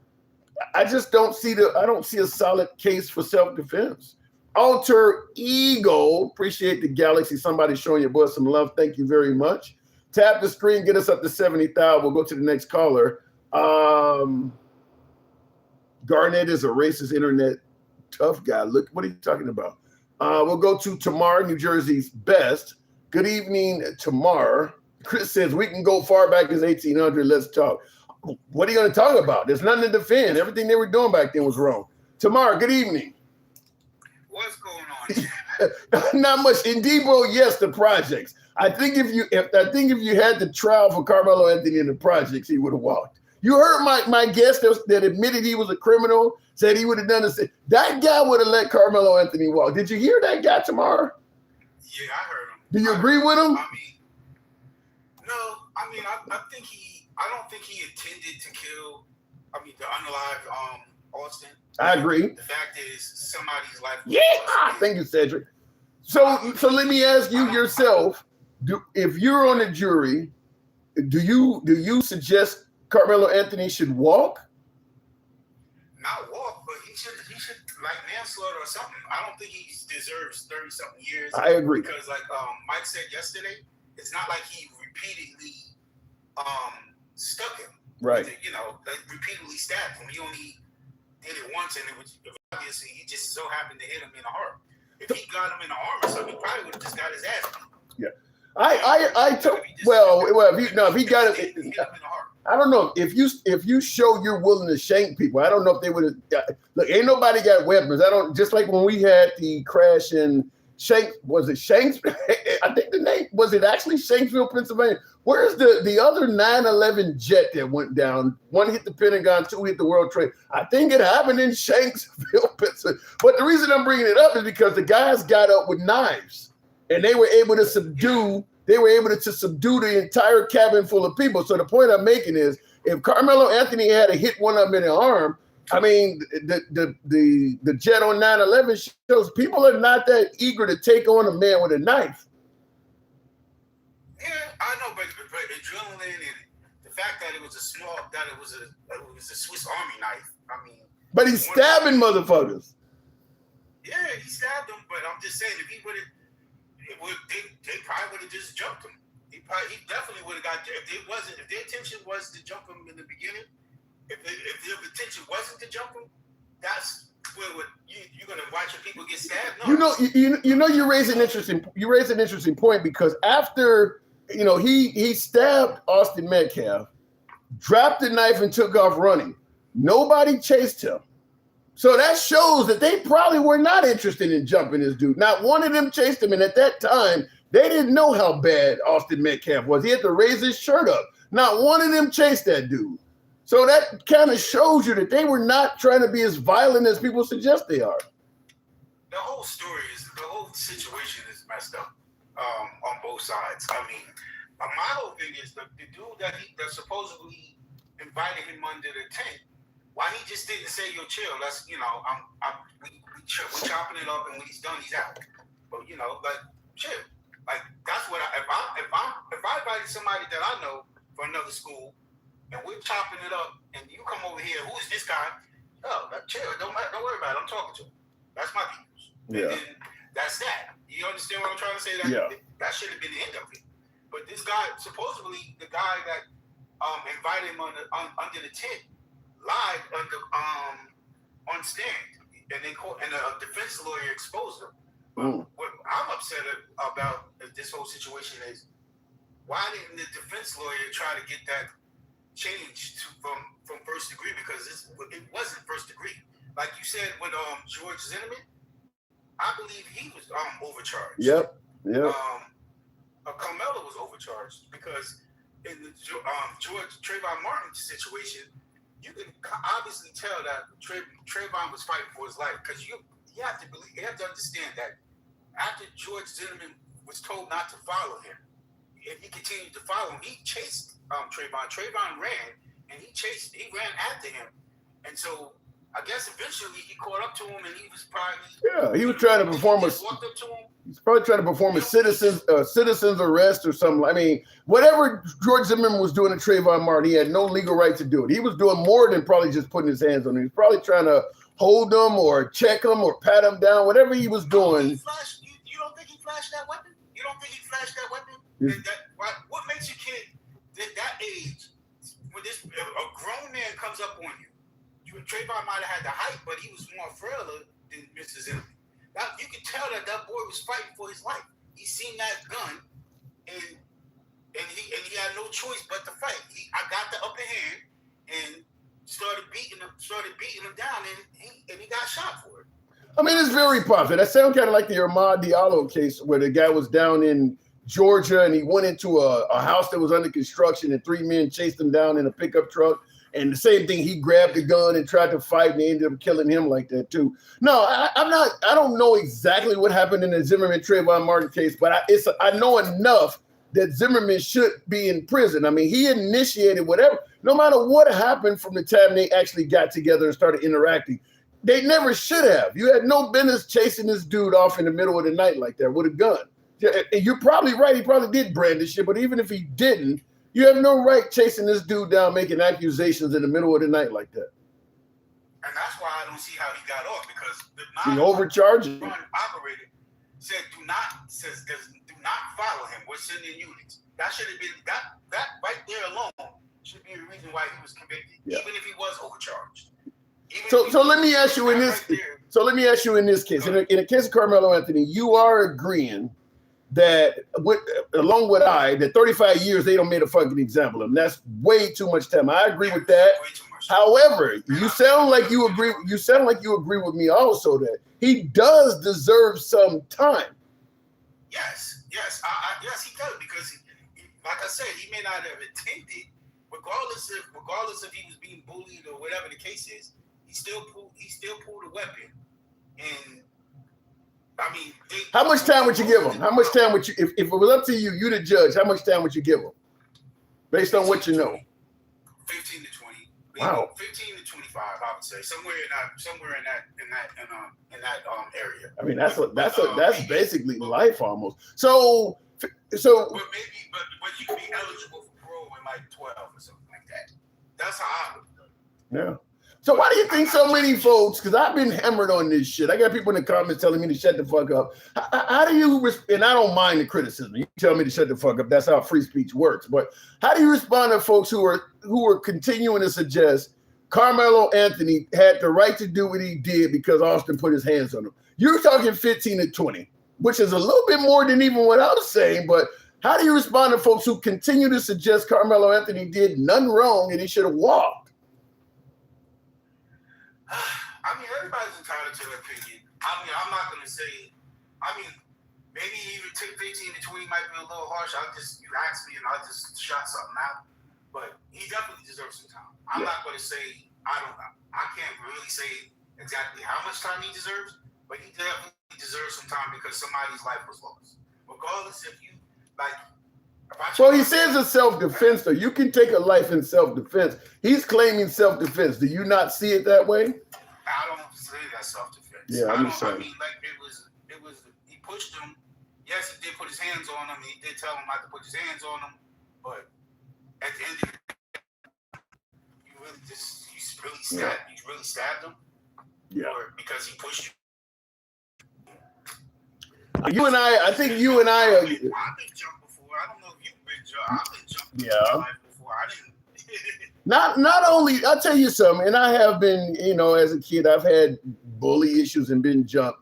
I just don't see a solid case for self-defense. Alter Ego, appreciate the galaxy. Somebody showing your boy some love. Thank you very much. Tap the screen, get us up to 70,000. We'll go to the next caller. Garnett is a racist internet tough guy. Look, what are you talking about? We'll go to Tamar, New Jersey's best. Good evening, Tamar. Chris says, we can go far back as 1800. Let's talk. What are you going to talk about? There's nothing to defend. Everything they were doing back then was wrong. Tamar, good evening. What's going on? Not much. In Debo, yes, the projects. I think if you had the trial for Karmelo Anthony in the projects, he would have walked. You heard my guest that admitted he was a criminal, said he would have done this. That guy would have let Karmelo Anthony walk. Did you hear that guy tomorrow? Yeah, I heard him. Do you agree with him? I don't think he intended to kill. To unalive Austin. I agree. The fact is, somebody's life. Yeah, thank you, Cedric. So let me ask you yourself: if you're on the jury, do you suggest Karmelo Anthony should walk? Not walk, but he should like manslaughter or something. I don't think he deserves 30-something years. I agree. Because like Mike said yesterday, it's not like he repeatedly stuck him. Right. Like repeatedly stabbed him. He only did it once, and it was obviously he just so happened to hit him in the heart. If he got him in the arm or something, he probably would have just got his ass beat. Yeah. If he got it, I don't know if you show you're willing to shank people. I don't know if they would have. Look, ain't nobody got weapons. Just like when we had the crash in was it Shanks? I think the name was it actually Shanksville, Pennsylvania. Where's the other 9/11 jet that went down? One hit the Pentagon, two hit the World Trade. I think it happened in Shanksville, Pennsylvania. But the reason I'm bringing it up is because the guys got up with knives. And they were able to subdue the entire cabin full of people. So the point I'm making is, if Karmelo Anthony had to hit one of them in the arm, I mean, the jet on 9/11 shows people are not that eager to take on a man with a knife. Yeah, I know, but adrenaline and the fact that it was a Swiss Army knife. I mean, but he's stabbing motherfuckers. Yeah, he stabbed them. But I'm just saying, if he would have. They probably would have just jumped him. He definitely would have got there. If their intention was to jump him in the beginning, if their intention wasn't to jump him, that's where you're gonna watch your people get stabbed. No. You raise an interesting point, because after he stabbed Austin Metcalf, dropped the knife and took off running. Nobody chased him. So that shows that they probably were not interested in jumping this dude. Not one of them chased him. And at that time, they didn't know how bad Austin Metcalf was. He had to raise his shirt up. Not one of them chased that dude. So that kind of shows you that they were not trying to be as violent as people suggest they are. The whole situation is messed up on both sides. I mean, my whole thing is the dude that supposedly invited him under the tent. Why he just didn't say, "Yo, chill"? That's we chopping it up, and when he's done, he's out. But like chill. Like that's what if I invited somebody that I know for another school, and we're chopping it up, and you come over here, who is this guy? Oh, chill. Don't worry about it. I'm talking to him. That's my people. Yeah. And then that's that. You understand what I'm trying to say? That should have been the end of it. But this guy, supposedly the guy that invited him under the tent, lied on stand, and a defense lawyer exposed him. What I'm upset about this whole situation is why didn't the defense lawyer try to get that changed from first degree, because it wasn't first degree. Like you said with George Zimmerman, I believe he was overcharged. Yep. Carmelo was overcharged because in the Trayvon Martin situation, you can obviously tell that Trayvon was fighting for his life, because you have to understand that after George Zimmerman was told not to follow him, and he continued to follow him, he chased Trayvon. Trayvon ran, and he ran after him, and so I guess eventually he caught up to him, and he was probably he was trying to perform walked up to him. He's probably trying to perform a citizen's arrest or something. I mean, whatever George Zimmerman was doing to Trayvon Martin, he had no legal right to do it. He was doing more than probably just putting his hands on him. He was probably trying to hold him or check him or pat him down, whatever he was doing. You don't think he flashed that weapon? You don't think he flashed that weapon? What makes you kid at that age, when a grown man comes up on you? Trayvon might have had the height, but he was more frailer than Mr. Zimmerman. Now, you can tell that boy was fighting for his life. He seen that gun, and he had no choice but to fight. I got the upper hand and started beating him down, and he got shot for it. I mean, it's very possible. That sounds kind of like the Ahmad Diallo case, where the guy was down in Georgia and he went into a house that was under construction, and 3 men chased him down in a pickup truck. And the same thing, he grabbed the gun and tried to fight, and they ended up killing him like that too. No, I don't know exactly what happened in the Zimmerman Trayvon Martin case, but I know enough that Zimmerman should be in prison. I mean, he initiated whatever, no matter what happened from the time they actually got together and started interacting. They never should have. You had no business chasing this dude off in the middle of the night like that with a gun. And you're probably right. He probably did brandish it, but even if he didn't, you have no right chasing this dude down, making accusations in the middle of the night like that. And that's why I don't see how he got off, because he overcharged. Operator said, do not follow him. We're sending units. That should have been that right there alone should be the reason why he was convicted, even if he was overcharged. So let me ask you in this. So let me ask you in this case. In the case of Karmelo Anthony, you are agreeing that, along with that 35 years they don't made a fucking example of him. That's way too much time. I agree with that. However, you sound like you agree. You sound like you agree with me also that he does deserve some time. Yes, he does, because he, like I said, he may not have intended. Regardless if he was being bullied or whatever the case is, he still pulled a weapon. And I mean, how much time would you give him? How much time would you, if it was up to you, you the judge, how much time would you give him? Based on what you know. 15 to 20. Wow. 15 to 25, I would say. Somewhere in that area. I mean, that's basically life almost. So But you could be eligible for parole in like 12 or something like that. That's how I would do it. Yeah. So why do you think so many folks, because I've been hammered on this shit. I got people in the comments telling me to shut the fuck up. How do you, and I don't mind the criticism. You tell me to shut the fuck up. That's how free speech works. But how do you respond to folks who are continuing to suggest Karmelo Anthony had the right to do what he did because Austin put his hands on him? You're talking 15 to 20, which is a little bit more than even what I was saying. But how do you respond to folks who continue to suggest Karmelo Anthony did nothing wrong and he should have walked? I mean, everybody's entitled to their opinion. I mean, I'm not going to say, maybe even 15 to 20 might be a little harsh. You asked me and I just shot something out. But he definitely deserves some time. I'm not going to say, I can't really say exactly how much time he deserves, but he definitely deserves some time because somebody's life was lost. Regardless if you, like, well, he says it's self-defense, though. You can take a life in self-defense. He's claiming self-defense. Do you not see it that way? I don't say that's self-defense. Yeah, I'm saying. I mean, like, it was, he pushed him. Yes, he did put his hands on him. He did tell him not to put his hands on him. But at the end of the day, you really stabbed him? Yeah. Or because he pushed you? I think you and I are. I've been jumped before. I don't know if you've been jumped. I've been jumped before. I didn't. Not only, I'll tell you something, and I have been, as a kid, I've had bully issues and been jumped.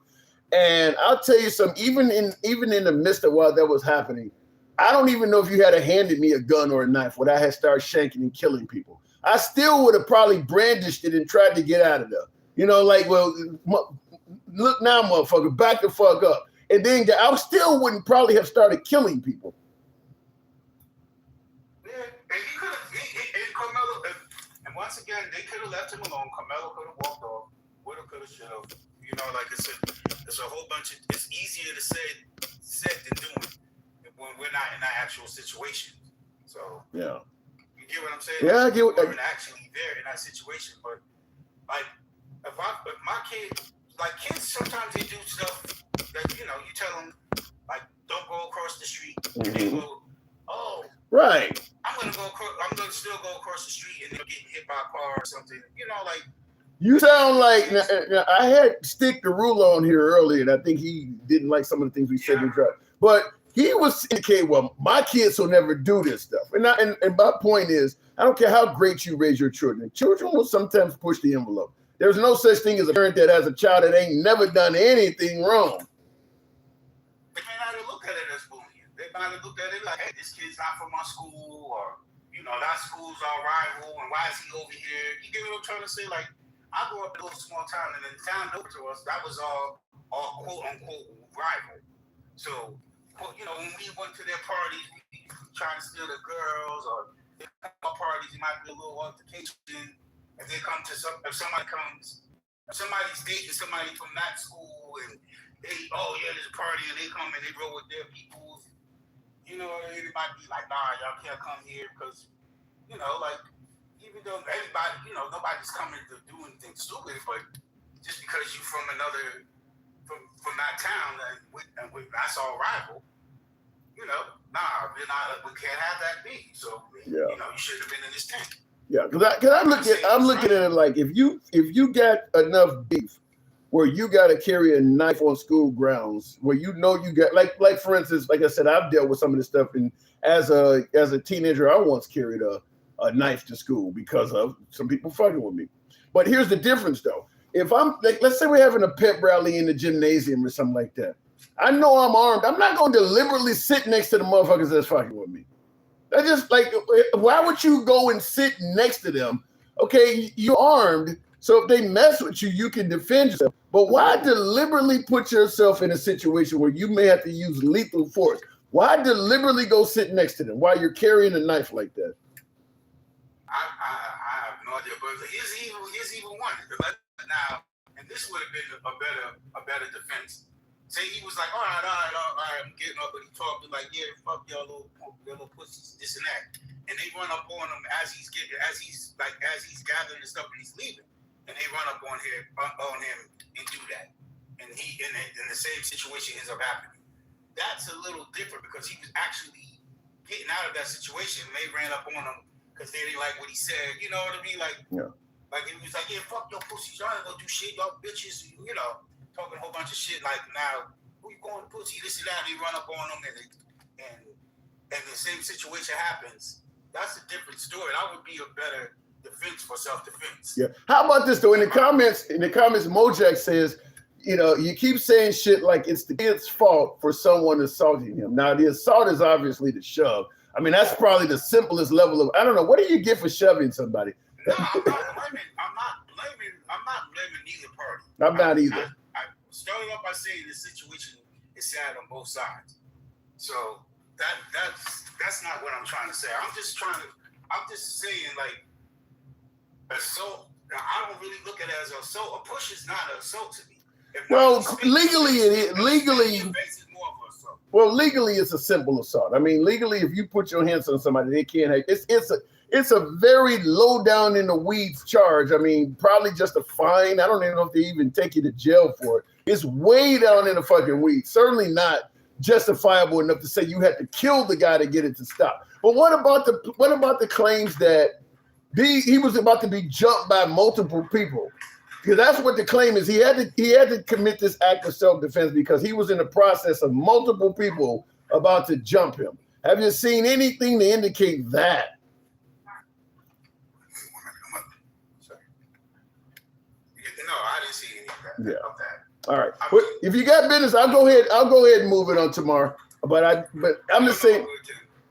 And I'll tell you something, even in the midst of while that was happening, I don't even know if you had handed me a gun or a knife when I had started shanking and killing people. I still would have probably brandished it and tried to get out of there. Well, look now, motherfucker, back the fuck up. And then I still wouldn't probably have started killing people. Yeah, and he could have, Carmelo, and once again, they could have left him alone. Carmelo could have walked off, woulda, coulda, shoulda. Like I said, there's a whole bunch of, it's easier to say said than doing when we're not in that actual situation. So, yeah. You get what I'm saying? Yeah, I get what we're actually there in that situation. But, like, if my kid, like, kids, sometimes they do stuff that, you tell them, like, don't go across the street. And they go, oh. Right. I'm going to still go across the street and they're getting hit by a car or something. Like. You sound like, now, I had Stick the Ruler on here earlier, and I think he didn't like some of the things we said in the drive. But he was indicating, well, my kids will never do this stuff. And my point is, I don't care how great you raise your children. Children will sometimes push the envelope. There's no such thing as a parent that has a child that ain't never done anything wrong. They may not have looked at it as bullying. They might have looked at it like, hey, this kid's not from my school, or, that school's our rival, and why is he over here? You get what I'm trying to say? Like, I grew up in a little small town, and then the town over to us, that was all quote-unquote rival. So, when we went to their parties, we trying to steal the girls, or our parties, it might be a little altercation. If somebody's dating somebody from that school, and there's a party, and they come and they roll with their people, it might be like, nah, y'all can't come here, because, even though everybody, nobody's coming to do anything stupid, but just because you're from from that town, and that's our rival, we can't have that be. So, you should have been in this tent. Yeah, because I'm looking at it like, if you got enough beef where you got to carry a knife on school grounds, where you got, like for instance, like I said, I've dealt with some of this stuff, and as a teenager, I once carried a knife to school because of some people fucking with me. But here's the difference, though. If I'm, let's say we're having a pep rally in the gymnasium or something like that, I know I'm armed. I'm not going to deliberately sit next to the motherfuckers that's fucking with me. That's just like, why would you go and sit next to them? Okay, you're armed, so if they mess with you, you can defend yourself. But why deliberately put yourself in a situation where you may have to use lethal force? Why deliberately go sit next to them while you're carrying a knife like that? I have no idea, but here's even one. Now, and this would have been a better defense. Say he was like, all right, I'm getting up, but he talked like, yeah, fuck y'all little pussies, this and that. And they run up on him as he's gathering the stuff and he's leaving. And they run up on him and do that. And the same situation ends up happening. That's a little different because he was actually getting out of that situation. And they ran up on him because they didn't like what he said. You know what I mean? Like, yeah. Like he was like, yeah, fuck your pussies. Y'all ain't gonna do shit. Y'all bitches, talking a whole bunch of shit. Like, now, who you calling pussy? This and that. They run up on them and the same situation happens. That's a different story. That would be a better defense for self-defense. Yeah. How about this, though? In the comments, Mojack says, you keep saying shit like it's the kid's fault for someone assaulting him. Now, the assault is obviously the shove. I mean, that's probably the simplest level of, I don't know, what do you get for shoving somebody? No, I'm not blaming not blaming neither party. I'm not either. I started off by saying the situation is sad on both sides. So that's not what I'm trying to say. I'm just saying, like, assault. I don't really look at it as assault. A push is not an assault to me. Well, legally it is. Legally, well, legally it's a simple assault. I mean, legally, if you put your hands on somebody, they can't have. It's a very low down in the weeds charge. I mean, probably just a fine. I don't even know if they even take you to jail for it. It's way down in the fucking weeds. Certainly not justifiable enough to say you had to kill the guy to get it to stop. But what about the claims that he was about to be jumped by multiple people? Because that's what the claim is. He had to commit this act of self-defense because he was in the process of multiple people about to jump him. Have you seen anything to indicate that? No, I didn't see any of that. All right. Well, if you got business, I'll go ahead and move it on tomorrow. But I'm just saying.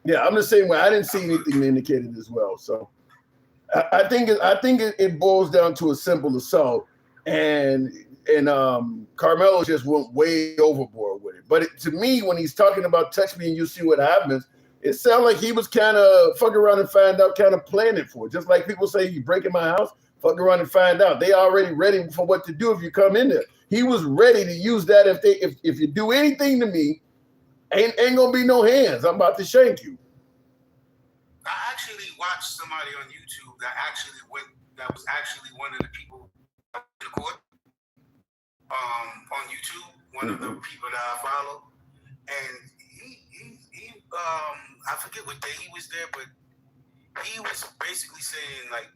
Yeah, I'm the same way. I didn't see anything indicated as well. So I think it boils down to a simple assault, and Karmelo just went way overboard with it. But to me, when he's talking about touch me and you see what happens, it sounded like he was kind of fuck around and find out, kind of planning for it. Just like people say, you break in my house, fuck around and find out. They already ready for what to do if you come in there. He was ready to use that if you do anything to me, ain't gonna be no hands. I'm about to shank you. I actually watched somebody on YouTube that was actually one of the people in the court on YouTube, one of the people that I follow, and he I forget what day he was there, but he was basically saying like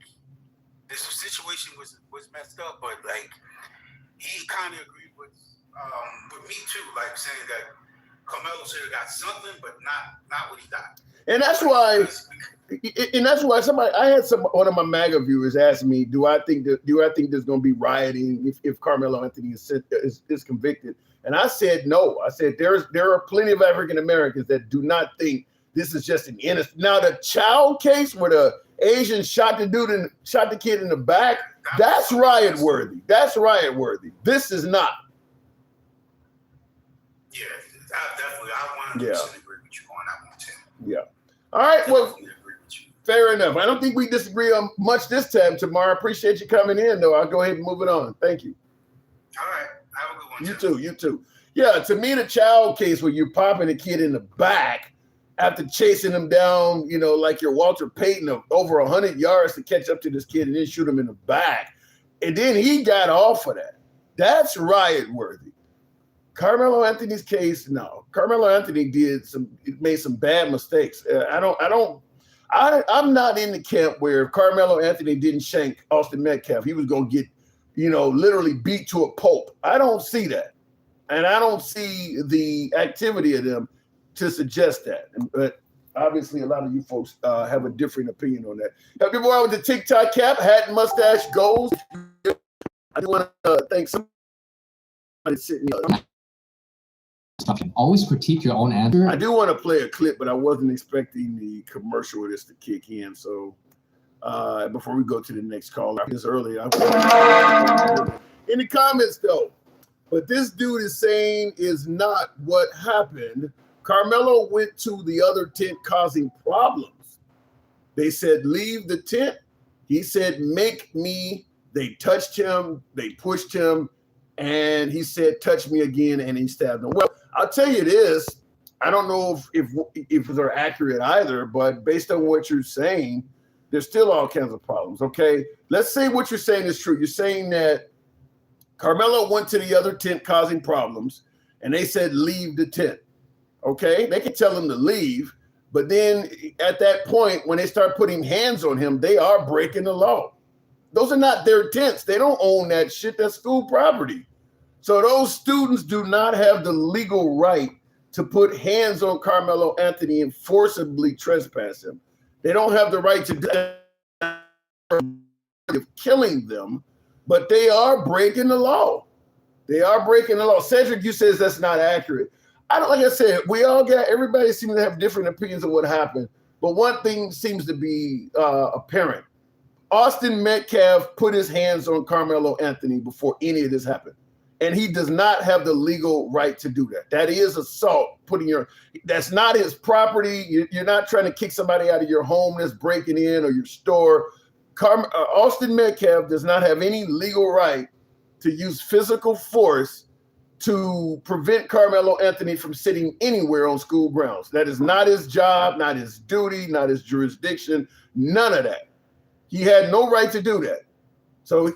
this situation was messed up, but like he kind of agreed with me too, like saying that Karmelo should have got something, but not what he got. And that's why one of my MAGA viewers asked me, do I think there's going to be rioting if Karmelo Anthony is convicted? And I said no. I said there are plenty of African Americans that do not think this is just an innocent. Now the child case where the Asian shot the kid in the back, that's riot worthy. That's riot worthy. This is not. Yeah, I 100% agree with you on that one, Tim. Yeah. All right. Well, fair enough. I don't think we disagree on much this time, Tamar. I appreciate you coming in, though. I'll go ahead and move it on. Thank you. All right. Have a good one. You too. Yeah, to me, the child case where you're popping a kid in the back after chasing him down, like you're Walter Payton of over 100 yards to catch up to this kid and then shoot him in the back. And then he got off of that. That's riot worthy. Karmelo Anthony's case, no. Karmelo Anthony made some bad mistakes. I'm not in the camp where if Karmelo Anthony didn't shank Austin Metcalf, he was going to get, literally beat to a pulp. I don't see that. And I don't see the activity of them to suggest that. But obviously, a lot of you folks have a different opinion on that. Now, people out with the TikTok cap, hat and mustache goals. I do want to thank somebody sitting here. Always critique your own answer. I do want to play a clip, but I wasn't expecting the commercial of this to kick in. So before we go to the next call, it's early. In the comments, though, but this dude is saying is not what happened. Karmelo went to the other tent causing problems. They said, leave the tent. He said, make me. They touched him. They pushed him. And he said, touch me again. And he stabbed him. Well, I'll tell you this. I don't know if they're accurate either, but based on what you're saying, there's still all kinds of problems. Okay. Let's say what you're saying is true. You're saying that Karmelo went to the other tent causing problems and they said, leave the tent. Okay. They can tell him to leave. But then at that point, when they start putting hands on him, they are breaking the law. Those are not their tents. They don't own that shit. That's school property. So those students do not have the legal right to put hands on Karmelo Anthony and forcibly trespass him. They don't have the right to do that of killing them, but they are breaking the law. They are breaking the law. Cedric, you says that's not accurate. Like I said, everybody seems to have different opinions of what happened, but one thing seems to be apparent. Austin Metcalf put his hands on Karmelo Anthony before any of this happened. And he does not have the legal right to do that. That is assault. That's not his property. You're not trying to kick somebody out of your home that's breaking in or your store. Austin Metcalf does not have any legal right to use physical force to prevent Karmelo Anthony from sitting anywhere on school grounds. That is not his job, not his duty, not his jurisdiction, none of that. He had no right to do that. So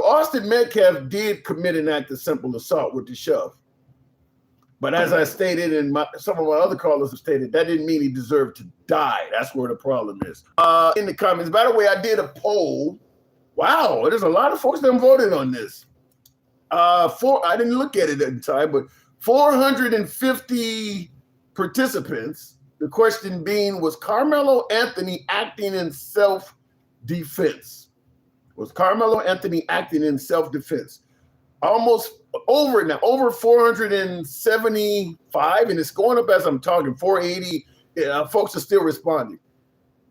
Austin Metcalf did commit an act of simple assault with the shove. But as I stated, and some of my other callers have stated, that didn't mean he deserved to die. That's where the problem is. In the comments, by the way, I did a poll. Wow, there's a lot of folks that voted on this. I didn't look at it at the time, but 450 participants. The question being, was Karmelo Anthony acting in self-defense? Was Karmelo Anthony acting in self-defense? Almost over 475, and it's going up as I'm talking, 480. Folks are still responding.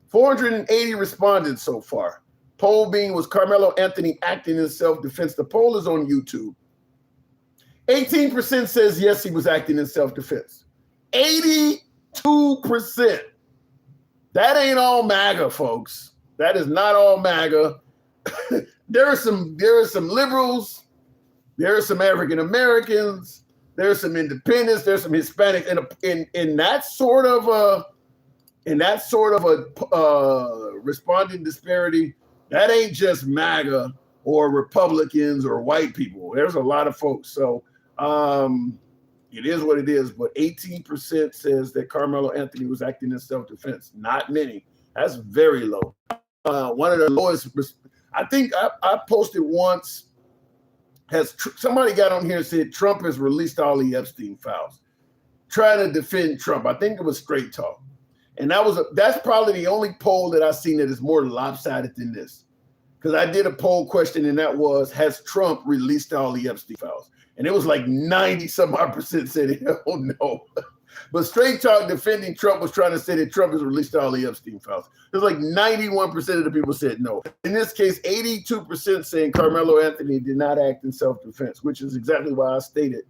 480 responded so far. Poll being, was Karmelo Anthony acting in self-defense? The poll is on YouTube. 18% says yes, he was acting in self-defense. 82%. That ain't all MAGA, folks. That is not all MAGA. There are some liberals, there are some African Americans, there are some independents, there's some Hispanics, in that sort of a responding disparity. That ain't just MAGA or Republicans or white people. There's a lot of folks. So it is what it is. But 18% says that Karmelo Anthony was acting in self-defense. Not many. That's very low. One of the lowest. I think I posted once. Somebody got on here and said Trump has released all the Epstein files, trying to defend Trump. I think it was Straight Talk. And that's probably the only poll that I've seen that is more lopsided than this. Because I did a poll question, and that was, has Trump released all the Epstein files? And it was like 90-some-odd% said, hell no. But Straight Talk defending Trump was trying to say that Trump has released all the Epstein files. It was like 91% of the people said no. In this case, 82% saying Karmelo Anthony did not act in self-defense, which is exactly why I stated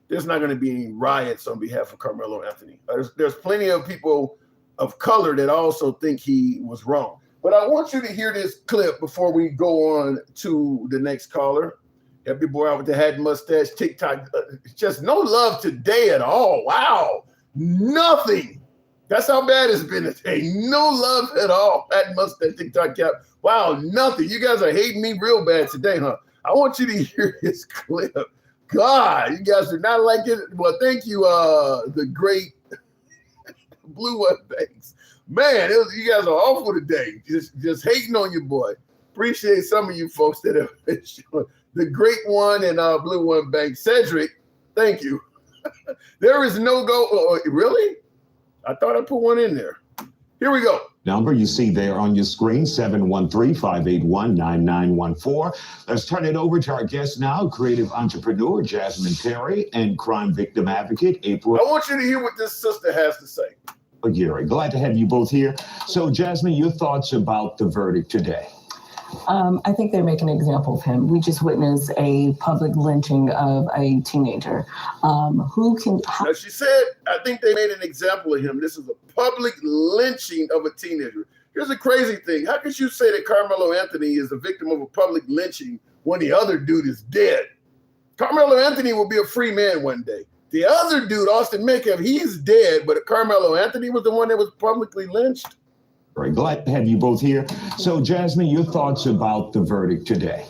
there's not going to be any riots on behalf of Karmelo Anthony. There's plenty of people of color that also think he was wrong. But I want you to hear this clip before we go on to the next caller. Happy boy out with the hat and mustache, TikTok. Just no love today at all. Wow. Nothing. That's how bad it's been today. No love at all. Hat, mustache, TikTok cap. Wow, nothing. You guys are hating me real bad today, huh? I want you to hear this clip. God, you guys are not like it. Well, thank you, the great Blue One Banks. Man, you guys are awful today. Just hating on your boy. Appreciate some of you folks that have been showing. The great one and Blue One Bank. Cedric, thank you. There is no go. Oh, really? I thought I put one in there. Here we go. Number you see there on your screen, 713-581-9914. Let's turn it over to our guest now, creative entrepreneur Jasmine Terry and crime victim advocate April. I want you to hear what this sister has to say. Gary, glad to have you both here. So, Jasmine, your thoughts about the verdict today? I think they're making an example of him. We just witnessed a public lynching of a teenager. Now she said, I think they made an example of him. This is a public lynching of a teenager. Here's the crazy thing. How could you say that Karmelo Anthony is a victim of a public lynching when the other dude is dead? Karmelo Anthony will be a free man one day. The other dude, Austin Metcalf, he's dead, but Karmelo Anthony was the one that was publicly lynched. Very glad to have you both here. So, Jasmine, your thoughts about the verdict today?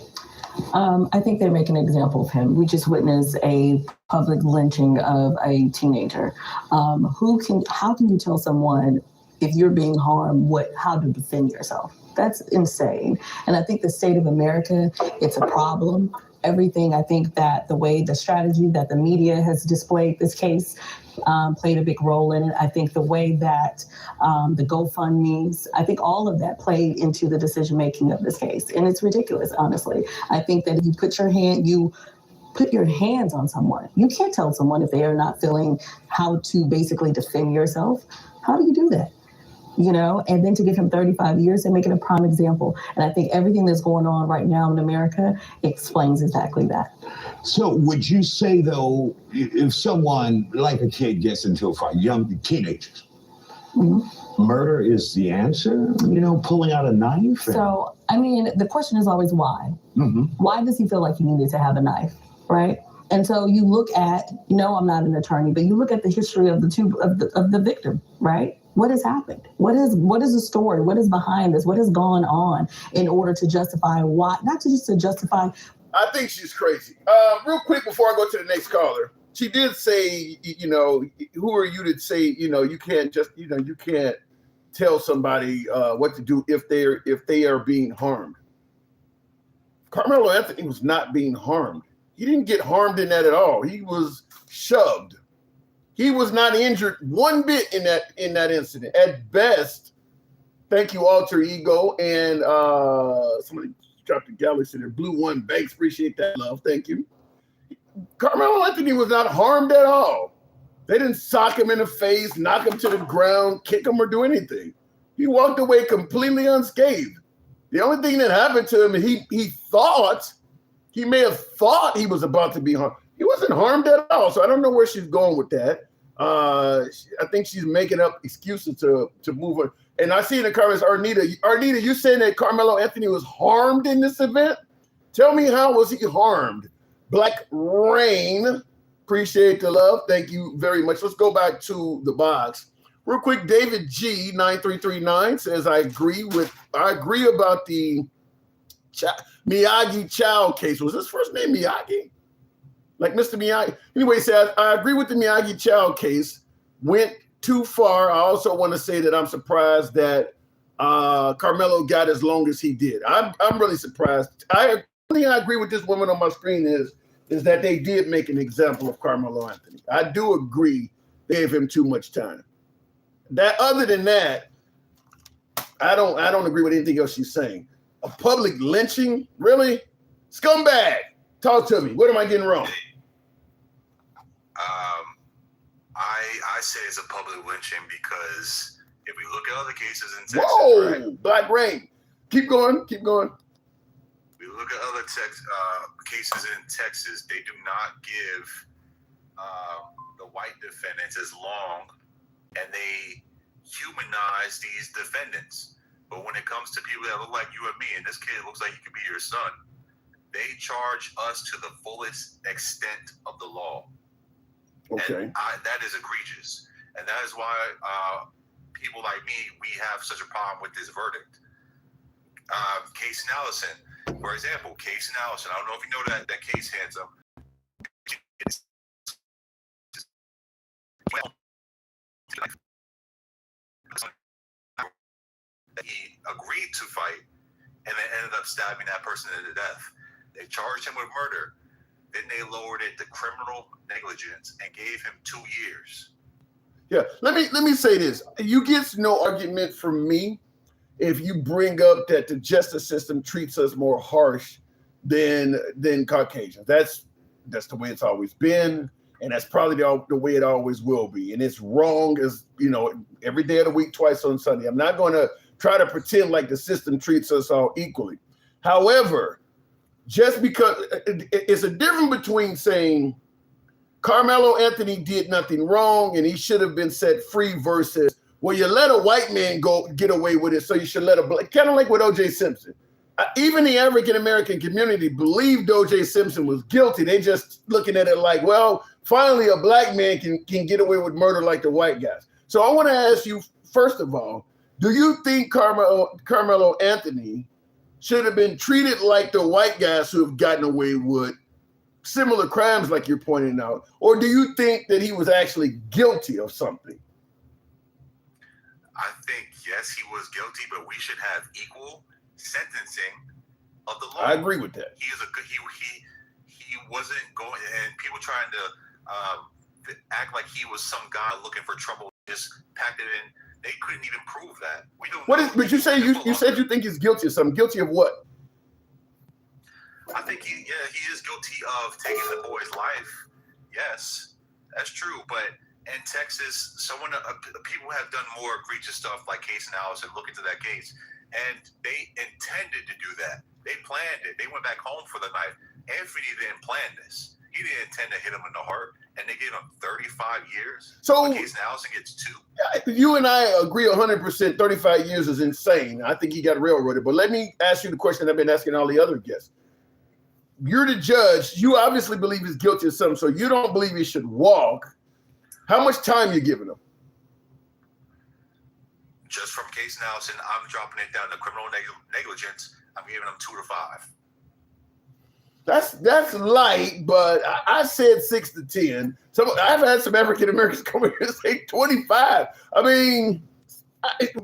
I think they're making an example of him. We just witnessed a public lynching of a teenager. How can you tell someone if you're being harmed how to defend yourself? That's insane. And I think the state of America, it's a problem. Everything, I think that the strategy that the media has displayed this case played a big role in it. I think the way that the GoFundMes, I think all of that played into the decision-making of this case. And it's ridiculous, honestly. I think that if you put your hands on someone, you can't tell someone if they are not feeling how to basically defend yourself. How do you do that? you know, and then to give him 35 years and make it a prime example. And I think everything that's going on right now in America explains exactly that. So would you say, though, if someone like a kid gets into a fight, young teenagers, murder is the answer? You know, pulling out a knife? So, I mean, the question is always why? Why does he feel like he needed to have a knife, right? And so you look at, no, I'm not an attorney, but you look at the history of the victim, right? What has happened? What is the story? What is behind this? What has gone on in order to justify why? Not just to justify. I think she's crazy. Real quick before I go to the next caller, she did say, you know, who are you to say, you know, you can't just, you know, you can't tell somebody what to do if they are being harmed. Karmelo Anthony was not being harmed. He didn't get harmed in that at all. He was shoved. He was not injured one bit in that incident. At best, thank you, Alter Ego, and somebody dropped the galaxy there. Blue One Banks, appreciate that love. Thank you. Karmelo Anthony was not harmed at all. They didn't sock him in the face, knock him to the ground, kick him, or do anything. He walked away completely unscathed. The only thing that happened to him, he may have thought he was about to be harmed. He wasn't harmed at all. So I don't know where she's going with that. I think she's making up excuses to move on. And I see in the comments, Arnita, you saying that Karmelo Anthony was harmed in this event? Tell me, how was he harmed? Black Rain, appreciate the love. Thank you very much. Let's go back to the box. Real quick, David G 9339 says, I agree about the Miyagi Chow case. Was his first name Miyagi? Like Mr. Miyagi? Anyway, he says, I agree with the Miyagi Chow case. Went too far. I also want to say that I'm surprised that Karmelo got as long as he did. I'm really surprised. I agree with this woman on my screen is that they did make an example of Karmelo Anthony. I do agree they gave him too much time. Other than that, I don't agree with anything else she's saying. A public lynching? Really? Scumbag. Talk to me. What am I getting wrong? I say it's a public lynching because if we look at other cases in Texas, whoa, right? Black Rain. Keep going. We look at other cases in Texas, they do not give the white defendants as long, and they humanize these defendants. But when it comes to people that look like you and me, and this kid looks like he could be your son, they charge us to the fullest extent of the law. Okay. And that is egregious. And that is why people like me, we have such a problem with this verdict. Case Allison, for example, Case Allison. I don't know if you know that case, Handsome. He agreed to fight and then ended up stabbing that person to death. They charged him with murder. Then they lowered it to criminal negligence and gave him 2 years. Yeah, let me say this. You get no argument from me if you bring up that the justice system treats us more harsh than Caucasians. That's the way it's always been, and that's probably the way it always will be. And it's wrong as, you know, every day of the week, twice on Sunday. I'm not going to try to pretend like the system treats us all equally. However, just because it's a difference between saying Karmelo Anthony did nothing wrong and he should have been set free versus, well, you let a white man get away with it, so you should let a black, kind of like with O.J. Simpson. Even the African-American community believed O.J. Simpson was guilty. They just looking at it like, well, finally a black man can get away with murder like the white guys. So I want to ask you, first of all, do you think Karmelo Anthony should have been treated like the white guys who have gotten away with similar crimes like you're pointing out? Or do you think that he was actually guilty of something? I think, yes, he was guilty, but we should have equal sentencing of the law. I agree with that. He wasn't going, and people trying to act like he was some guy looking for trouble, just packed it in. They couldn't even prove that. We don't. But you say you said you think he's guilty of something. Guilty of what? I think he is guilty of taking the boy's life. Yes, that's true. But in Texas, people have done more egregious stuff like case analysis and look into that case, and they intended to do that. They planned it. They went back home for the night. Anthony didn't plan this. He didn't intend to hit him in the heart, and they gave him 35 years. So case analysis gets 2. You and I agree 100%. 35 years is insane. I think he got railroaded. But let me ask you the question I've been asking all the other guests. You're the judge. You obviously believe he's guilty of something, so you don't believe he should walk. How much time you giving him? Just from case analysis, I'm dropping it down to criminal negligence. I'm giving him 2 to 5. That's light, but I said 6 to 10. I've had some African Americans come here and say 25. I mean,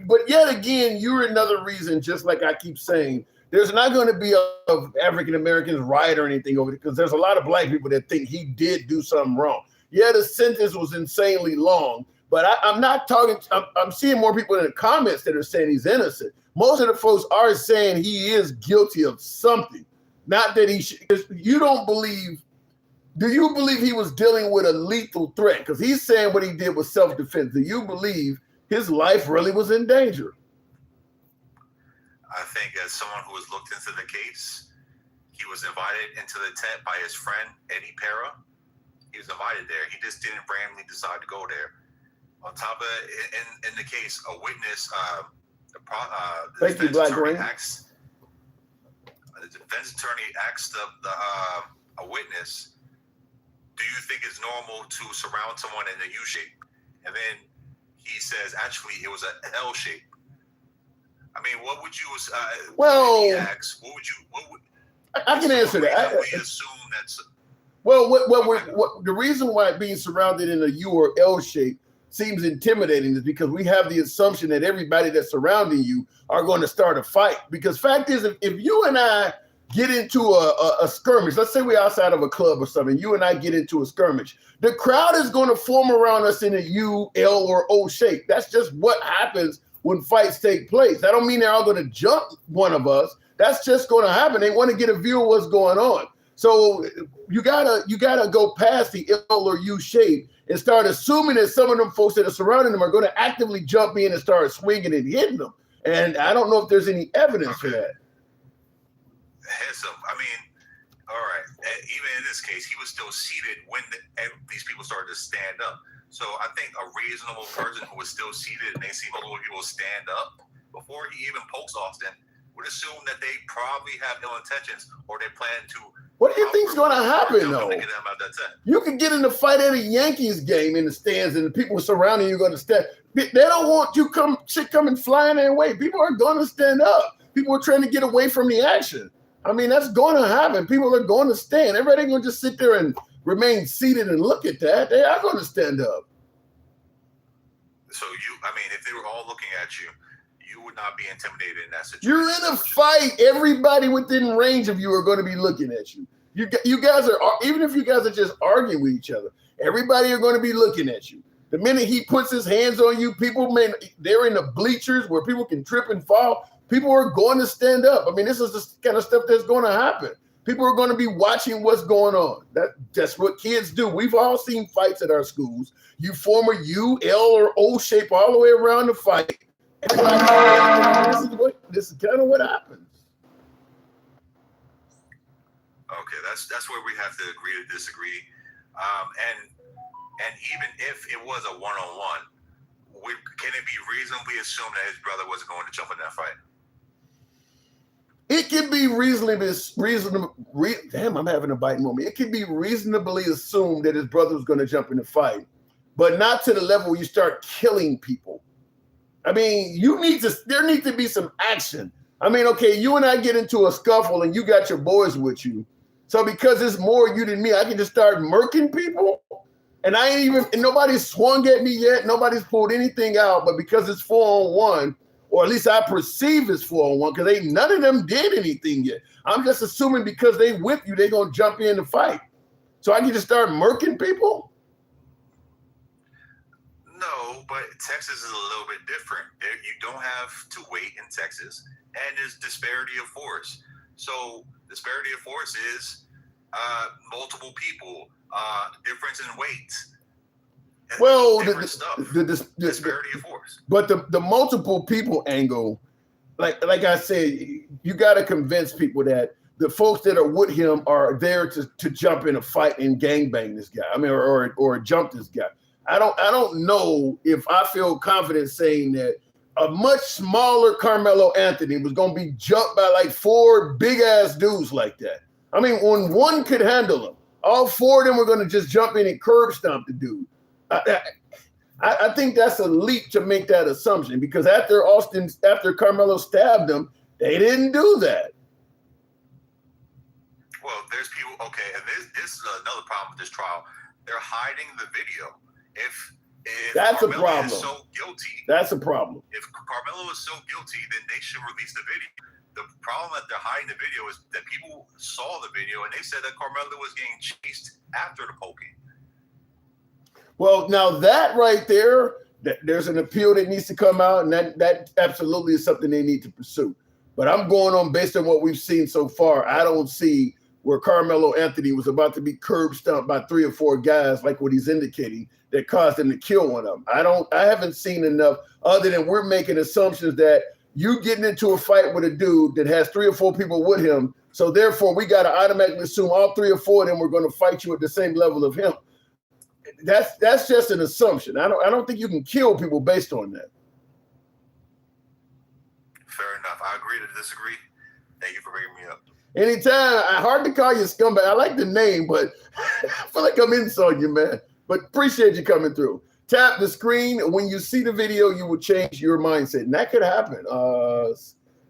but yet again, you're another reason. Just like I keep saying, there's not going to be a African Americans riot or anything over it because there's a lot of black people that think he did do something wrong. Yeah, the sentence was insanely long, but I'm not talking. I'm seeing more people in the comments that are saying he's innocent. Most of the folks are saying he is guilty of something. Not that he should. You don't believe. Do you believe he was dealing with a lethal threat? Because he's saying what he did was self-defense. Do you believe his life really was in danger? I think as someone who has looked into the case, he was invited into the tent by his friend, Eddie Pera. He was invited there. He just didn't randomly decide to go there. On top of it, in the case, a witness, the Thank you, Black Rain. The defense attorney asked a witness, do you think it's normal to surround someone in a U shape? And then he says, actually, it was an L shape. I mean, what would you? Well, he asks, what would? I can answer that. We assume that's. Well, what the reason why being surrounded in a U or L shape seems intimidating is because we have the assumption that everybody that's surrounding you are going to start a fight. Because fact is, if you and I get into a skirmish, let's say we're outside of a club or something, you and I get into a skirmish, the crowd is going to form around us in a U, L, or O shape. That's just what happens when fights take place. That don't mean they're all going to jump one of us. That's just going to happen. They want to get a view of what's going on. So you gotta go past the L or U shape and start assuming that some of them folks that are surrounding them are going to actively jump in and start swinging and hitting them. And I don't know if there's any evidence for that. Heads up. I mean, all right. Even in this case, he was still seated when these people started to stand up. So I think a reasonable person who was still seated and they see multiple people stand up before he even pokes Austin would assume that they probably have ill intentions or they plan to. What do you think's going to happen, though? You could get in a fight at a Yankees game in the stands, and the people surrounding you are going to stand. They don't want you coming flying their way. People are going to stand up. People are trying to get away from the action. I mean, that's going to happen. People are going to stand. Everybody ain't going to just sit there and remain seated and look at that. They are going to stand up. So if they were all looking at you, you would not be intimidated in that situation. You're in a fight. Everybody within range of you are going to be looking at you. You guys are, even if you guys are just arguing with each other, everybody are going to be looking at you. The minute he puts his hands on you, they're in the bleachers where people can trip and fall. People are going to stand up. I mean, this is the kind of stuff that's going to happen. People are going to be watching what's going on. That's what kids do. We've all seen fights at our schools. You form a U, L, or O shape all the way around the fight. This is kind of what happens. Okay, that's where we have to agree to disagree. And even if it was a one-on-one, can it be reasonably assumed that his brother wasn't going to jump in that fight? It can be I'm having a bite moment. It can be reasonably assumed that his brother was going to jump in the fight, but not to the level where you start killing people. I mean, there needs to be some action. I mean, okay, you and I get into a scuffle and you got your boys with you. So because it's more you than me, I can just start murking people. And and nobody's swung at me yet. Nobody's pulled anything out, but because it's 4-on-1, or at least I perceive it's 4-on-1, because none of them did anything yet. I'm just assuming because they with you, they're going to jump in and fight. So I can just start murking people? No, but Texas is a little bit different. You don't have to wait in Texas, and there's disparity of force. So disparity of force is multiple people, difference in weight. Well, different stuff. Disparity of force. But the multiple people angle, like I said, you got to convince people that the folks that are with him are there to jump in a fight and gangbang this guy. I mean, or jump this guy. I don't know if I feel confident saying that a much smaller Karmelo Anthony was going to be jumped by like 4 big ass dudes like that. I mean, when one could handle him, all 4 of them were going to just jump in and curb stomp the dude. I think that's a leap to make that assumption, because after Karmelo stabbed him, they didn't do that. Well, there's people. Okay, and this is another problem with this trial. They're hiding the video. If that's Karmelo a problem. Is so guilty. That's a problem. If Karmelo is so guilty, then they should release the video. The problem that they're hiding the video is that people saw the video and they said that Karmelo was getting chased after the poking. Well, now that right there, there's an appeal that needs to come out, and that absolutely is something they need to pursue. But I'm going on based on what we've seen so far. I don't see where Karmelo Anthony was about to be curb stomped by 3 or 4 guys, like what he's indicating, that caused him to kill one of them. I haven't seen enough, other than we're making assumptions that you getting into a fight with a dude that has 3 or 4 people with him, so therefore we got to automatically assume all 3 or 4 of them were going to fight you at the same level of him. That's just an assumption. I don't think you can kill people based on that. Fair enough. I agree to disagree. Thank you for bringing me up. Anytime. Hard to call you a scumbag. I like the name, but I feel like I'm insulting you, man. But appreciate you coming through. Tap the screen. When you see the video, you will change your mindset. And that could happen.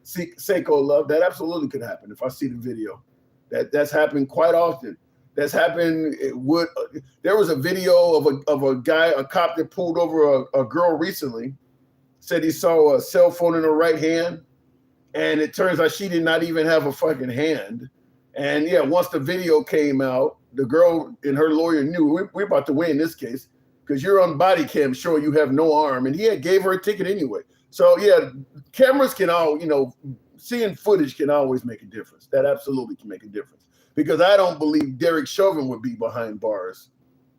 Seiko Love, that absolutely could happen if I see the video. That's happened quite often. That's happened. There was a video of a guy, a cop that pulled over a girl recently, said he saw a cell phone in her right hand, and it turns out she did not even have a fucking hand. And yeah, once the video came out, the girl and her lawyer knew we're about to win this case, because you're on body cam showing you have no arm, and he gave her a ticket anyway. So yeah, cameras can seeing footage can always make a difference. That absolutely can make a difference. Because I don't believe Derek Chauvin would be behind bars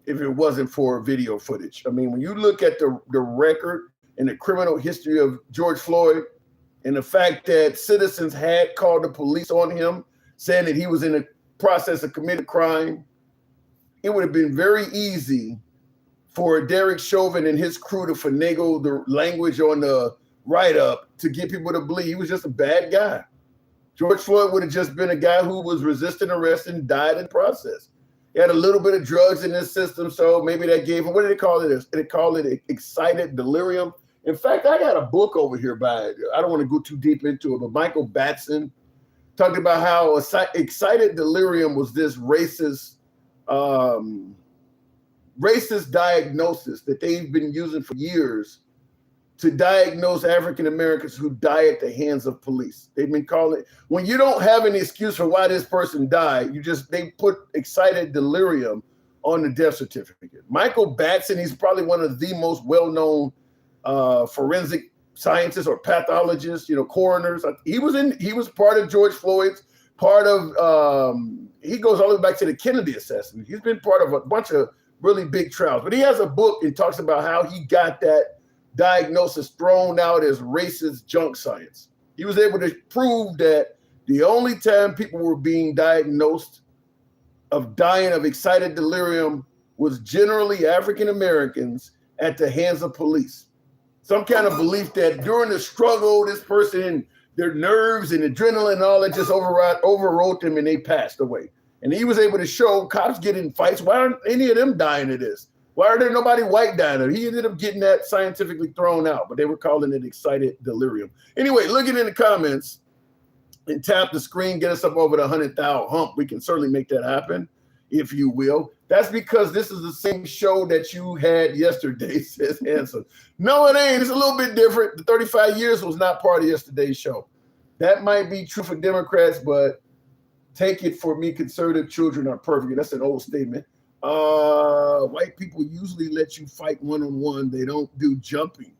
if it wasn't for video footage. I mean, when you look at the record and the criminal history of George Floyd, and the fact that citizens had called the police on him, saying that he was in the process of committing crime, it would have been very easy for Derek Chauvin and his crew to finagle the language on the write-up to get people to believe he was just a bad guy. George Floyd would have just been a guy who was resisting arrest and died in the process. He had a little bit of drugs in his system, so maybe that gave him, what did they call it? They call it excited delirium. In fact, I got a book over here by, I don't want to go too deep into it, but Michael Batson talked about how excited delirium was this racist diagnosis that they've been using for years to diagnose African Americans who die at the hands of police. They've been calling it, when you don't have any excuse for why this person died, they put excited delirium on the death certificate. Michael Batson, he's probably one of the most well-known forensic scientists or pathologists, coroners. He was part of George Floyd's, he goes all the way back to the Kennedy assassination. He's been part of a bunch of really big trials, but he has a book and talks about how he got that diagnosis thrown out as racist junk science. He was able to prove that the only time people were being diagnosed of dying of excited delirium was generally African Americans at the hands of police. Some kind of belief that during the struggle, this person, their nerves and adrenaline and all that just overrode them and they passed away. And he was able to show cops get in fights. Why aren't any of them dying of this? Why are there nobody white dying of it? He ended up getting that scientifically thrown out, but they were calling it excited delirium. Anyway, look it in the comments and tap the screen, get us up over the 100,000 hump. We can certainly make that happen, if you will. That's because this is the same show that you had yesterday, says Hanson. No, it ain't. It's a little bit different. The 35 years was not part of yesterday's show. That might be true for Democrats, but take it for me, conservative children are perfect. That's an old statement. White people usually let you fight one-on-one. They don't do jumping.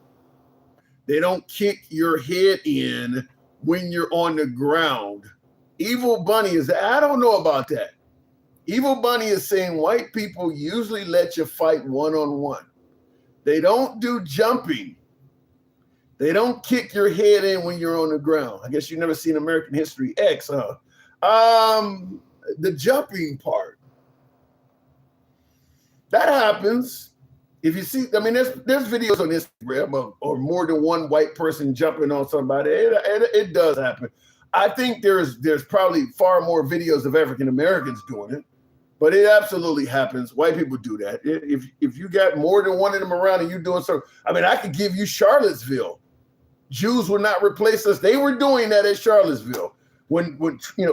They don't kick your head in when you're on the ground. Evil Bunny is, I don't know about that. Evil Bunny is saying white people usually let you fight one-on-one. They don't do jumping. They don't kick your head in when you're on the ground. I guess you've never seen American History X, huh? The jumping part. That happens. If you see, I mean, there's videos on Instagram of more than one white person jumping on somebody. It does happen. I think there's probably far more videos of African Americans doing it, but it absolutely happens. White people do that. If you got more than one of them around and you doing something, I mean, I could give you Charlottesville. Jews will not replace us. They were doing that at Charlottesville when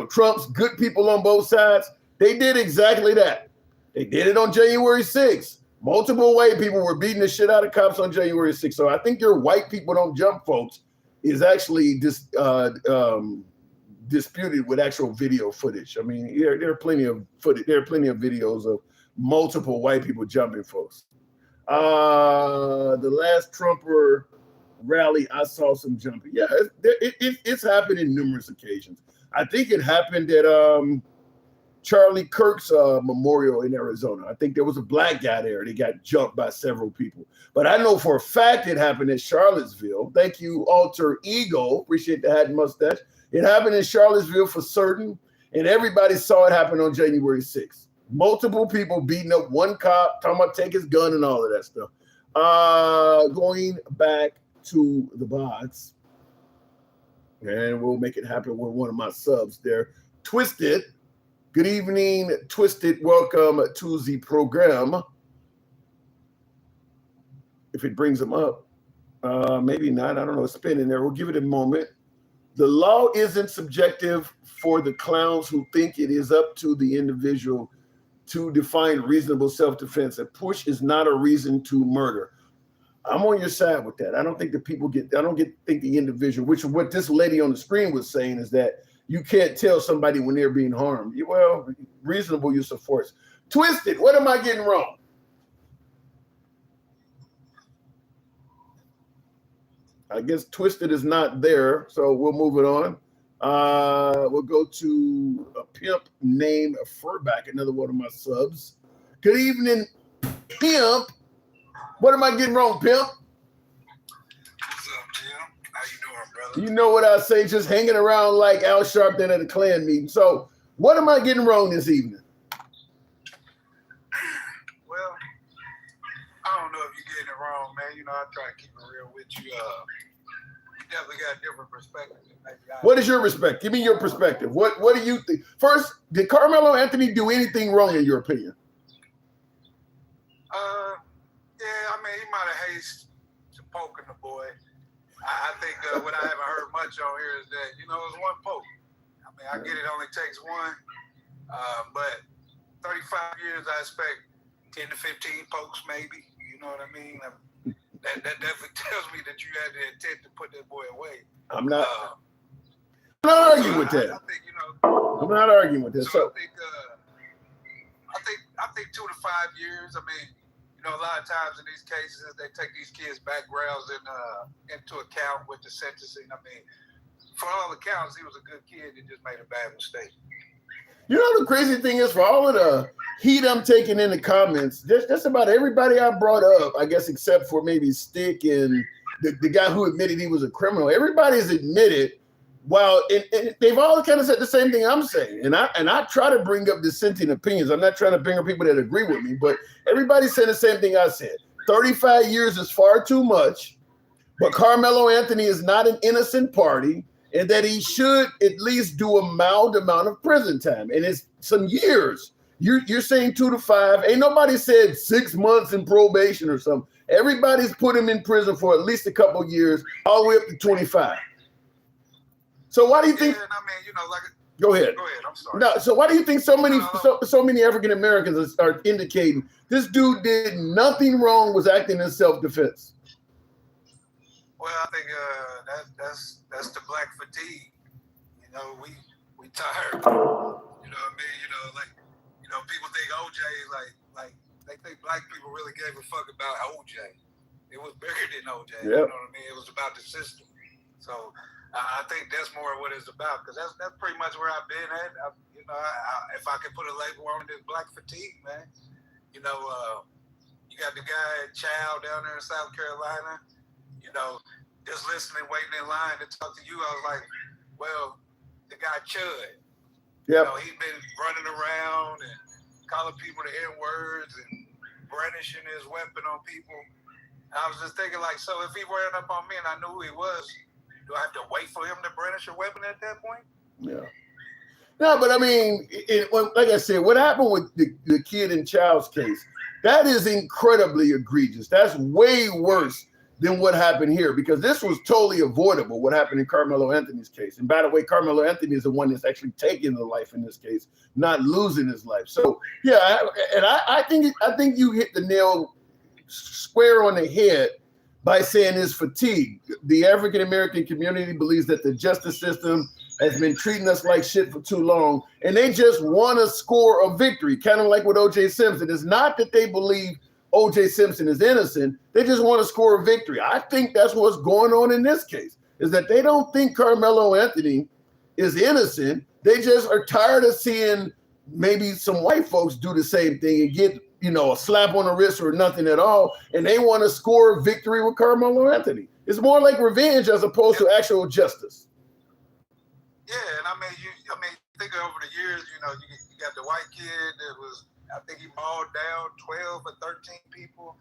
Trump's good people on both sides. They did exactly that. They did it on January 6th. Multiple white people were beating the shit out of cops on January 6th. So I think your white people don't jump, folks, is actually disputed with actual video footage. I mean, there are plenty of footage. There are plenty of videos of multiple white people jumping, folks. The last Trumper rally, I saw some jumping. Yeah, it's happened in numerous occasions. I think it happened at Charlie Kirk's memorial in Arizona. I think there was a black guy there. They got jumped by several people. But I know for a fact it happened in Charlottesville. Thank you, Alter Ego. Appreciate the hat and mustache. It happened in Charlottesville for certain, and everybody saw it happen on January 6th. Multiple people beating up one cop, talking about take his gun and all of that stuff. Going back to the bots, and we'll make it happen with one of my subs there. Twisted. Good evening, Twisted. Welcome to the program. If it brings them up, maybe not. I don't know. It's spinning there. We'll give it a moment. The law isn't subjective for the clowns who think it is up to the individual to define reasonable self-defense. A push is not a reason to murder. I'm on your side with that. I don't think the people think the individual, which is what this lady on the screen was saying, is that you can't tell somebody when they're being harmed. Well, reasonable use of force. Twisted, what am I getting wrong? I guess Twisted is not there, so we'll move it on. We'll go to a pimp named Furback, another one of my subs. Good evening, Pimp. What am I getting wrong, Pimp? What's up, Jim? How you doing, brother? You know what I say, just hanging around like Al Sharpton at a Klan meeting. So what am I getting wrong this evening? Well, I don't know if you're getting it wrong, man. You know, I try to keep it real with you. You definitely got a different perspective. What is your perspective? Give me your perspective. What do you think? First, did Karmelo Anthony do anything wrong in your opinion? Yeah, I mean, he might have hazed to poking the boy. I think what I haven't heard much on here is that, it's one poke. I mean, I get it only takes one, but 35 years, I expect 10 to 15 pokes maybe. You know what I mean? That definitely tells me that you had the intent to put that boy away. I'm not arguing with that. I think, I'm not arguing with that. So I think 2 to 5 years. I mean, a lot of times in these cases, they take these kids' backgrounds into account with the sentencing. I mean, for all accounts, he was a good kid. He just made a bad mistake. You know, the crazy thing is, for all of the heat I'm taking in the comments, just about everybody I brought up, I guess, except for maybe Stick and the guy who admitted he was a criminal. Everybody's admitted. Well, and they've all kind of said the same thing I'm saying, and I try to bring up dissenting opinions. I'm not trying to bring up people that agree with me, but everybody said the same thing I said. 35 years is far too much, but Karmelo Anthony is not an innocent party, and that he should at least do a mild amount of prison time, and it's some years. You're saying 2 to 5. Ain't nobody said 6 months in probation or something. Everybody's put him in prison for at least a couple years, all the way up to 25. So why do you think? Yeah, I mean, go ahead. Go ahead. I'm sorry. No. So why do you think so many African Americans are indicating this dude did nothing wrong, was acting in self-defense? Well, I think that's the black fatigue. We tired. You know what I mean? People think OJ is like they think black people really gave a fuck about OJ. It was bigger than OJ. Yep. You know what I mean? It was about the system. So I think that's more what it's about, because that's pretty much where I've been at. If I could put a label on it, it's black fatigue, man. You got the guy Chow down there in South Carolina, you know, just listening, waiting in line to talk to you. I was like, well, the guy Chud, you know, he's been running around and calling people the N-words and brandishing his weapon on people. And I was just thinking, like, so if he ran up on me and I knew who he was, do I have to wait for him to brandish a weapon at that point? Yeah. No, but I mean, like I said, what happened with the kid in Child's case, that is incredibly egregious. That's way worse than what happened here, because this was totally avoidable, what happened in Karmelo Anthony's case. And by the way, Karmelo Anthony is the one that's actually taking the life in this case, not losing his life. So, yeah, I think you hit the nail square on the head by saying it's fatigue. The African-American community believes that the justice system has been treating us like shit for too long, and they just want to score a victory, kind of like with O.J. Simpson. It's not that they believe O.J. Simpson is innocent. They just want to score a victory. I think that's what's going on in this case, is that they don't think Karmelo Anthony is innocent. They just are tired of seeing maybe some white folks do the same thing and get, you know, a slap on the wrist or nothing at all, and they want to score a victory with Karmelo Anthony. It's more like revenge as opposed to actual justice. Yeah, and I mean, think over the years, you know, you got the white kid that was, I think he mauled down 12 or 13 people,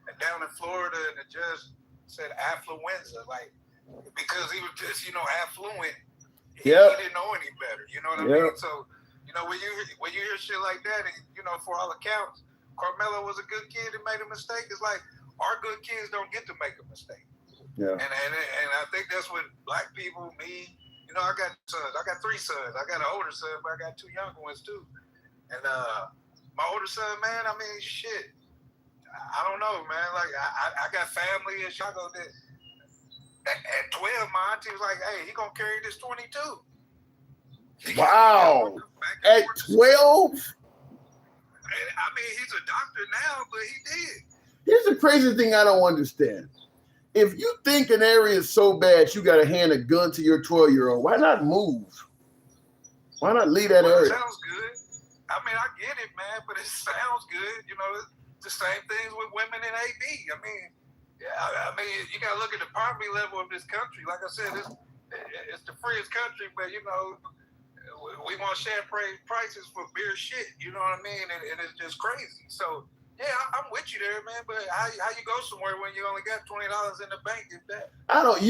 and down in Florida, and the judge said affluenza, like, because he was just, you know, affluent. He didn't know any better. You know what I mean? So, you know, when you hear shit like that, and you know, for all accounts, Karmelo was a good kid and made a mistake. It's like our good kids don't get to make a mistake. Yeah. And I think that's what black people, me. You know, I got sons. I got 3 sons. I got an older son, but I got 2 younger ones too. And my older son, man, I mean, shit. I don't know, man. Like, I got family in Chicago that at 12, my auntie was like, hey, he gonna carry this 22. Wow. At 12? I mean, he's a doctor now, but he did. Here's the crazy thing I don't understand. If you think an area is so bad you got to hand a gun to your 12-year-old, why not move? Why not leave that area? It sounds good. I mean, I get it, man, but it sounds good. You know, it's the same things with women in AD. I mean, you got to look at the poverty level of this country. Like I said, it's the freest country, but, you know, we want champagne prices for beer shit. You know what I mean? And it's just crazy. So, yeah, I'm with you there, man. But how you go somewhere when you only got $20 in the bank? If that? I don't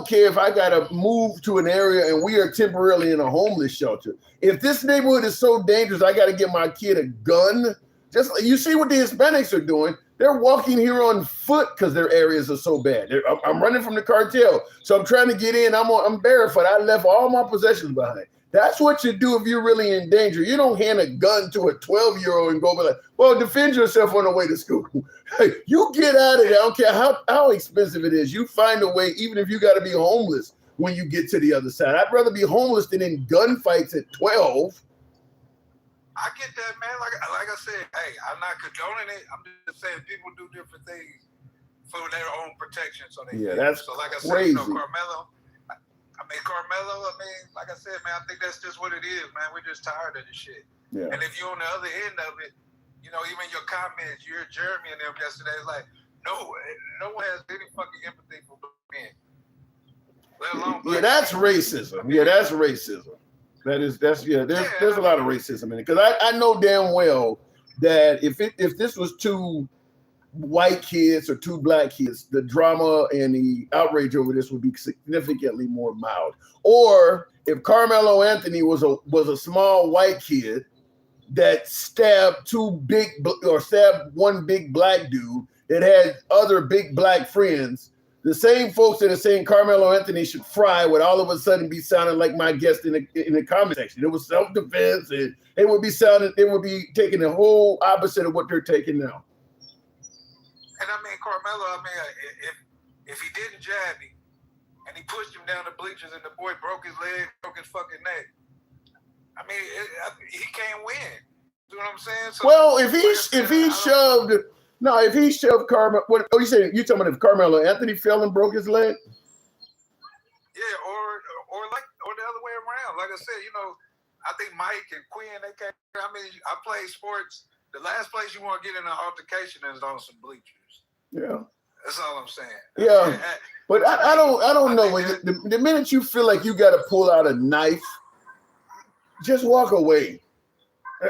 care if I gotta move to an area and we are temporarily in a homeless shelter. If this neighborhood is so dangerous, I gotta get my kid a gun. Just you see what the Hispanics are doing. They're walking here on foot because their areas are so bad. I'm running from the cartel, so I'm trying to get in. I'm barefoot. I left all my possessions behind. That's what you do if you're really in danger. You don't hand a gun to a 12-year-old and go be like, well, defend yourself on the way to school. Hey, you get out of there. I don't care how expensive it is. You find a way, even if you got to be homeless when you get to the other side. I'd rather be homeless than in gunfights at 12. I get that, man. Like I said, hey, I'm not condoning it. I'm just saying people do different things for their own protection. So that's so like I crazy. said, you know, Karmelo, like I said, man, I think that's just what it is, man. We're just tired of this shit. Yeah. And if you're on the other end of it, you know, even your comments, you heard Jeremy and them yesterday, it's like, no one has any fucking empathy for men. Let alone that's racism. Yeah, that's racism. There's a lot of racism in it. Because I know damn well that if this was 2 white kids or 2 black kids, the drama and the outrage over this would be significantly more mild. Or if Karmelo Anthony was a small white kid that stabbed stabbed one big black dude that had other big black friends, the same folks that are saying Karmelo Anthony should fry would all of a sudden be sounding like my guest in the comment section. It was self-defense, and they would be taking the whole opposite of what they're taking now. And I mean, Karmelo, if he didn't jab him and he pushed him down the bleachers and the boy broke his leg, broke his fucking neck, I mean, he can't win. You know what I'm saying? So, well, if he shoved Karmelo, what you saying? You talking about if Karmelo Anthony fell and broke his leg? Yeah, or the other way around. Like I said, you know, I think Mike and Quinn, I mean, I played sports the last place you want to get in an altercation is on some bleachers. Yeah. That's all I'm saying. Yeah. But I don't know. When the minute you feel like you got to pull out a knife, just walk away.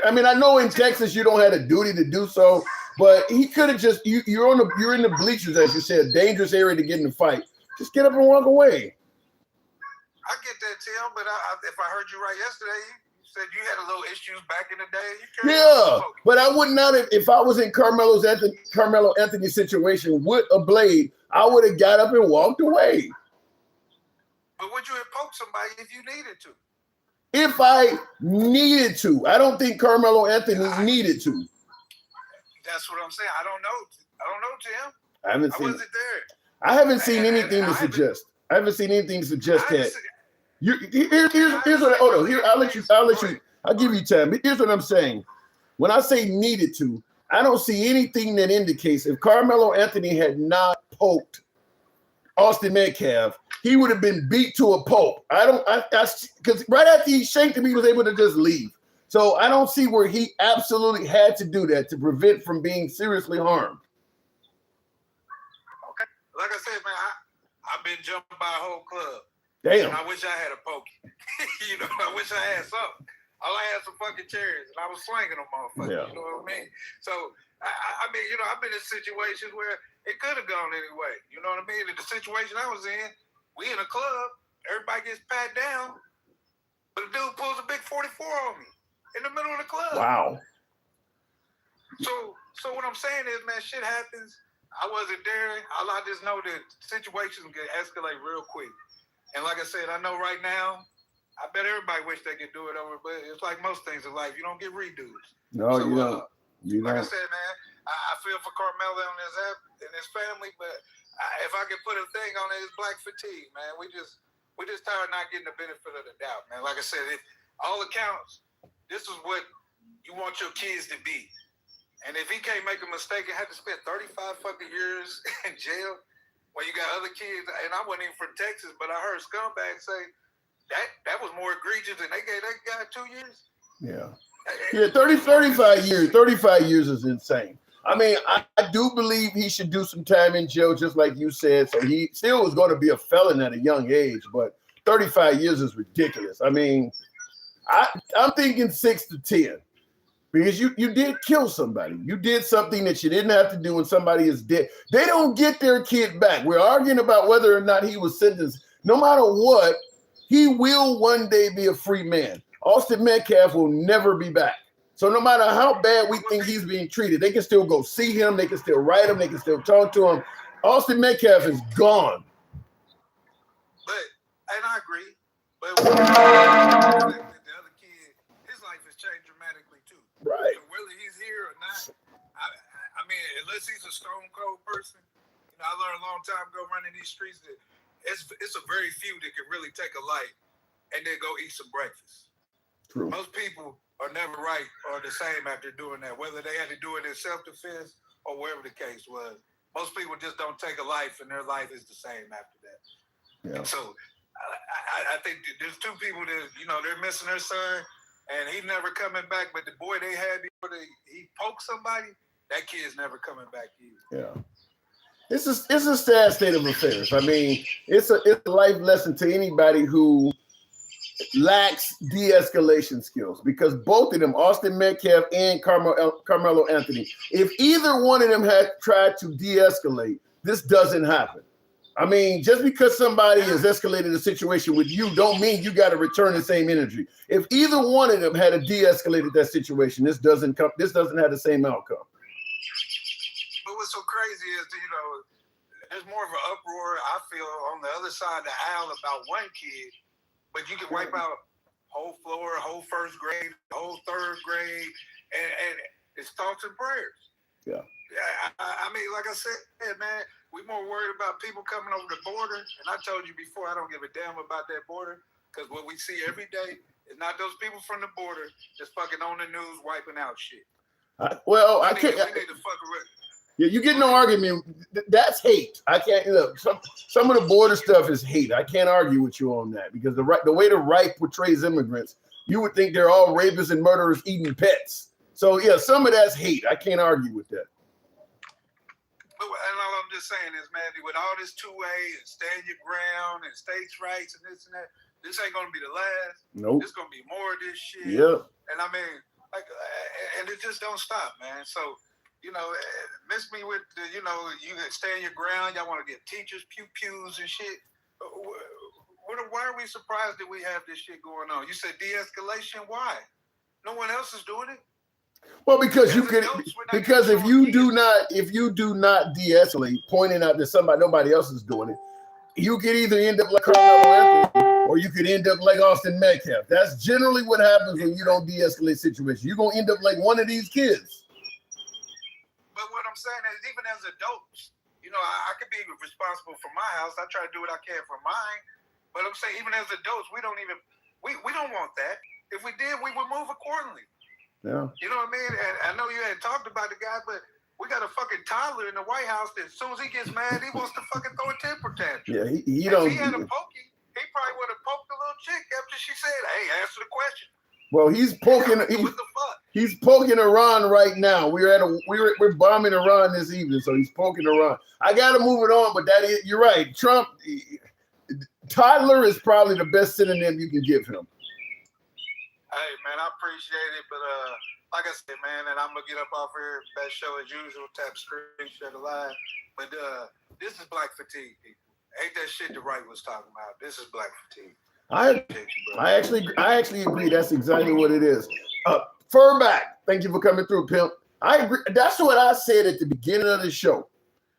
I mean, I know in Texas you don't have a duty to do so, but he could have just you're in the bleachers, as you said, dangerous area to get in the fight. Just get up and walk away. I get that, Tim, but if I heard you right yesterday, you said you had a little issues back in the day. Yeah, but I would not have, if I was in Carmelo Anthony's situation with a blade, I would have got up and walked away. But would you have poked somebody if you needed to? If I needed to. I don't think Karmelo Anthony needed to. That's what I'm saying. I don't know, Tim. I haven't seen. I wasn't there. I haven't seen anything to suggest. I haven't seen anything to suggest that. Here's what. Hold on. Here, I'll let you. I'll give you time. Here's what I'm saying. When I say needed to, I don't see anything that indicates if Karmelo Anthony had not poked Austin Metcalf, he would have been beat to a pulp. Because right after he shanked him, he was able to just leave. So I don't see where he absolutely had to do that to prevent from being seriously harmed. Okay. Like I said, man, I've been jumped by a whole club. Damn. And I wish I had a pokey. I wish I had something. All I had some fucking cherries, and I was slinging them motherfuckers. Yeah. You know what I mean? So, I mean, I've been in situations where it could have gone any way. You know what I mean? In the situation I was in, we in a club, everybody gets pat down, but the dude pulls a big 44 on me in the middle of the club. Wow. So what I'm saying is, man, shit happens. I wasn't there. I just know that situations can escalate real quick. And like I said, I know right now, I bet everybody wish they could do it over, but it's like most things in life. You don't get redos. No, so, you don't. Like I said, man, I feel for Karmelo and his app and his family, but if I could put a thing on it, it's black fatigue, man. We just tired of not getting the benefit of the doubt, man. Like I said, all accounts, this is what you want your kids to be. And if he can't make a mistake and have to spend 35 fucking years in jail when you got other kids, and I wasn't even from Texas, but I heard scumbags say that was more egregious than they gave that guy 2 years. Yeah. Yeah, 35 years. 35 years is insane. I mean, I do believe he should do some time in jail, just like you said. So he still was going to be a felon at a young age, but 35 years is ridiculous. I mean, I'm thinking 6 to 10 because you did kill somebody. You did something that you didn't have to do when somebody is dead. They don't get their kid back. We're arguing about whether or not he was sentenced. No matter what, he will one day be a free man. Austin Metcalf will never be back. So no matter how bad we think he's being treated, they can still go see him. They can still write him. They can still talk to him. Austin Metcalf is gone. And I agree. But the other kid, his life has changed dramatically too. Right. So whether he's here or not, I mean, unless he's a stone cold person, I learned a long time ago running these streets that it's a very few that can really take a life and then go eat some breakfast. True. Most people are never right or the same after doing that, whether they had to do it in self-defense or whatever the case was. Most people just don't take a life, and their life is the same after that. Yeah. And so I think there's two people that, they're missing their son, and he's never coming back, but the boy they had before he poked somebody, that kid's never coming back either. Yeah. It's a sad state of affairs. I mean, it's a life lesson to anybody who lacks de-escalation skills, because both of them, Austin Metcalf and Karmelo Anthony, if either one of them had tried to de-escalate, this doesn't happen. I mean, just because somebody has escalated a situation with you don't mean you got to return the same energy. If either one of them had de-escalated that situation, this doesn't have the same outcome. But what's so crazy is, there's more of an uproar, I feel, on the other side of the aisle about one kid, but you can wipe out whole floor, whole first grade, whole third grade, and it's thoughts and prayers. Yeah. I mean, like I said, man, we're more worried about people coming over the border, and I told you before, I don't give a damn about that border, because what we see every day is not those people from the border just fucking on the news wiping out shit. I can't. We need to fuck around. Yeah, you get no argument. That's hate. I can't look. Some of the border stuff is hate. I can't argue with you on that, because the way the right portrays immigrants, you would think they're all rapists and murderers eating pets. So yeah, some of that's hate. I can't argue with that. And all I'm just saying is, man, with all this two-way and stand your ground and states' rights and this and that, this ain't gonna be the last. Nope. There's gonna be more of this shit. Yeah. And I mean, like, and it just don't stop, man. So, you know, miss me with the, you know, you can stand your ground. Y'all want to get teachers pews and shit. Why are we surprised that we have this shit going on? You said de-escalation. Why? No one else is doing it. Well, because if you do not de-escalate, pointing out that nobody else is doing it, you could either end up like Karmelo Anthony or you could end up like Austin Metcalf. That's generally what happens when you don't de-escalate situations. You're gonna end up like one of these kids. But what I'm saying is, even as adults, you know, I could be responsible for my house. I try to do what I can for mine. But I'm saying, even as adults, we don't want that. If we did, we would move accordingly. Yeah. You know what I mean? And I know you hadn't talked about the guy, but we got a fucking toddler in the White House that as soon as he gets mad, he wants to fucking throw a temper tantrum. Yeah, he if don't. He had a pokey. He probably would have poked the little chick after she said, "Hey, answer the question." Well, he's poking. He's poking Iran right now. We're bombing Iran this evening, so he's poking Iran. I got to move it on, but you're right. Trump, toddler is probably the best synonym you can give him. Hey man, I appreciate it, but like I said, man, and I'm gonna get up off here. Best show as usual. Tap screen, share the live. But this is black fatigue, people. Ain't that shit the right was talking about? This is black fatigue. I actually agree. That's exactly what it is. Furback, thank you for coming through, pimp. I agree. That's what I said at the beginning of the show.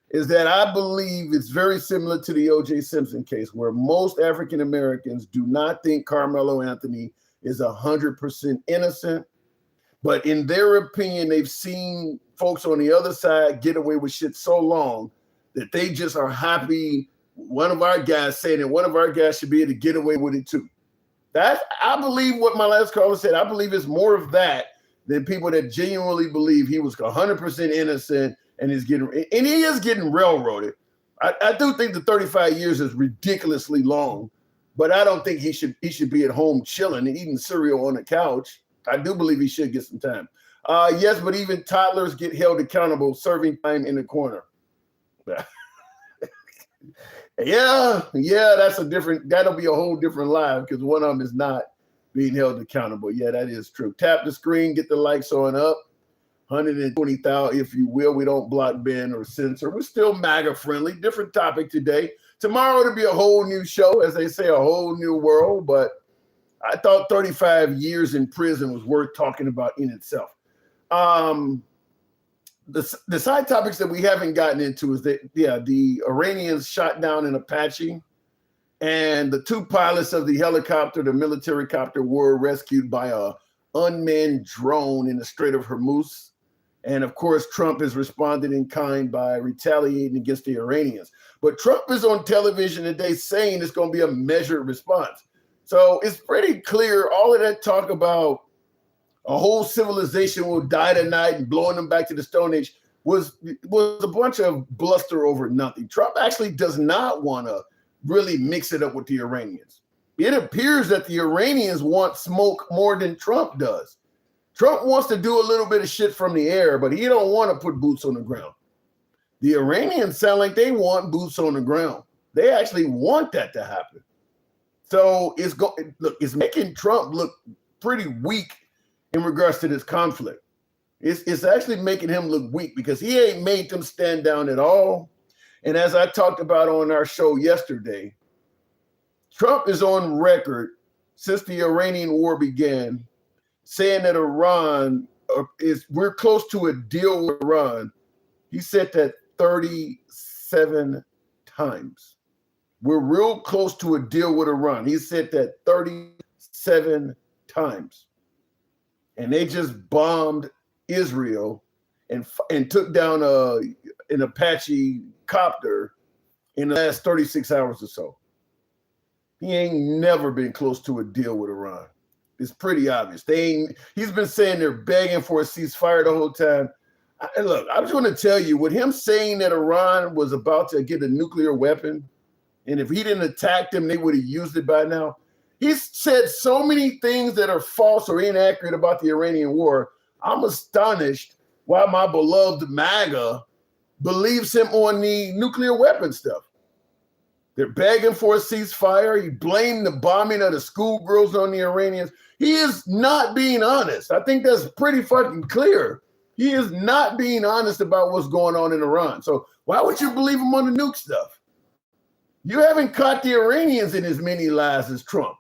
Is that I believe it's very similar to the O.J. Simpson case, where most African Americans do not think Karmelo Anthony is 100% innocent, but in their opinion, they've seen folks on the other side get away with shit so long that they just are happy. One of our guys saying that one of our guys should be able to get away with it too. I believe what my last caller said. I believe it's more of that than people that genuinely believe he was 100% innocent and he is getting railroaded. I do think the 35 years is ridiculously long. But I don't think he should be at home chilling and eating cereal on the couch. I do believe he should get some time. Yes, but even toddlers get held accountable, serving time in the corner. yeah, that'll be a whole different live because one of them is not being held accountable. Yeah, that is true. Tap the screen, get the likes on up. 120,000, if you will. We don't block, ban, or censor. We're still MAGA friendly. Different topic today. Tomorrow it'll be a whole new show, as they say, a whole new world. But I thought 35 years in prison was worth talking about in itself. The side topics that we haven't gotten into is that, the Iranians shot down an Apache, and the two pilots of the helicopter, the military copter, were rescued by a unmanned drone in the Strait of Hormuz. And of course, Trump has responded in kind by retaliating against the Iranians. But Trump is on television today saying it's going to be a measured response. So it's pretty clear all of that talk about a whole civilization will die tonight and blowing them back to the Stone Age was a bunch of bluster over nothing. Trump actually does not want to really mix it up with the Iranians. It appears that the Iranians want smoke more than Trump does. Trump wants to do a little bit of shit from the air, but he don't want to put boots on the ground. The Iranians sound like they want boots on the ground. They actually want that to happen. So it's making Trump look pretty weak in regards to this conflict. It's actually making him look weak because he ain't made them stand down at all. And as I talked about on our show yesterday, Trump is on record since the Iranian war began saying that Iran we're close to a deal with Iran. He said that 37 times. We're real close to a deal with Iran. He said that 37 times. And they just bombed Israel and took down an Apache copter in the last 36 hours or so. He ain't never been close to a deal with Iran. It's pretty obvious. He's been saying they're begging for a ceasefire the whole time. Look, I was going to tell you, with him saying that Iran was about to get a nuclear weapon, and if he didn't attack them, they would have used it by now. He's said so many things that are false or inaccurate about the Iranian war. I'm astonished why my beloved MAGA believes him on the nuclear weapon stuff. They're begging for a ceasefire. He blamed the bombing of the schoolgirls on the Iranians. He is not being honest. I think that's pretty fucking clear. He is not being honest about what's going on in Iran. So why would you believe him on the nuke stuff? You haven't caught the Iranians in as many lies as Trump.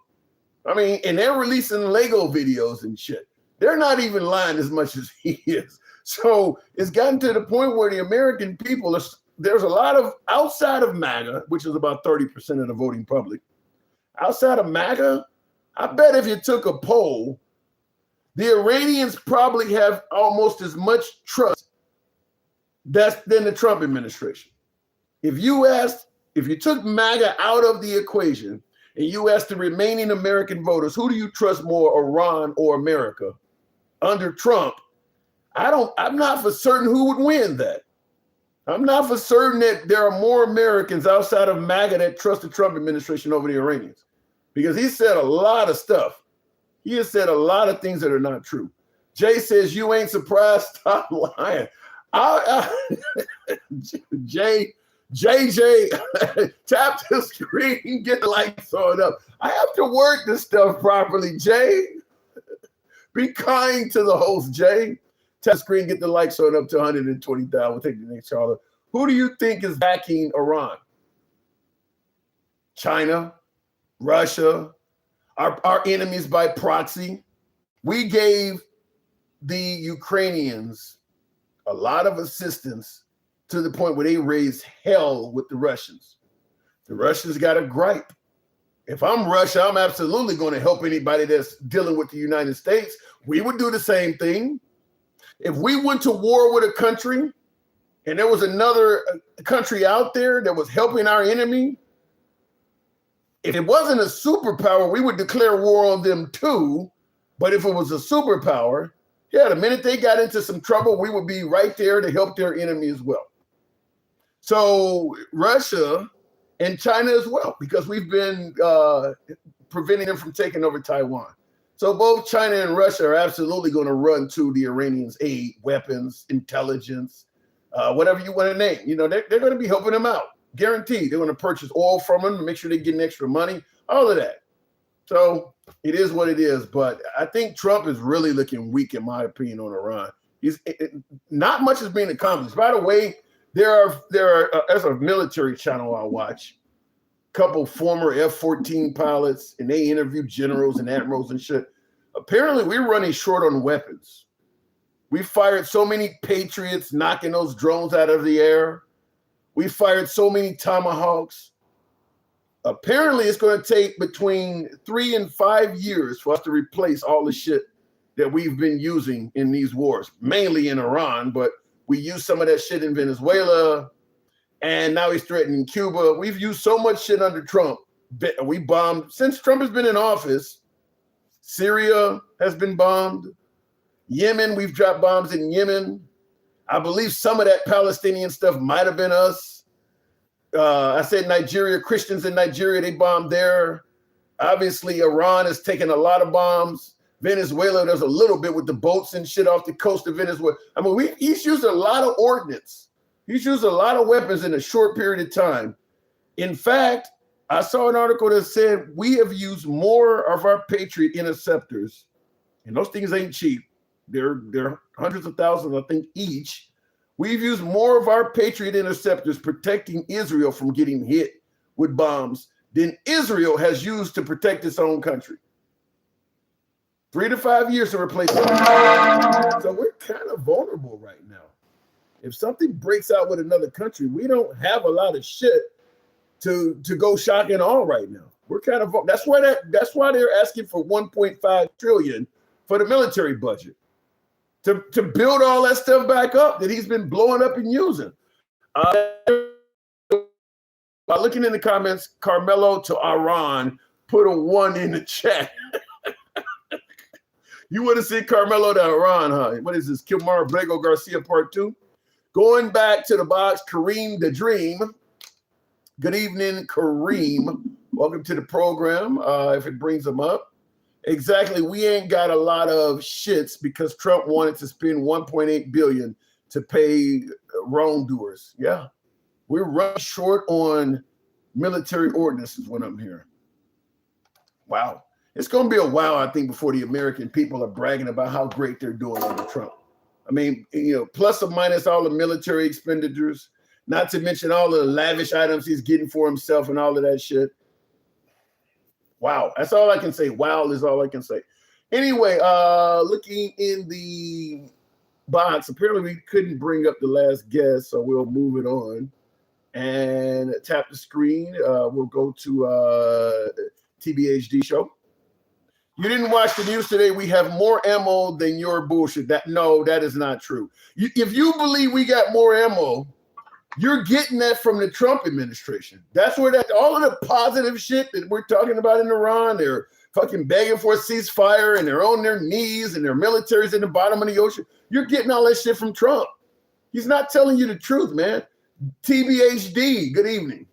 I mean, and they're releasing Lego videos and shit. They're not even lying as much as he is. So it's gotten to the point where the American people, there's a lot of, outside of MAGA, which is about 30% of the voting public, outside of MAGA, I bet if you took a poll, the Iranians probably have almost as much trust than the Trump administration. If you took MAGA out of the equation and you asked the remaining American voters, who do you trust more, Iran or America? Under Trump, I'm not for certain who would win that. I'm not for certain that there are more Americans outside of MAGA that trust the Trump administration over the Iranians, because he said a lot of stuff. He has said a lot of things that are not true. Jay says, you ain't surprised? Stop lying. JJ, tap the screen, get the lights on up. I have to work this stuff properly, Jay. Be kind to the host, Jay. Tap the screen, get the lights on up to 120,000. We'll take the next caller. Who do you think is backing Iran? China, Russia, our enemies by proxy. We gave the Ukrainians a lot of assistance to the point where they raised hell with the Russians. The Russians got a gripe. If I'm Russia, I'm absolutely going to help anybody that's dealing with the United States. We would do the same thing. If we went to war with a country and there was another country out there that was helping our enemy, if it wasn't a superpower, we would declare war on them too. But if it was a superpower, yeah, the minute they got into some trouble, we would be right there to help their enemy as well. So Russia and China as well, because we've been preventing them from taking over Taiwan. So both China and Russia are absolutely going to run to the Iranians' aid, weapons, intelligence, whatever you want to name. You know, they're going to be helping them out. Guaranteed. They're going to purchase oil from them, make sure they get extra money, all of that. So it is what it is. But I think Trump is really looking weak, in my opinion, on Iran. Not much is being accomplished. By the way, there are as a military channel I watch, a couple former F-14 pilots, and they interview generals and admirals and shit. Apparently, we're running short on weapons. We fired so many Patriots, knocking those drones out of the air. We fired so many Tomahawks. Apparently, it's going to take between 3 and 5 years for us to replace all the shit that we've been using in these wars, mainly in Iran, but we used some of that shit in Venezuela, and now he's threatening Cuba. We've used so much shit under Trump. We bombed, since Trump has been in office, Syria has been bombed. Yemen, we've dropped bombs in Yemen. I believe some of that Palestinian stuff might have been us. I said Nigeria, Christians in Nigeria, they bombed there. Obviously, Iran has taken a lot of bombs. Venezuela, there's a little bit with the boats and shit off the coast of Venezuela. I mean, he's used a lot of ordnance. He's used a lot of weapons in a short period of time. In fact, I saw an article that said we have used more of our Patriot interceptors, and those things ain't cheap. They're hundreds of thousands, I think, each. We've used more of our Patriot interceptors protecting Israel from getting hit with bombs than Israel has used to protect its own country. 3 to 5 years to replace it. So we're kind of vulnerable right now. If something breaks out with another country, we don't have a lot of shit to go shock and awe right now. We're kind of that's why they're asking for 1.5 trillion for the military budget. To build all that stuff back up that he's been blowing up and using. By looking in the comments, Karmelo to Iran put a 1 in the chat. You want to see Karmelo to Iran, huh? What is this? Kilmar Brego Garcia part 2? Going back to the box, Kareem the Dream. Good evening, Kareem. Welcome to the program, if it brings him up. Exactly. We ain't got a lot of shits because Trump wanted to spend 1.8 billion to pay wrongdoers. Yeah. We're running short on military ordinances, what I'm hearing. Wow. It's going to be a while, I think, before the American people are bragging about how great they're doing under Trump. I mean, you know, plus or minus all the military expenditures, not to mention all the lavish items he's getting for himself and all of that shit. Wow. That's all I can say. Wow is all I can say. Anyway, looking in the box, apparently we couldn't bring up the last guest, so we'll move it on and tap the screen. We'll go to TBHD show. You didn't watch the news today. We have more ammo than your bullshit. No, that is not true. If you believe we got more ammo, you're getting that from the Trump administration. That's where all of the positive shit that we're talking about in Iran, they're fucking begging for a ceasefire and they're on their knees and their military's in the bottom of the ocean. You're getting all that shit from Trump. He's not telling you the truth, man. TBHD, good evening.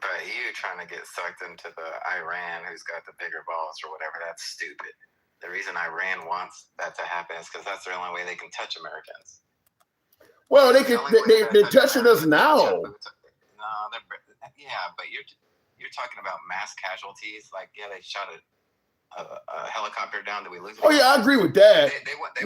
But you trying to get sucked into the Iran who's got the bigger balls or whatever, that's stupid. The reason Iran wants that to happen is because that's the only way they can touch Americans. Well, they're touching us now. No, yeah, but you're talking about mass casualties. Like, yeah, they shot a helicopter down. Did we lose? Oh yeah, I agree with that. They want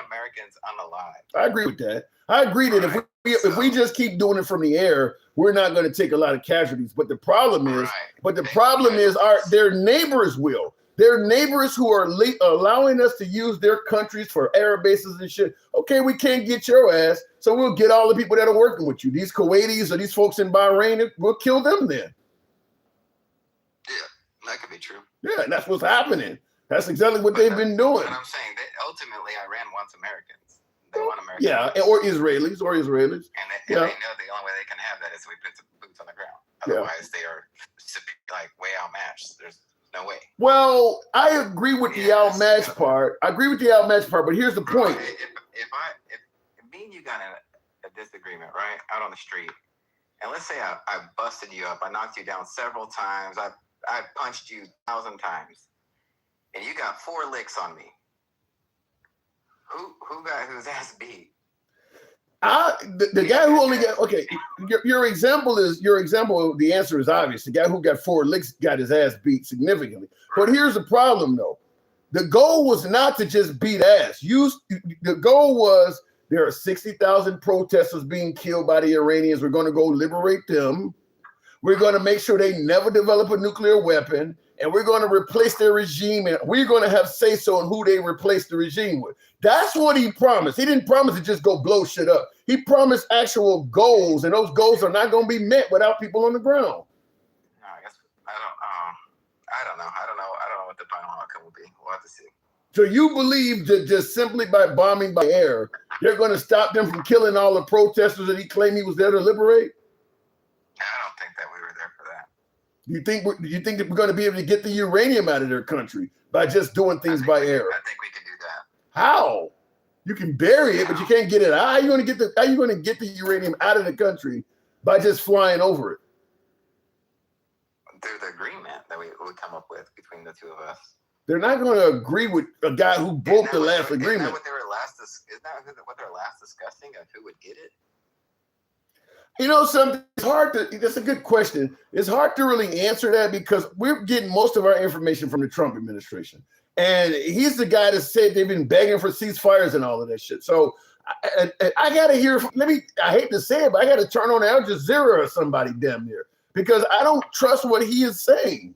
Americans unalive. I agree with that. I agree that if we just keep doing it from the air, we're not going to take a lot of casualties. But the problem is, their neighbors will. Their neighbors who are allowing us to use their countries for air bases and shit. Okay, we can't get your ass, so we'll get all the people that are working with you. These Kuwaitis or these folks in Bahrain, we'll kill them then. Yeah, that could be true. Yeah, and that's what's happening. That's exactly what they've been doing. But I'm saying that ultimately Iran wants Americans. They want Americans. Yeah, or Israelis. And they know the only way they can have that is if we put some boots on the ground. Otherwise, they are like way outmatched. There's no way. Well, I agree with the outmatched part. But here's the point. If me and you got in a disagreement, right, out on the street, and let's say I busted you up, I knocked you down several times, I punched you 1,000 times, and you got 4 licks on me. Who got whose ass beat? The guy who only got your example. The answer is obvious. The guy who got 4 licks got his ass beat significantly. But here's the problem, though. The goal was not to just beat ass. The goal was there are 60,000 protesters being killed by the Iranians. We're going to go liberate them. We're going to make sure they never develop a nuclear weapon. And we're going to replace their regime, and we're going to have say-so on who they replace the regime with. That's what he promised. He didn't promise to just go blow shit up. He promised actual goals, and those goals are not going to be met without people on the ground. I don't know what the final outcome will be. We'll have to see. So you believe that just simply by bombing by air, they're going to stop them from killing all the protesters that he claimed he was there to liberate? I don't think that we were there for that. You think that we're going to be able to get the uranium out of their country by just doing things by air? I think we can do that. How? You can bury it, but you can't get it out. How are you going to get the uranium out of the country by just flying over it? Through the agreement that we come up with between the two of us. They're not going to agree with a guy who broke the last agreement. Isn't that what they were last discussing of who would get it? You know something? That's a good question. It's hard to really answer that because we're getting most of our information from the Trump administration. And he's the guy that said they've been begging for ceasefires and all of that shit. So I got to hear, I hate to say it, but I got to turn on Al Jazeera or somebody damn near because I don't trust what he is saying.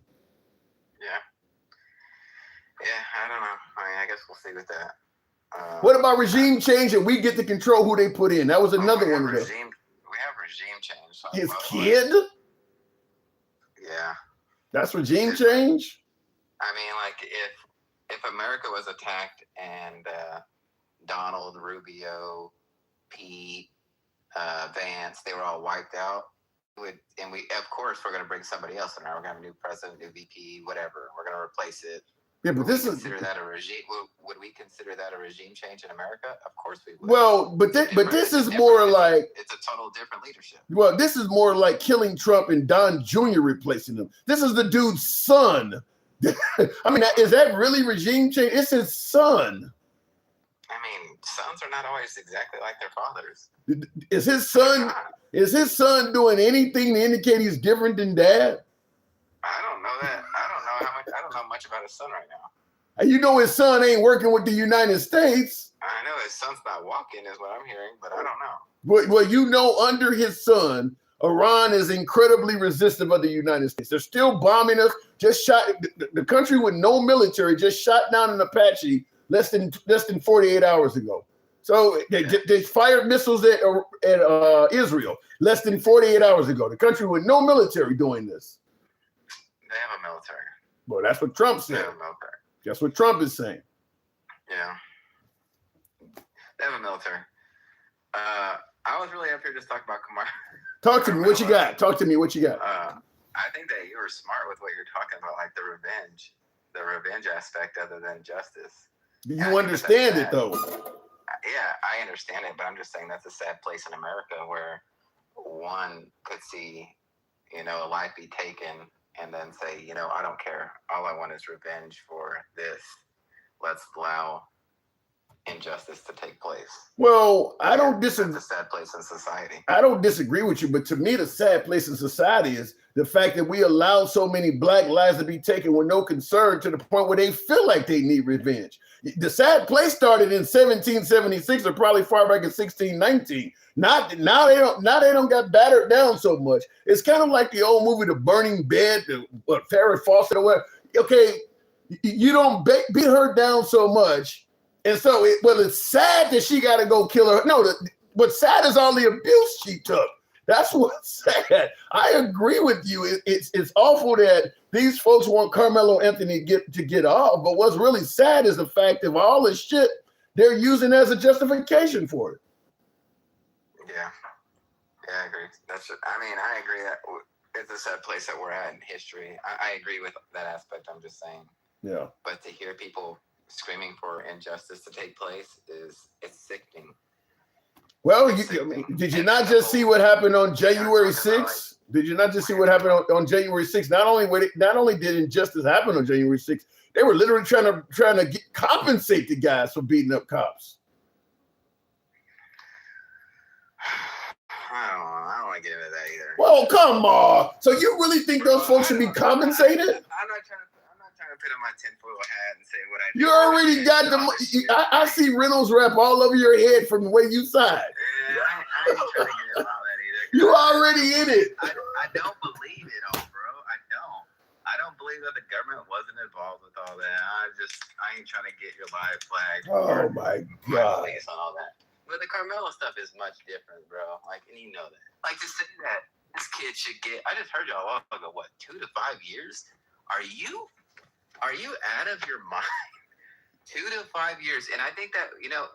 Yeah, I don't know. I mean, I guess we'll see with that. What about regime change and we get to control who they put in? That was another one of them. We have regime change. His kid? Yeah. That's regime change? I mean, like, if America was attacked and Donald, Rubio, Pete, Vance, they were all wiped out, of course, we're going to bring somebody else in. We're going to have a new president, new VP, whatever. We're going to replace it. Yeah, but consider that a regime? Would we consider that a regime change in America? Of course we would. Well, but this is more like it's a total different leadership. Well, this is more like killing Trump and Don Jr. replacing him. This is the dude's son I mean, is that really regime change? It's his son. I mean, sons are not always exactly like their fathers. Is his son doing anything to indicate he's different than dad? I don't know that. I don't know much about his son right now. You know his son ain't working with the United States. I know his son's not walking is what I'm hearing, but I don't know. Well, you know, under his son, Iran is incredibly resistant of the United States. They're still bombing us. Just shot the country with no military. Just shot down an Apache less than 48 hours ago. So they fired missiles at Israel less than 48 hours ago. The country with no military doing this. They have a military. Well, that's what Trump said. They have a military. That's what Trump is saying. Yeah. They have a military. I was really up here just talking about Kamar. Talk to me. What you got? Talk to me. What you got? I think that you were smart with what you're talking about, like the revenge aspect other than justice. Do you understand it, though? Yeah, I understand it, but I'm just saying that's a sad place in America where one could see, you know, a life be taken and then say, you know, I don't care. All I want is revenge for this. Let's allow injustice to take place. Well, I don't disagree. That's a sad place in society. I don't disagree with you, but to me, the sad place in society is the fact that we allow so many black lives to be taken with no concern to the point where they feel like they need revenge. The sad place started in 1776 or probably far back in 1619. Now they don't got battered down so much. It's kind of like the old movie, The Burning Bed, Farrah Fawcett or whatever. Okay, you don't beat her down so much. And so, it's sad that she got to go kill her. No, what's sad is all the abuse she took. That's what's sad. I agree with you. It's awful that these folks want Karmelo Anthony to get off. But what's really sad is the fact of all the shit they're using as a justification for it. Yeah, I agree. I agree that it's a sad place that we're at in history. I agree with that aspect. I'm just saying. Yeah. But to hear people screaming for injustice to take place it's sickening. Well, did you not just see what happened on January 6th? Did you not just see what happened on January 6th? Not only did injustice happen on January 6th, they were literally trying to compensate the guys for beating up cops. I don't want to get into that either. Well, come on. So you really think those folks should be compensated? I'm not trying to put on my tinfoil hat and say what I do. You already got I see Reynolds wrap all over your head from the way you sighed. Yeah, I ain't trying to get all that either. You already in it. I don't believe it all, bro. I don't believe that the government wasn't involved with all that. I ain't trying to get your live flag. Oh my God. Police on all that. But the Karmelo stuff is much different, bro. Like, and you know that. Like, to say that this kid should get, I just heard y'all a while ago, what, 2 to 5 years? Are you out of your mind? 2 to 5 years. And I think that, you know,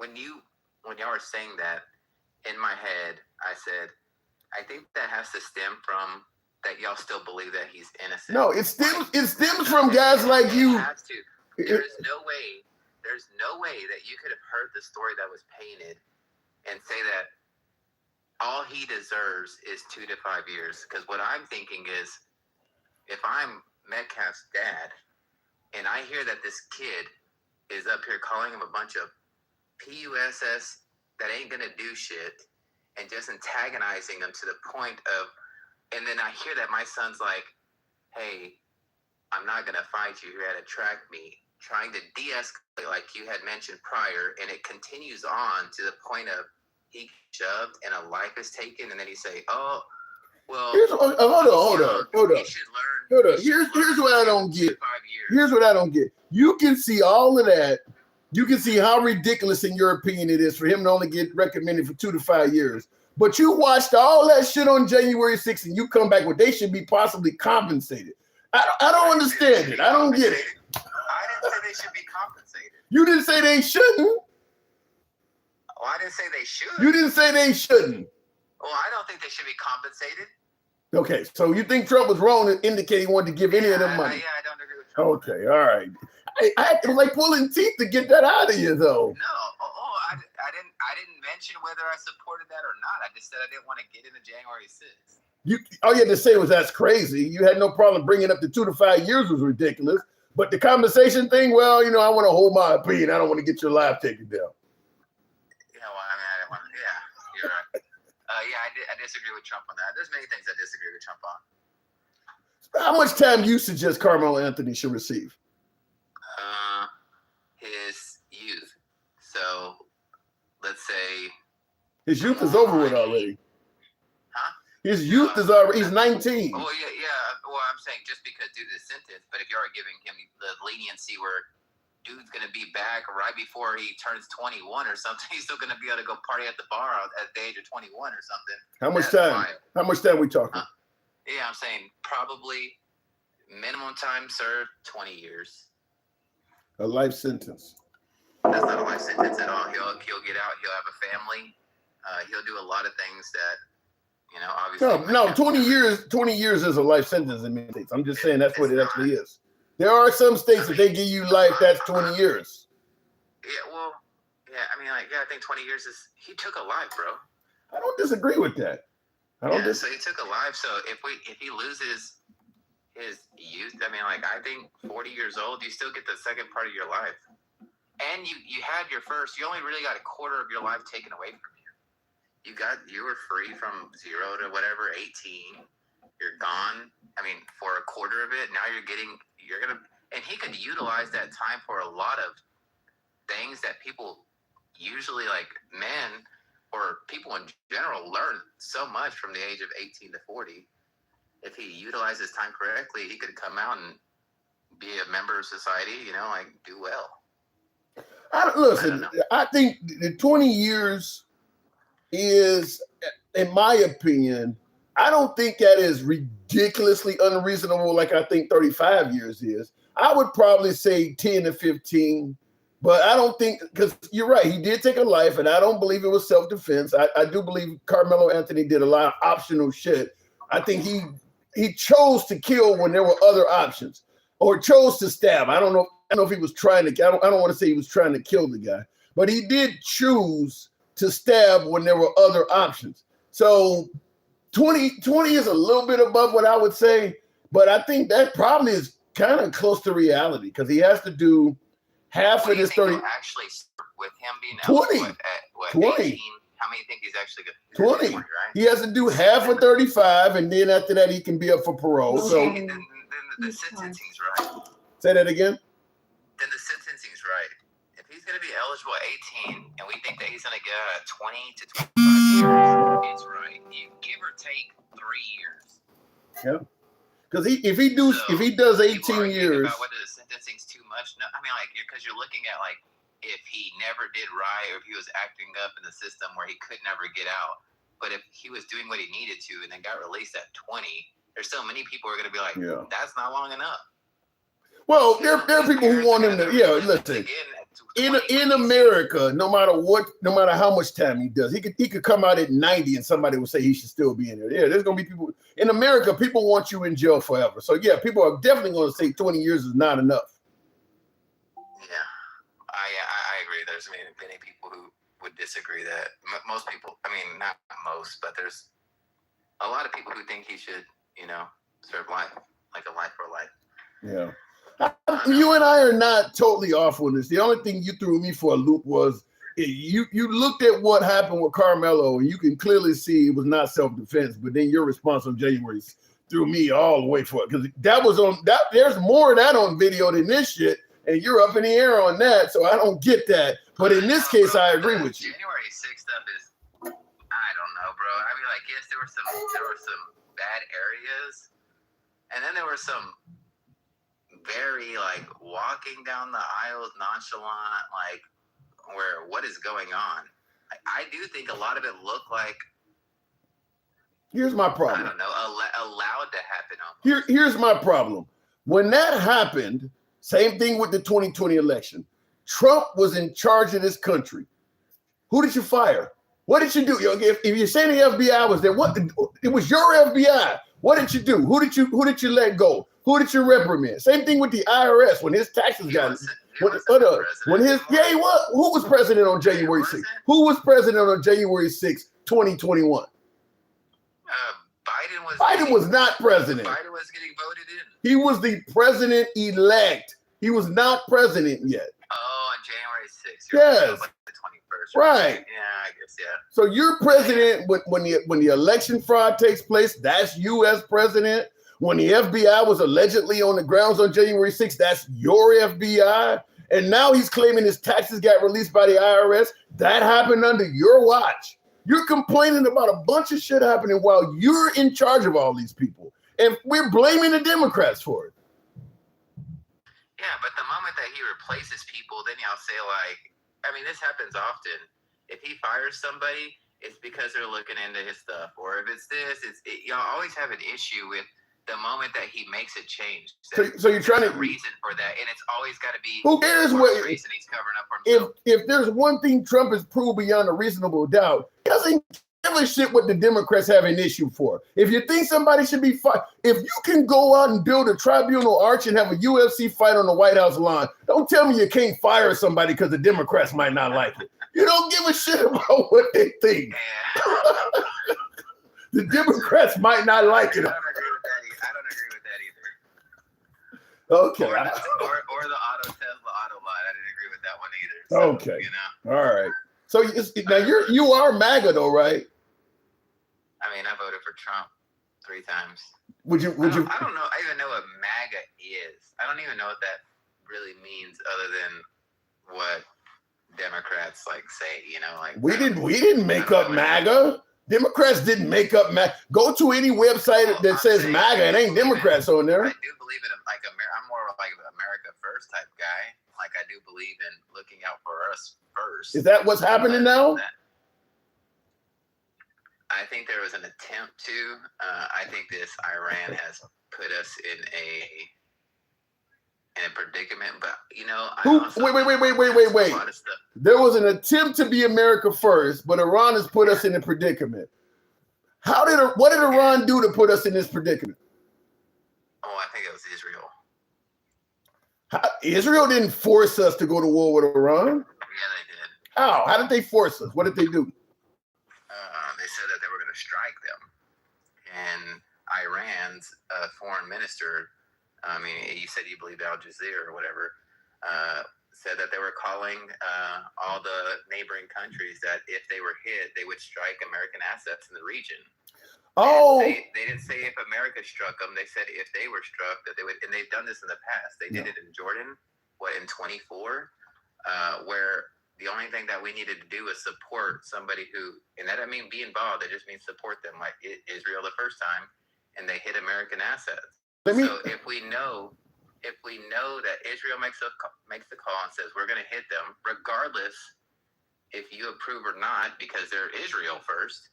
when y'all were saying that, in my head, I said, I think that has to stem from that y'all still believe that he's innocent. No, it stems from guys like you. It has to. There's no way that you could have heard the story that was painted and say that all he deserves is 2 to 5 years. Because what I'm thinking is, if I'm Metcalf's dad, and I hear that this kid is up here calling him a bunch of PUSS that ain't gonna do shit, and just antagonizing him to the point of, and then I hear that my son's like, hey, I'm not gonna fight you, you're gonna track me, trying to de-escalate like you had mentioned prior, and it continues on to the point of he shoved and a life is taken, and then he say, oh, well, hold on. Here's what I don't get. Here's what I don't get. You can see all of that. You can see how ridiculous, in your opinion, it is for him to only get recommended for 2 to 5 years. But you watched all that shit on January 6th, and you come back with they should be possibly compensated. I don't understand it. I don't get it. I didn't say they should be compensated. You didn't say they shouldn't. Oh, I didn't say they should. You didn't say they shouldn't. Well, I don't think they should be compensated. Okay, so you think Trump was wrong to indicate he wanted to give any of them money? I don't agree with Trump. Okay, all right. I had to like pulling teeth to get that out of you, though. No, I didn't mention whether I supported that or not. I just said I didn't want to get into January 6th. all you had to say was that's crazy. You had no problem bringing up the 2 to 5 years was ridiculous. But the conversation thing, well, you know, I want to hold my opinion. I don't want to get your life taken down. Yeah, well, I mean, I don't want to. Yeah, you're right. I disagree with Trump on that. There's many things I disagree with Trump on. How much time do you suggest Karmelo Anthony should receive? His youth. So let's say his youth is over with already. Huh? His youth is already. He's 19. Oh yeah. Well, I'm saying just because due to the sentence, but if you are giving him the leniency where dude's gonna be back right before he turns 21 or something, he's still gonna be able to go party at the bar at the age of 21 or something. How much time? How much time we talking? Yeah, I'm saying probably minimum time served 20 years. A life sentence. That's not a life sentence at all. He'll get out. He'll have a family. He'll do a lot of things that, you know, obviously. No, 20 years. 20 years is a life sentence in many states. I'm just saying that's what it actually is. There are some states that they give you life. That's 20 years. Yeah, well, yeah. I mean, like, yeah, I think 20 years is. He took a life, bro. I don't disagree with that. So he took a life. So if he loses his youth, I mean, like, I think 40 years old, you still get the second part of your life. And you had your first, you only really got a quarter of your life taken away from you. You were free from 0 to whatever, 18. You're gone. I mean, for a quarter of it, now and he could utilize that time for a lot of things that people usually, like men or people in general, learn so much from the age of 18 to 40. If he utilized his time correctly, he could come out and be a member of society, you know, like do well. I think the 20 years is, in my opinion, I don't think that is ridiculously unreasonable like I think 35 years is. I would probably say 10 to 15, but I don't think, because you're right, he did take a life, and I don't believe it was self-defense. I do believe Karmelo Anthony did a lot of optional shit. I think he chose to kill when there were other options, or chose to stab. I don't know if he was trying to, I don't want to say he was trying to kill the guy, but he did choose to stab when there were other options. So 20 is a little bit above what I would say, but I think that probably is kind of close to reality because he has to do half of this 30. Actually, with him being 20. At 20. 18, how many think he's actually good? 20. Right? He has to do half of 35, and then after that, he can be up for parole. So then the sentencing's right. Say that again. Then the sentencing's right. If he's going to be eligible at 18, and we think that he's going to get 20 to 25 years, it's right. You give or take 3 years. Yeah. Because if he does 18 years, about whether the sentencing's too much. No, I mean, like, because you're looking at like if he never did right, or if he was acting up in the system where he could never get out. But if he was doing what he needed to and then got released at 20, there's so many people who are going to be like, that's not long enough. Well, there are people who want him to, listen. In America, no matter how much time he does, he could come out at 90 and somebody will say he should still be in there. Yeah, there's gonna be people in America. People want you in jail forever. So yeah, people are definitely going to say 20 years is not enough. Yeah, I agree. There's many people who would disagree that most people. I mean, not most, but there's a lot of people who think he should, serve life, like a life for life. Yeah. You and I are not totally off on this. The only thing you threw me for a loop was you looked at what happened with Karmelo, and you can clearly see it was not self-defense, but then your response on January threw me all the way for it. Because that was on that. There's more of that on video than this shit, and you're up in the air on that, so I don't get that. But in this case, I agree with you. January 6th stuff is, I don't know, bro. I mean, like, yes, there were some bad areas, and then there were some very like walking down the aisles nonchalant, like where what is going on. I do think a lot of it looked like, here's my problem. I don't know, allowed to happen almost. Here's my problem. When that happened, same thing with the 2020 election. Trump was in charge of this country. Who did you fire? What did you do? If you're saying the FBI was there, it was your FBI. What did you do? Who did you let go? Who did you reprimand? Same thing with the IRS when his taxes got Who was president on January 6th? Who was president on January 6th, 2021? Biden Biden was not president. Biden was getting voted in. He was the president-elect. He was not president yet. Oh, on January 6th. Yes. Like the 21st. Right. Yeah, I guess, yeah. So you're president when the election fraud takes place, that's you as president. When the FBI was allegedly on the grounds on January 6th, that's your FBI. And now he's claiming his taxes got released by the IRS. That happened under your watch. You're complaining about a bunch of shit happening while you're in charge of all these people. And we're blaming the Democrats for it. Yeah, but the moment that he replaces people, then y'all say like, I mean, this happens often. If he fires somebody, it's because they're looking into his stuff. Or if it's this, y'all always have an issue with the moment that he makes a change. So you're trying to reason for that, and it's always got to be who cares what reason he's covering up for himself. If there's one thing Trump has proved beyond a reasonable doubt, he doesn't give a shit what the Democrats have an issue for. If you think somebody should be fired, if you can go out and build a tribunal arch and have a UFC fight on the White House lawn, don't tell me you can't fire somebody because the Democrats might not like it. You don't give a shit about what they think. The Democrats might not like it. I don't agree with that either. Okay. Or the Tesla auto line. I didn't agree with that one either. So, okay. You know. All right. So now you are MAGA though, right? I mean, I voted for Trump 3 times. Would you? I don't know. I even know what MAGA is. I don't even know what that really means, other than what Democrats like say. You know, like we didn't make up MAGA. Democrats didn't make up MAGA. Go to any website that says MAGA. It ain't Democrats on there. I do believe in like I'm more like an America First type guy. Like I do believe in looking out for us first. Is that what's happening now? I think there was an attempt to. I think this Iran has put us in a predicament, but you know, wait. There was an attempt to be America first, but Iran has put us in a predicament. What did Iran do to put us in this predicament? Oh, I think it was Israel. Israel didn't force us to go to war with Iran. Yeah, they did. How? How did they force us? What did they do? They said that they were going to strike them, and Iran's foreign minister. I mean, he said he believed Al Jazeera or whatever, said that they were calling all the neighboring countries that if they were hit, they would strike American assets in the region. Oh, they didn't say if America struck them. They said if they were struck, that they would, and they've done this in the past. They did it in Jordan, in 24, where the only thing that we needed to do was support somebody who, and that doesn't mean be involved. It just means support them, like Israel the first time, and they hit American assets. So if we know that Israel makes the call and says we're going to hit them, regardless if you approve or not, because they're Israel first.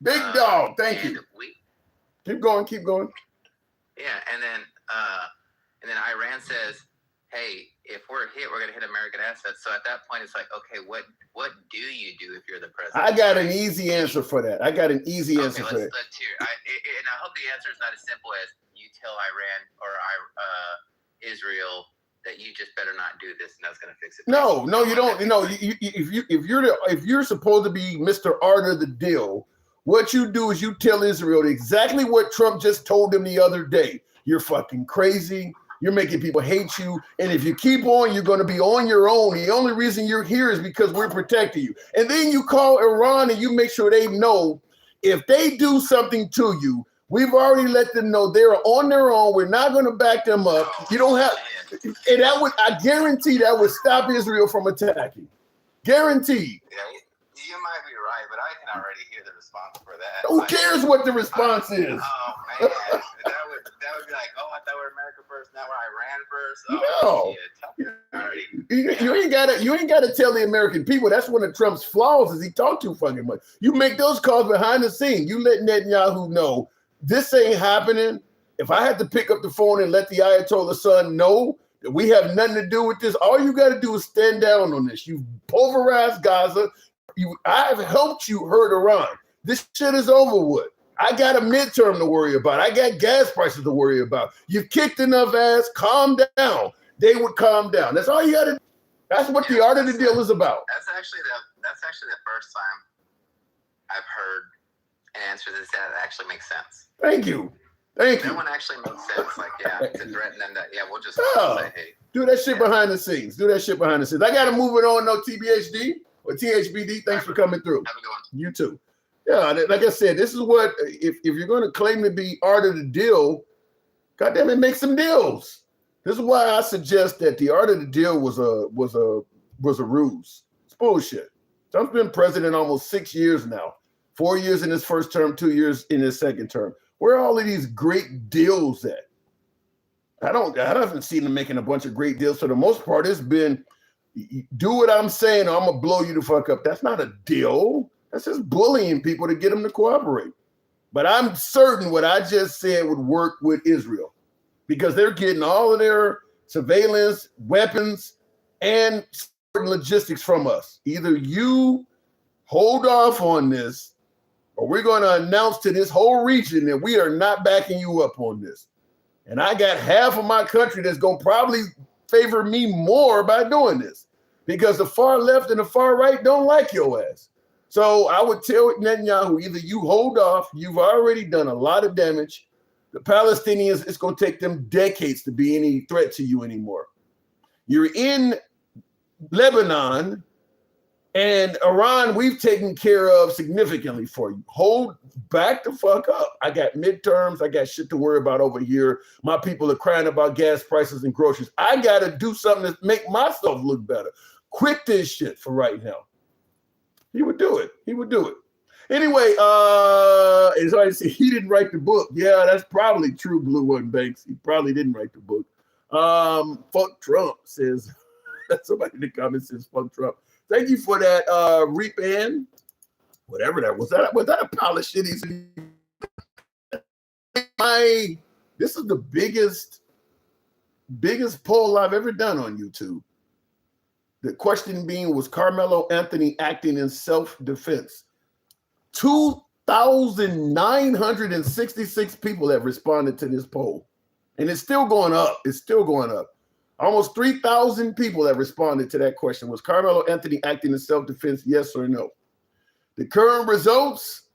Big dog, thank you. Keep going. Yeah, and then Iran says, "Hey, if we're hit, we're going to hit American assets." So at that point, it's like, okay, what do you do if you're the president? I got an easy answer for that. Let's hear. And I hope the answer is not as simple as you tell Iran or Israel that you just better not do this, and that's going to fix it. No, you don't. You know, if you're supposed to be Mr. Art of the deal, what you do is you tell Israel exactly what Trump just told them the other day. You're fucking crazy. You're making people hate you. And if you keep on, you're going to be on your own. The only reason you're here is because we're protecting you. And then you call Iran and you make sure they know if they do something to you, we've already let them know they're on their own. We're not going to back them up. You don't have, and I guarantee that would stop Israel from attacking. Guaranteed. Yeah, you might be right, but I can already hear the response for that. Who cares what the response is? Oh man, that would be like, oh, I thought we were America first, now we're Iran first. Oh, no, you ain't gotta tell the American people. That's one of Trump's flaws is he talk too fucking much. You make those calls behind the scene. You let Netanyahu know this ain't happening. If I had to pick up the phone and let the Ayatollah son know that we have nothing to do with this, all you got to do is stand down on this. You've pulverized Gaza. I've helped you hurt Iran. This shit is over with. I got a midterm to worry about. I got gas prices to worry about. You've kicked enough ass. Calm down. They would calm down. That's all you got to do. That's what the art of the deal is about. That's actually the first time I've heard answer this that actually makes sense. Thank you. Thank you. That one actually makes sense. Like, yeah, to threaten them that, yeah, we'll just say, hey. Do that shit behind the scenes. Do that shit behind the scenes. I got to move it on, though, TBHD or THBD. Thanks for coming through. Have a good one. You too. Yeah, like I said, this is what, if you're going to claim to be art of the deal, goddamn it, make some deals. This is why I suggest that the art of the deal was a ruse. It's bullshit. Trump's been president almost 6 years now. 4 years in his first term, 2 years in his second term. Where are all of these great deals at? I haven't seen him making a bunch of great deals. For the most part, it's been do what I'm saying or I'm gonna blow you the fuck up. That's not a deal. That's just bullying people to get them to cooperate. But I'm certain what I just said would work with Israel because they're getting all of their surveillance, weapons, and logistics from us. Either you hold off on this or we're going to announce to this whole region that we are not backing you up on this. And I got half of my country that's going to probably favor me more by doing this because the far left and the far right don't like your ass. So I would tell Netanyahu, either you hold off, you've already done a lot of damage. The Palestinians, it's going to take them decades to be any threat to you anymore. You're in Lebanon and Iran, we've taken care of significantly for you. Hold back the fuck up. I got midterms. I got shit to worry about over here. My people are crying about gas prices and groceries. I got to do something to make myself look better. Quit this shit for right now. He would do it. He would do it. Anyway, as I say, he didn't write the book. Yeah, that's probably true, Blue One Banks. He probably didn't write the book. Fuck Trump, says somebody in the comments says fuck Trump. Thank you for that, Repan. Whatever that was. Was that a pile of shit? This is the biggest poll I've ever done on YouTube. The question being, was Karmelo Anthony acting in self-defense? 2,966 people have responded to this poll. And it's still going up. It's still going up. Almost 3,000 people have responded to that question. Was Karmelo Anthony acting in self-defense, yes or no? The current results,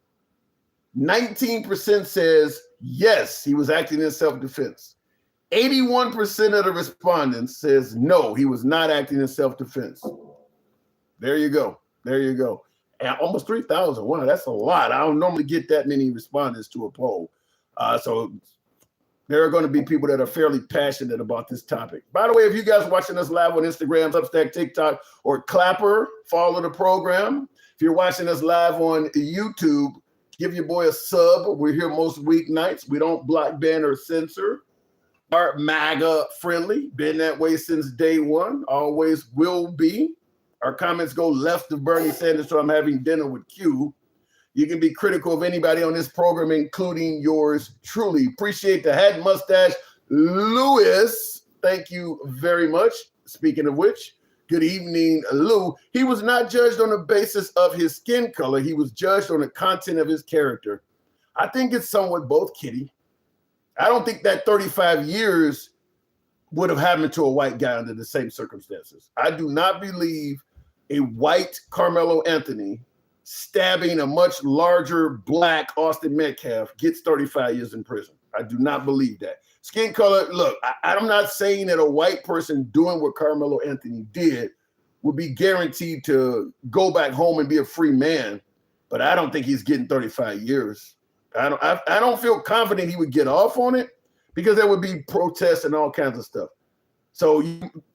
19% says yes, he was acting in self-defense. 81% of the respondents says no, he was not acting in self-defense. There you go. There you go. And almost 3,000. Wow, that's a lot. I don't normally get that many respondents to a poll. So there are going to be people that are fairly passionate about this topic. By the way, if you guys are watching us live on Instagram, Substack, TikTok, or Clapper, follow the program. If you're watching us live on YouTube, give your boy a sub. We're here most weeknights. We don't block, ban, or censor. Are MAGA friendly. Been that way since day one. Always will be. Our comments go left of Bernie Sanders, so I'm having dinner with Q. You can be critical of anybody on this program, including yours truly. Appreciate the hat and mustache, Lewis. Thank you very much. Speaking of which, good evening, Lou. He was not judged on the basis of his skin color. He was judged on the content of his character. I think it's somewhat both, Kitty. I don't think that 35 years would have happened to a white guy under the same circumstances. I do not believe a white Karmelo Anthony stabbing a much larger black Austin Metcalf gets 35 years in prison. I do not believe that. Skin color, look, I'm not saying that a white person doing what Karmelo Anthony did would be guaranteed to go back home and be a free man, but I don't think he's getting 35 years. I don't feel confident he would get off on it because there would be protests and all kinds of stuff. So,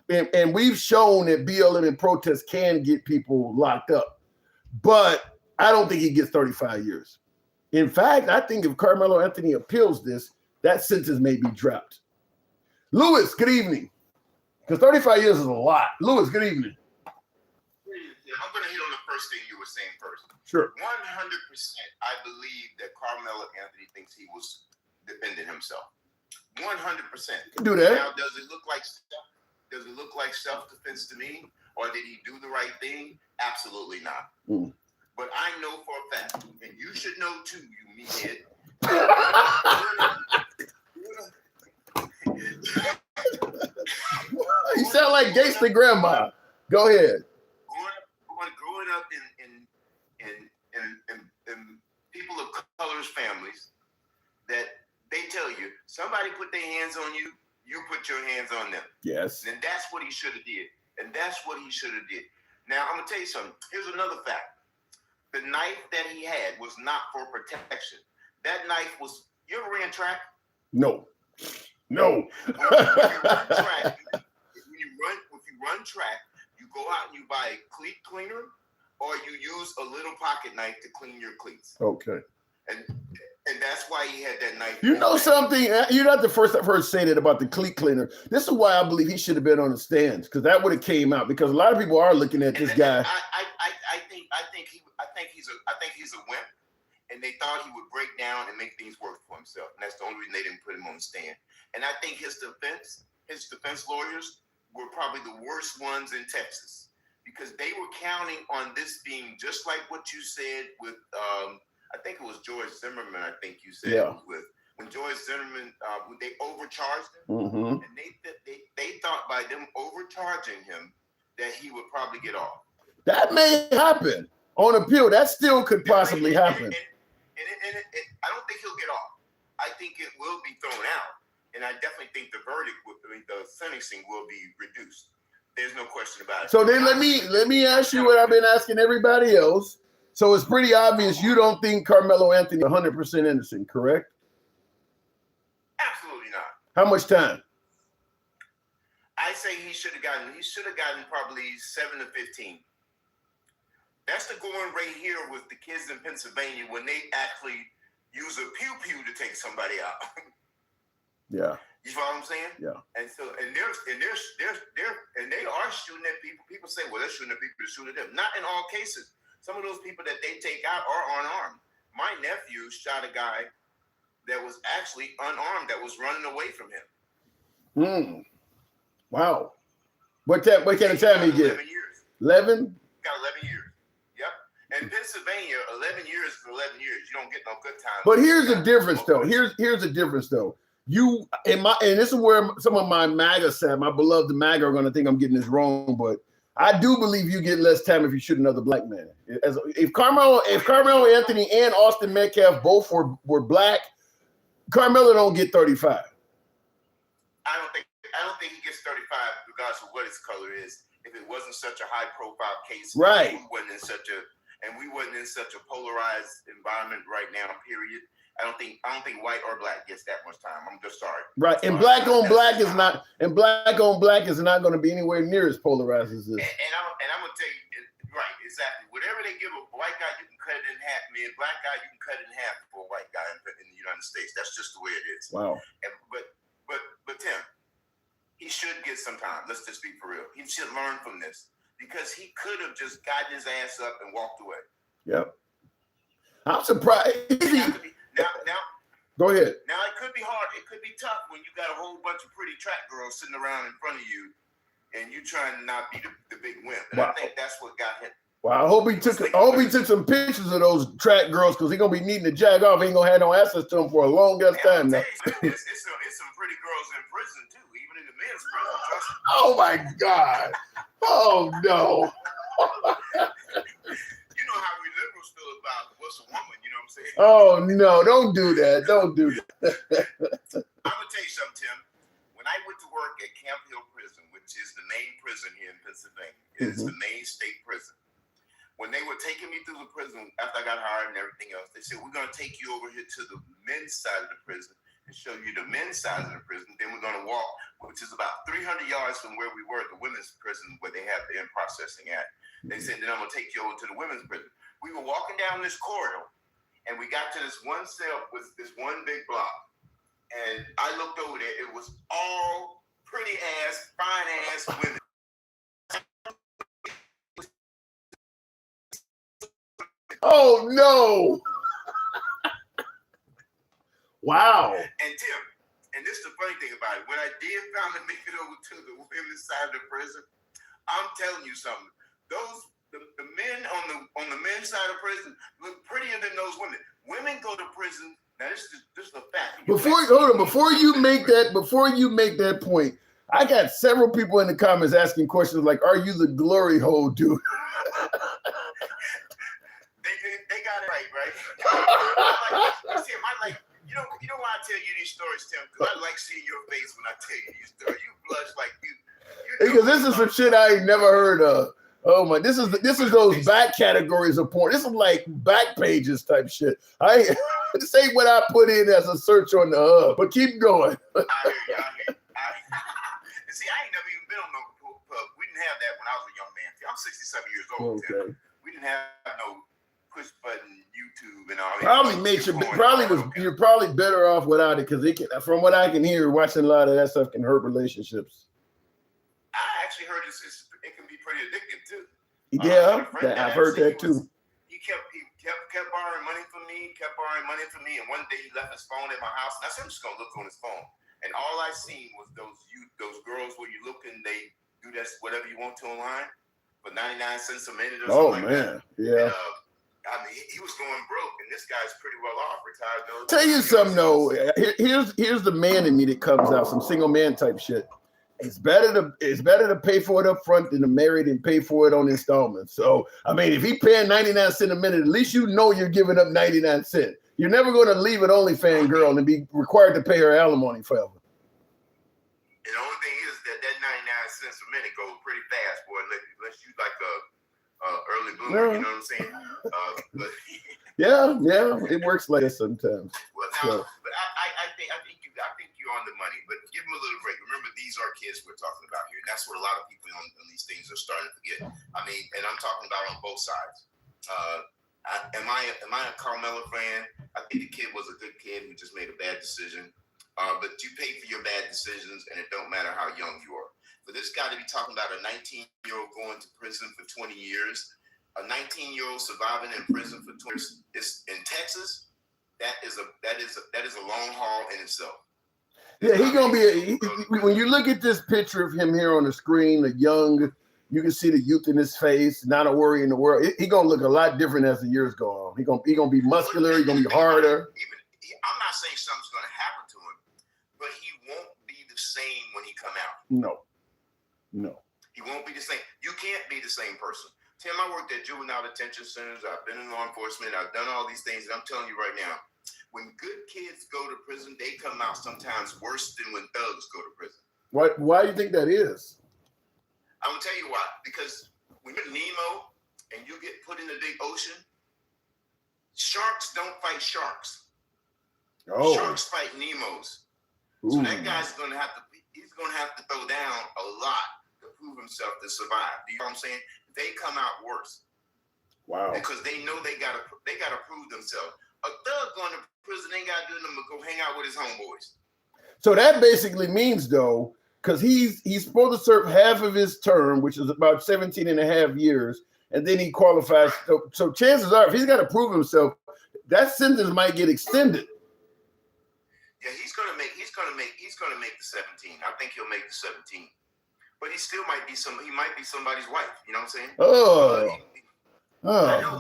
and we've shown that BLM and protests can get people locked up. But I don't think he gets 35 years. In fact, I think if Karmelo Anthony appeals this, that sentence may be dropped. Lewis, good evening. Because 35 years is a lot. Lewis, good evening. I'm going to hit on the first thing you were saying first. Sure. 100%, I believe that Karmelo Anthony thinks he was defending himself. 100%. Do that. Now, does it look like self-defense to me? Or did he do the right thing? Absolutely not. But I know for a fact, and you should know too, you meathead. You sound like gangster grandma. Go ahead. Growing up in people of colors families that they tell you somebody put their hands on you, you put your hands on them. Yes. And that's what he should have did. And that's what he should have did. Now I'm gonna tell you something. Here's another fact. The knife that he had was not for protection. That knife was. You ever ran track? No. No. When you run track, you go out and you buy a cleat cleaner, or you use a little pocket knife to clean your cleats. Okay. And that's why he had that knife. You know something? You're not the first I've heard say that about the cleat cleaner. This is why I believe he should have been on the stands, because that would have came out. Because a lot of people are looking at this guy. I think he's a wimp, and they thought he would break down and make things work for himself. And that's the only reason they didn't put him on the stand. And I think his defense lawyers were probably the worst ones in Texas, because they were counting on this being just like what you said with I think it was George Zimmerman. I think you said it was with when George Zimmerman when they overcharged him, and they thought by them overcharging him that he would probably get off. That may happen on appeal. That still could possibly happen. And I don't think he'll get off. I think it will be thrown out, and I definitely think the verdict, the sentencing, will be reduced. There's no question about it. So then let me ask you what I've been asking everybody else. So it's pretty obvious you don't think Karmelo Anthony is 100% innocent, correct? Absolutely not. How much time? I say he should have gotten probably 7 to 15. That's the going rate here with the kids in Pennsylvania when they actually use a pew-pew to take somebody out. Yeah. You follow what I'm saying? Yeah. And so they are shooting at people. People say, well, they're shooting at people to shoot at them. Not in all cases. Some of those people that they take out are unarmed. My nephew shot a guy that was actually unarmed that was running away from him. Wow. What kind of time he get? 11 years. 11? Got 11 years. Yep. In Pennsylvania, 11 years is 11 years. You don't get no good time. But here's the difference, though. Here's the difference, though. And this is where some of my MAGA said, my beloved MAGA are going to think I'm getting this wrong, but I do believe you get less time if you shoot another black man. If Karmelo Anthony and Austin Metcalf both were black, Karmelo don't get 35. I don't think he gets 35 regardless of what his color is. If it wasn't such a high profile case, right? We wasn't in such a polarized environment right now. Period. I don't think white or black gets that much time. I'm just sorry. Right, and black on black is not going to be anywhere near as polarized as this. And I'm gonna tell you, right, exactly. Whatever they give a white guy, you can cut it in half. Me, a black guy, you can cut it in half for a white guy in the United States. That's just the way it is. Wow. But Tim, he should get some time. Let's just be for real. He should learn from this, because he could have just gotten his ass up and walked away. Yep. I'm surprised. Now, go ahead. Now, it could be hard. It could be tough when you got a whole bunch of pretty track girls sitting around in front of you, and you trying to not be the big wimp. And I think that's what got him. Well, I hope he took some pictures of those track girls, because he's gonna be needing to jag off. He ain't gonna have no access to them for a long ass time now. It's some pretty girls in prison too, even in the men's prison. Trust me. Oh my God! Oh no! You know how we liberals feel about what's a woman. You know what I'm saying? Oh no! Don't do that! Don't do that! I'm gonna tell you something, Tim. When I went to work at Camp Hill Prison, which is the main prison here in Pennsylvania, it's the main state prison. When they were taking me through the prison after I got hired and everything else, they said, we're going to take you over here to the men's side of the prison and show you the men's side of the prison. Then we're going to walk, which is about 300 yards from where we were at the women's prison where they have the end processing at. They said, then I'm going to take you over to the women's prison. We were walking down this corridor, and we got to this one cell with this one big block. And I looked over there. It was all pretty ass, fine ass women. Oh no! Wow. And Tim, and this is the funny thing about it. When I did finally make it over to the women's side of the prison, I'm telling you something. The men on the men's side of prison look prettier than those women. Women go to prison. Now this is a fact. Before you make that point, I got several people in the comments asking questions like, "Are you the glory hole dude?" They got it right? these stories, Tim, because I like seeing your face when I tell you these stories. You blush like you Because this is some shit I ain't never heard of. Oh my! This is those back categories of porn. This is like back pages type shit. This ain't what I put in as a search on the hub. But keep going. I hear you. See, I ain't never even been on no pub. We didn't have that when I was a young man. I'm 67 years old. Okay. Tim. We didn't have no push button YouTube and all that. Probably makes you. You're probably better off without it because from what I can hear, watching a lot of that stuff can hurt relationships. I actually heard it can be pretty addictive too. Yeah, I've heard that too. He kept borrowing money from me, and one day he left his phone at my house, and I said, I'm just gonna look on his phone. And all I seen was those girls where you look and they do that whatever you want to online for 99 cents a minute or something like that. Yeah. And, I mean, he was going broke, and this guy's pretty well off, retired military. Tell you something though. Here's the man in me that comes out, some single man type shit. It's better to pay for it up front than to marry and pay for it on installments. So I mean, if he paying 99 cents a minute, at least you know you're giving up 99 cents. You're never going to leave an OnlyFans girl and be required to pay her alimony forever. And the only thing is that 99 cents a minute goes pretty fast, boy. Unless you like a early bloomer, you know what I'm saying? But yeah, it works like that sometimes. Well, now, but I think you're on the money. But give them a little break. Remember, these are kids we're talking about here. And that's what a lot of people on these things are starting to forget. I mean, and I'm talking about on both sides. Am I a Karmelo fan? I think the kid was a good kid who just made a bad decision. But you pay for your bad decisions, and it don't matter how young you are. For this guy to be talking about a 19-year-old going to prison for 20 years, a 19-year-old surviving in prison for 20 years in Texas, that is a long haul in itself. Yeah, he's gonna be. When you look at this picture of him here on the screen, you can see the youth in his face, not a worry in the world. He gonna look a lot different as the years go on. He gonna be muscular. He's gonna be harder. I'm not saying something's gonna happen to him, but he won't be the same when he come out. No. He won't be the same. You can't be the same person. Tim, I worked at juvenile detention centers. I've been in law enforcement. I've done all these things, and I'm telling you right now, when good kids go to prison, they come out sometimes worse than when thugs go to prison. Why do you think that is? I'm gonna tell you why. Because when you're Nemo and you get put in the big ocean, sharks don't fight sharks. Oh. Sharks fight Nemos. So that guy's gonna have to throw down a lot to prove himself to survive. Do you know what I'm saying? They come out worse. Wow. Because they know they gotta prove themselves. A thug going to prison ain't gotta do nothing but go hang out with his homeboys. So that basically means though, because he's supposed to serve half of his term, which is about 17 and a half years, and then he qualifies. Right. So chances are, if he's got to prove himself, that sentence might get extended. Yeah, he's gonna make the 17. I think he'll make the 17. But he still might be somebody's wife. You know what I'm saying? I know, man. I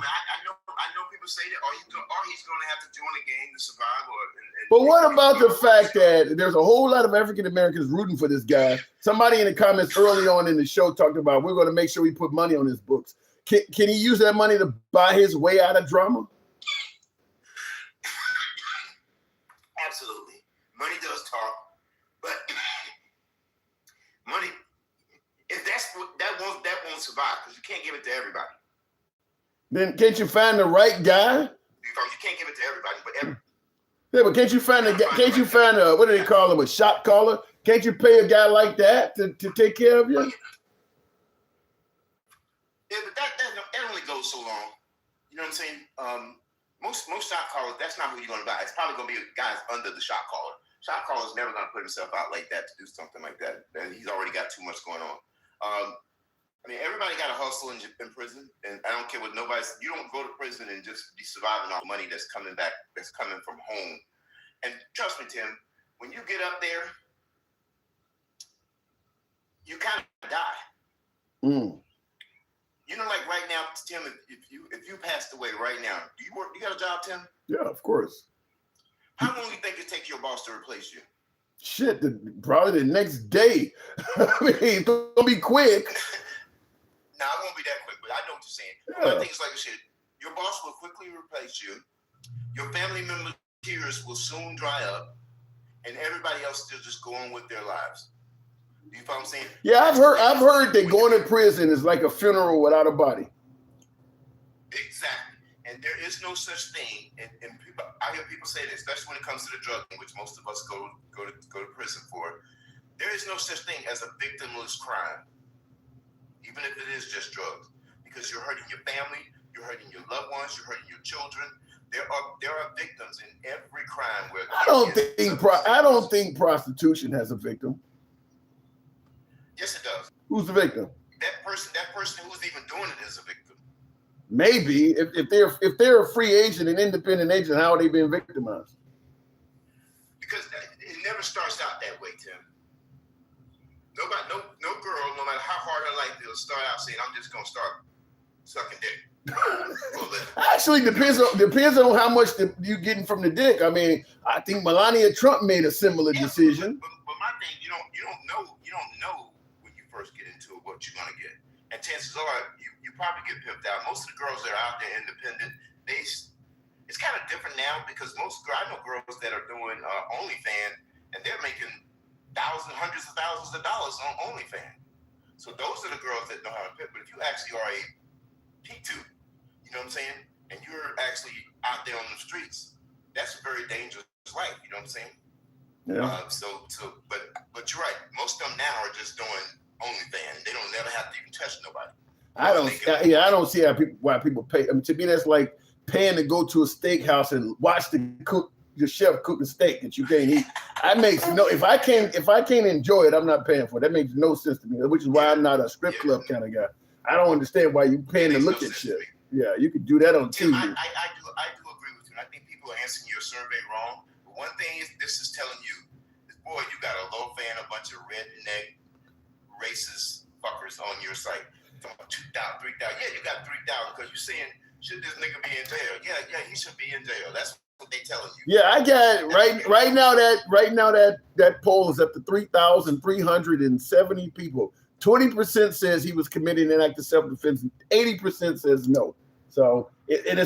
know people say that, or he's going to have to join the game to survive. But what about the fact that there's a whole lot of African Americans rooting for this guy? Somebody in the comments early on in the show talked about we're going to make sure we put money on his books. Can he use that money to buy his way out of drama? Absolutely. Money does talk, but money, if that won't survive because you can't give it to everybody. Then can't you find the right guy? You can't give it to everybody, but can't you find a what do they call him, a shot caller? Can't you pay a guy like that to take care of you? Yeah, but that only goes so long. You know what I'm saying? Most shot callers, that's not who you're gonna buy. It's probably gonna be a guy under the shot caller. Shot caller's never gonna put himself out like that to do something like that. He's already got too much going on. I mean, everybody got to hustle in prison, and I don't care what nobody's. You don't go to prison and just be surviving off money that's coming from home. And trust me, Tim, when you get up there, you kind of die. You know, like right now, Tim, if you passed away right now, do you work? You got a job, Tim? Yeah, of course. How long do you think it takes your boss to replace you? Shit, probably the next day. I mean, it's gonna be quick. No, it won't be that quick, but I know what you're saying. Yeah. I think it's like this shit. Your boss will quickly replace you. Your family members' tears will soon dry up. and everybody else still just go on with their lives. You know what I'm saying? Yeah, I've heard that going to prison is like a funeral without a body. Exactly. And there is no such thing. And people, I hear people say this, especially when it comes to the drug thing, which most of us go to prison for. There is no such thing as a victimless crime, even if it is just drugs, because you're hurting your family, you're hurting your loved ones, you're hurting your children. There are victims in every crime. Where I don't think prostitution has a victim. Yes, it does. Who's the victim? That person who's even doing it is a victim. Maybe if they're a free agent, an independent agent, how are they being victimized? Because it never starts out that way, Tim. No girl, no matter how hard her life is, start out saying, "I'm just gonna start sucking dick." Actually, depends on how much you're getting from the dick. I mean, I think Melania Trump made a similar decision. But my thing, you don't know when you first get into it what you're gonna get, and chances are you probably get pimped out. Most of the girls that are out there independent, it's kind of different now because I know girls that are doing OnlyFans and they're making hundreds of thousands of dollars on OnlyFans. So those are the girls that know how to pimp. But if you actually are a P2, you know what I'm saying, and you're actually out there on the streets, that's a very dangerous life. You know what I'm saying? Yeah. But you're right. Most of them now are just doing OnlyFans. They don't never have to even touch nobody. I don't see why people pay. I mean, to me, that's like paying to go to a steakhouse and watch the chef cook a steak that you can't eat. If I can't enjoy it, I'm not paying for it. That makes no sense to me. Which is why I'm not a strip club kind of guy. I don't understand why you paying to look at shit. Yeah, you could do that on TV. I do agree with you. And I think people are answering your survey wrong. But one thing this is telling you is, boy, you got a low fan, a bunch of redneck, racist fuckers on your site. 2,000, 3,000. Yeah, you got 3,000 because you're saying, should this nigga be in jail? Yeah, he should be in jail. That's what they telling you. Yeah, I got right now that poll is up to 3,370 people. 20% says he was committing an act of self-defense, and 80% says no. So you wouldn't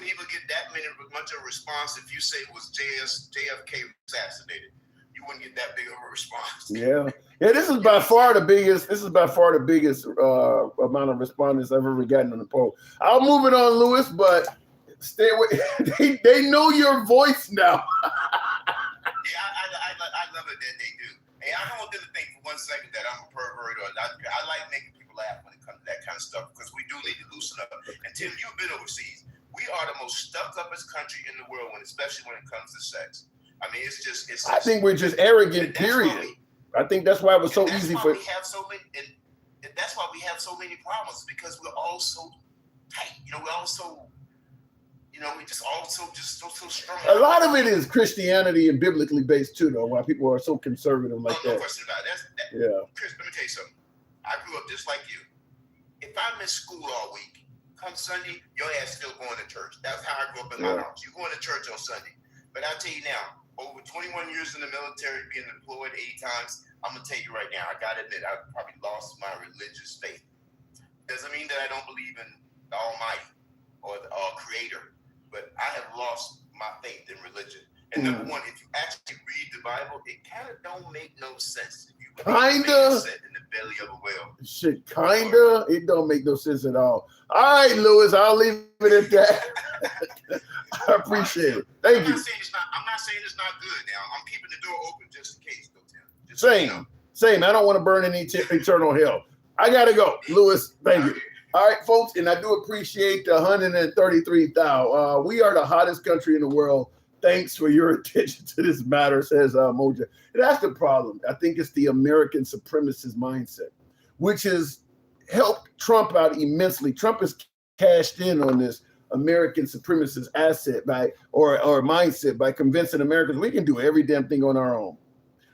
even get that much of a response if you say it was JFK assassinated. You wouldn't get that big of a response. Yeah. This is by far the biggest. Amount of respondents I've ever gotten on the poll. I'll move it on, Lewis, but stay away. They know your voice now. Yeah, I love it that they do. Hey, I don't want them to think for 1 second that I'm a pervert or I like making people laugh when it comes to that kind of stuff because we do need to loosen up. And Tim, you've been overseas. We are the most stuck-uppest country in the world, especially when it comes to sex. I mean, it's I think we're just arrogant. Period. I think that's why it was so easy for. That's why we have so many problems because we're all so tight. We're all so. We just all so strong. A lot of it is Christianity and biblically based too, though. Why people are so conservative like that. No question about it. Yeah. Chris, let me tell you something. I grew up just like you. If I miss school all week, come Sunday, your ass still going to church. That's how I grew up in my house. You going to church on Sunday. But I'll tell you now, over 21 years in the military, being deployed 8 times, I'm going to tell you right now, I got to admit, I probably lost my religious faith. Doesn't mean that I don't believe in the Almighty or the Creator, but I have lost my faith in religion. And number one, if you actually read the Bible, it kind of don't make no sense. Kinda. In the belly of a whale. Shit, kinda. It don't make no sense at all. All right, Lewis, I'll leave it at that. I appreciate it. Thank you. I'm not saying it's not good now. I'm keeping the door open just in case, though, Tim. Same. I don't want to burn any eternal hell. I gotta go, Lewis. Thank you. All right, folks, and I do appreciate the 133,000. We are the hottest country in the world. Thanks for your attention to this matter, says Moja. And that's the problem. I think it's the American supremacist mindset, which has helped Trump out immensely. Trump has cashed in on this American supremacist asset or mindset by convincing Americans we can do every damn thing on our own.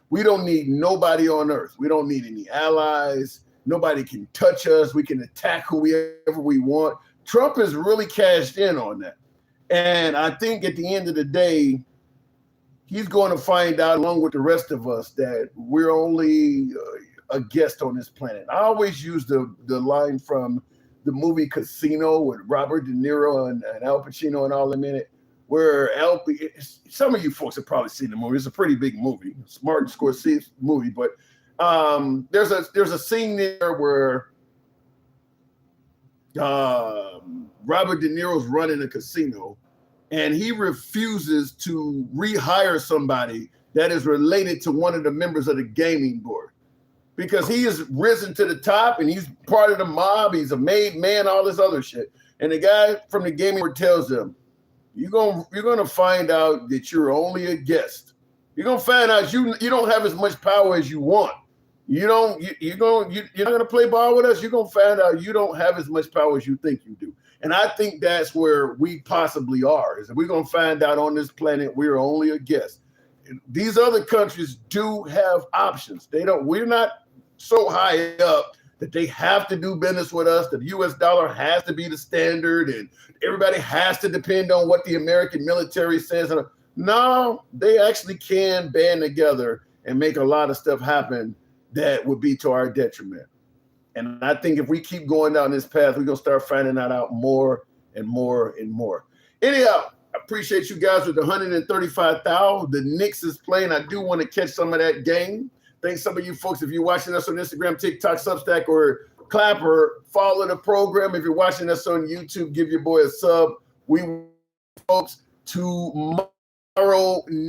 We don't need nobody on earth. We don't need any allies. Nobody can touch us. We can attack whoever we want. Trump has really cashed in on that. And I think at the end of the day, he's going to find out, along with the rest of us, that we're only a guest on this planet. I always use the line from the movie Casino with Robert De Niro and Al Pacino and all them in it. where LP, some of you folks have probably seen the movie. It's a pretty big movie. It's Martin Scorsese movie, but there's a scene there where Robert De Niro's running a casino, and he refuses to rehire somebody that is related to one of the members of the gaming board because he has risen to the top and he's part of the mob. He's a made man, all this other shit. And the guy from the gaming board tells him, you're gonna find out that you're only a guest. You're gonna find out you don't have as much power as you want. You're not gonna play ball with us. You're gonna find out you don't have as much power as you think you do. And I think that's where we possibly are. Is that we're gonna find out on this planet we're only a guest. These other countries do have options. We're not so high up that they have to do business with us. The US dollar has to be the standard and everybody has to depend on what the American military says. No, they actually can band together and make a lot of stuff happen that would be to our detriment. And I think if we keep going down this path, we're going to start finding that out more and more and more. Anyhow, I appreciate you guys with the 135,000. The Knicks is playing. I do want to catch some of that game. Thanks some of you folks. If you're watching us on Instagram, TikTok, Substack, or Clapper, follow the program. If you're watching us on YouTube, give your boy a sub. We folks tomorrow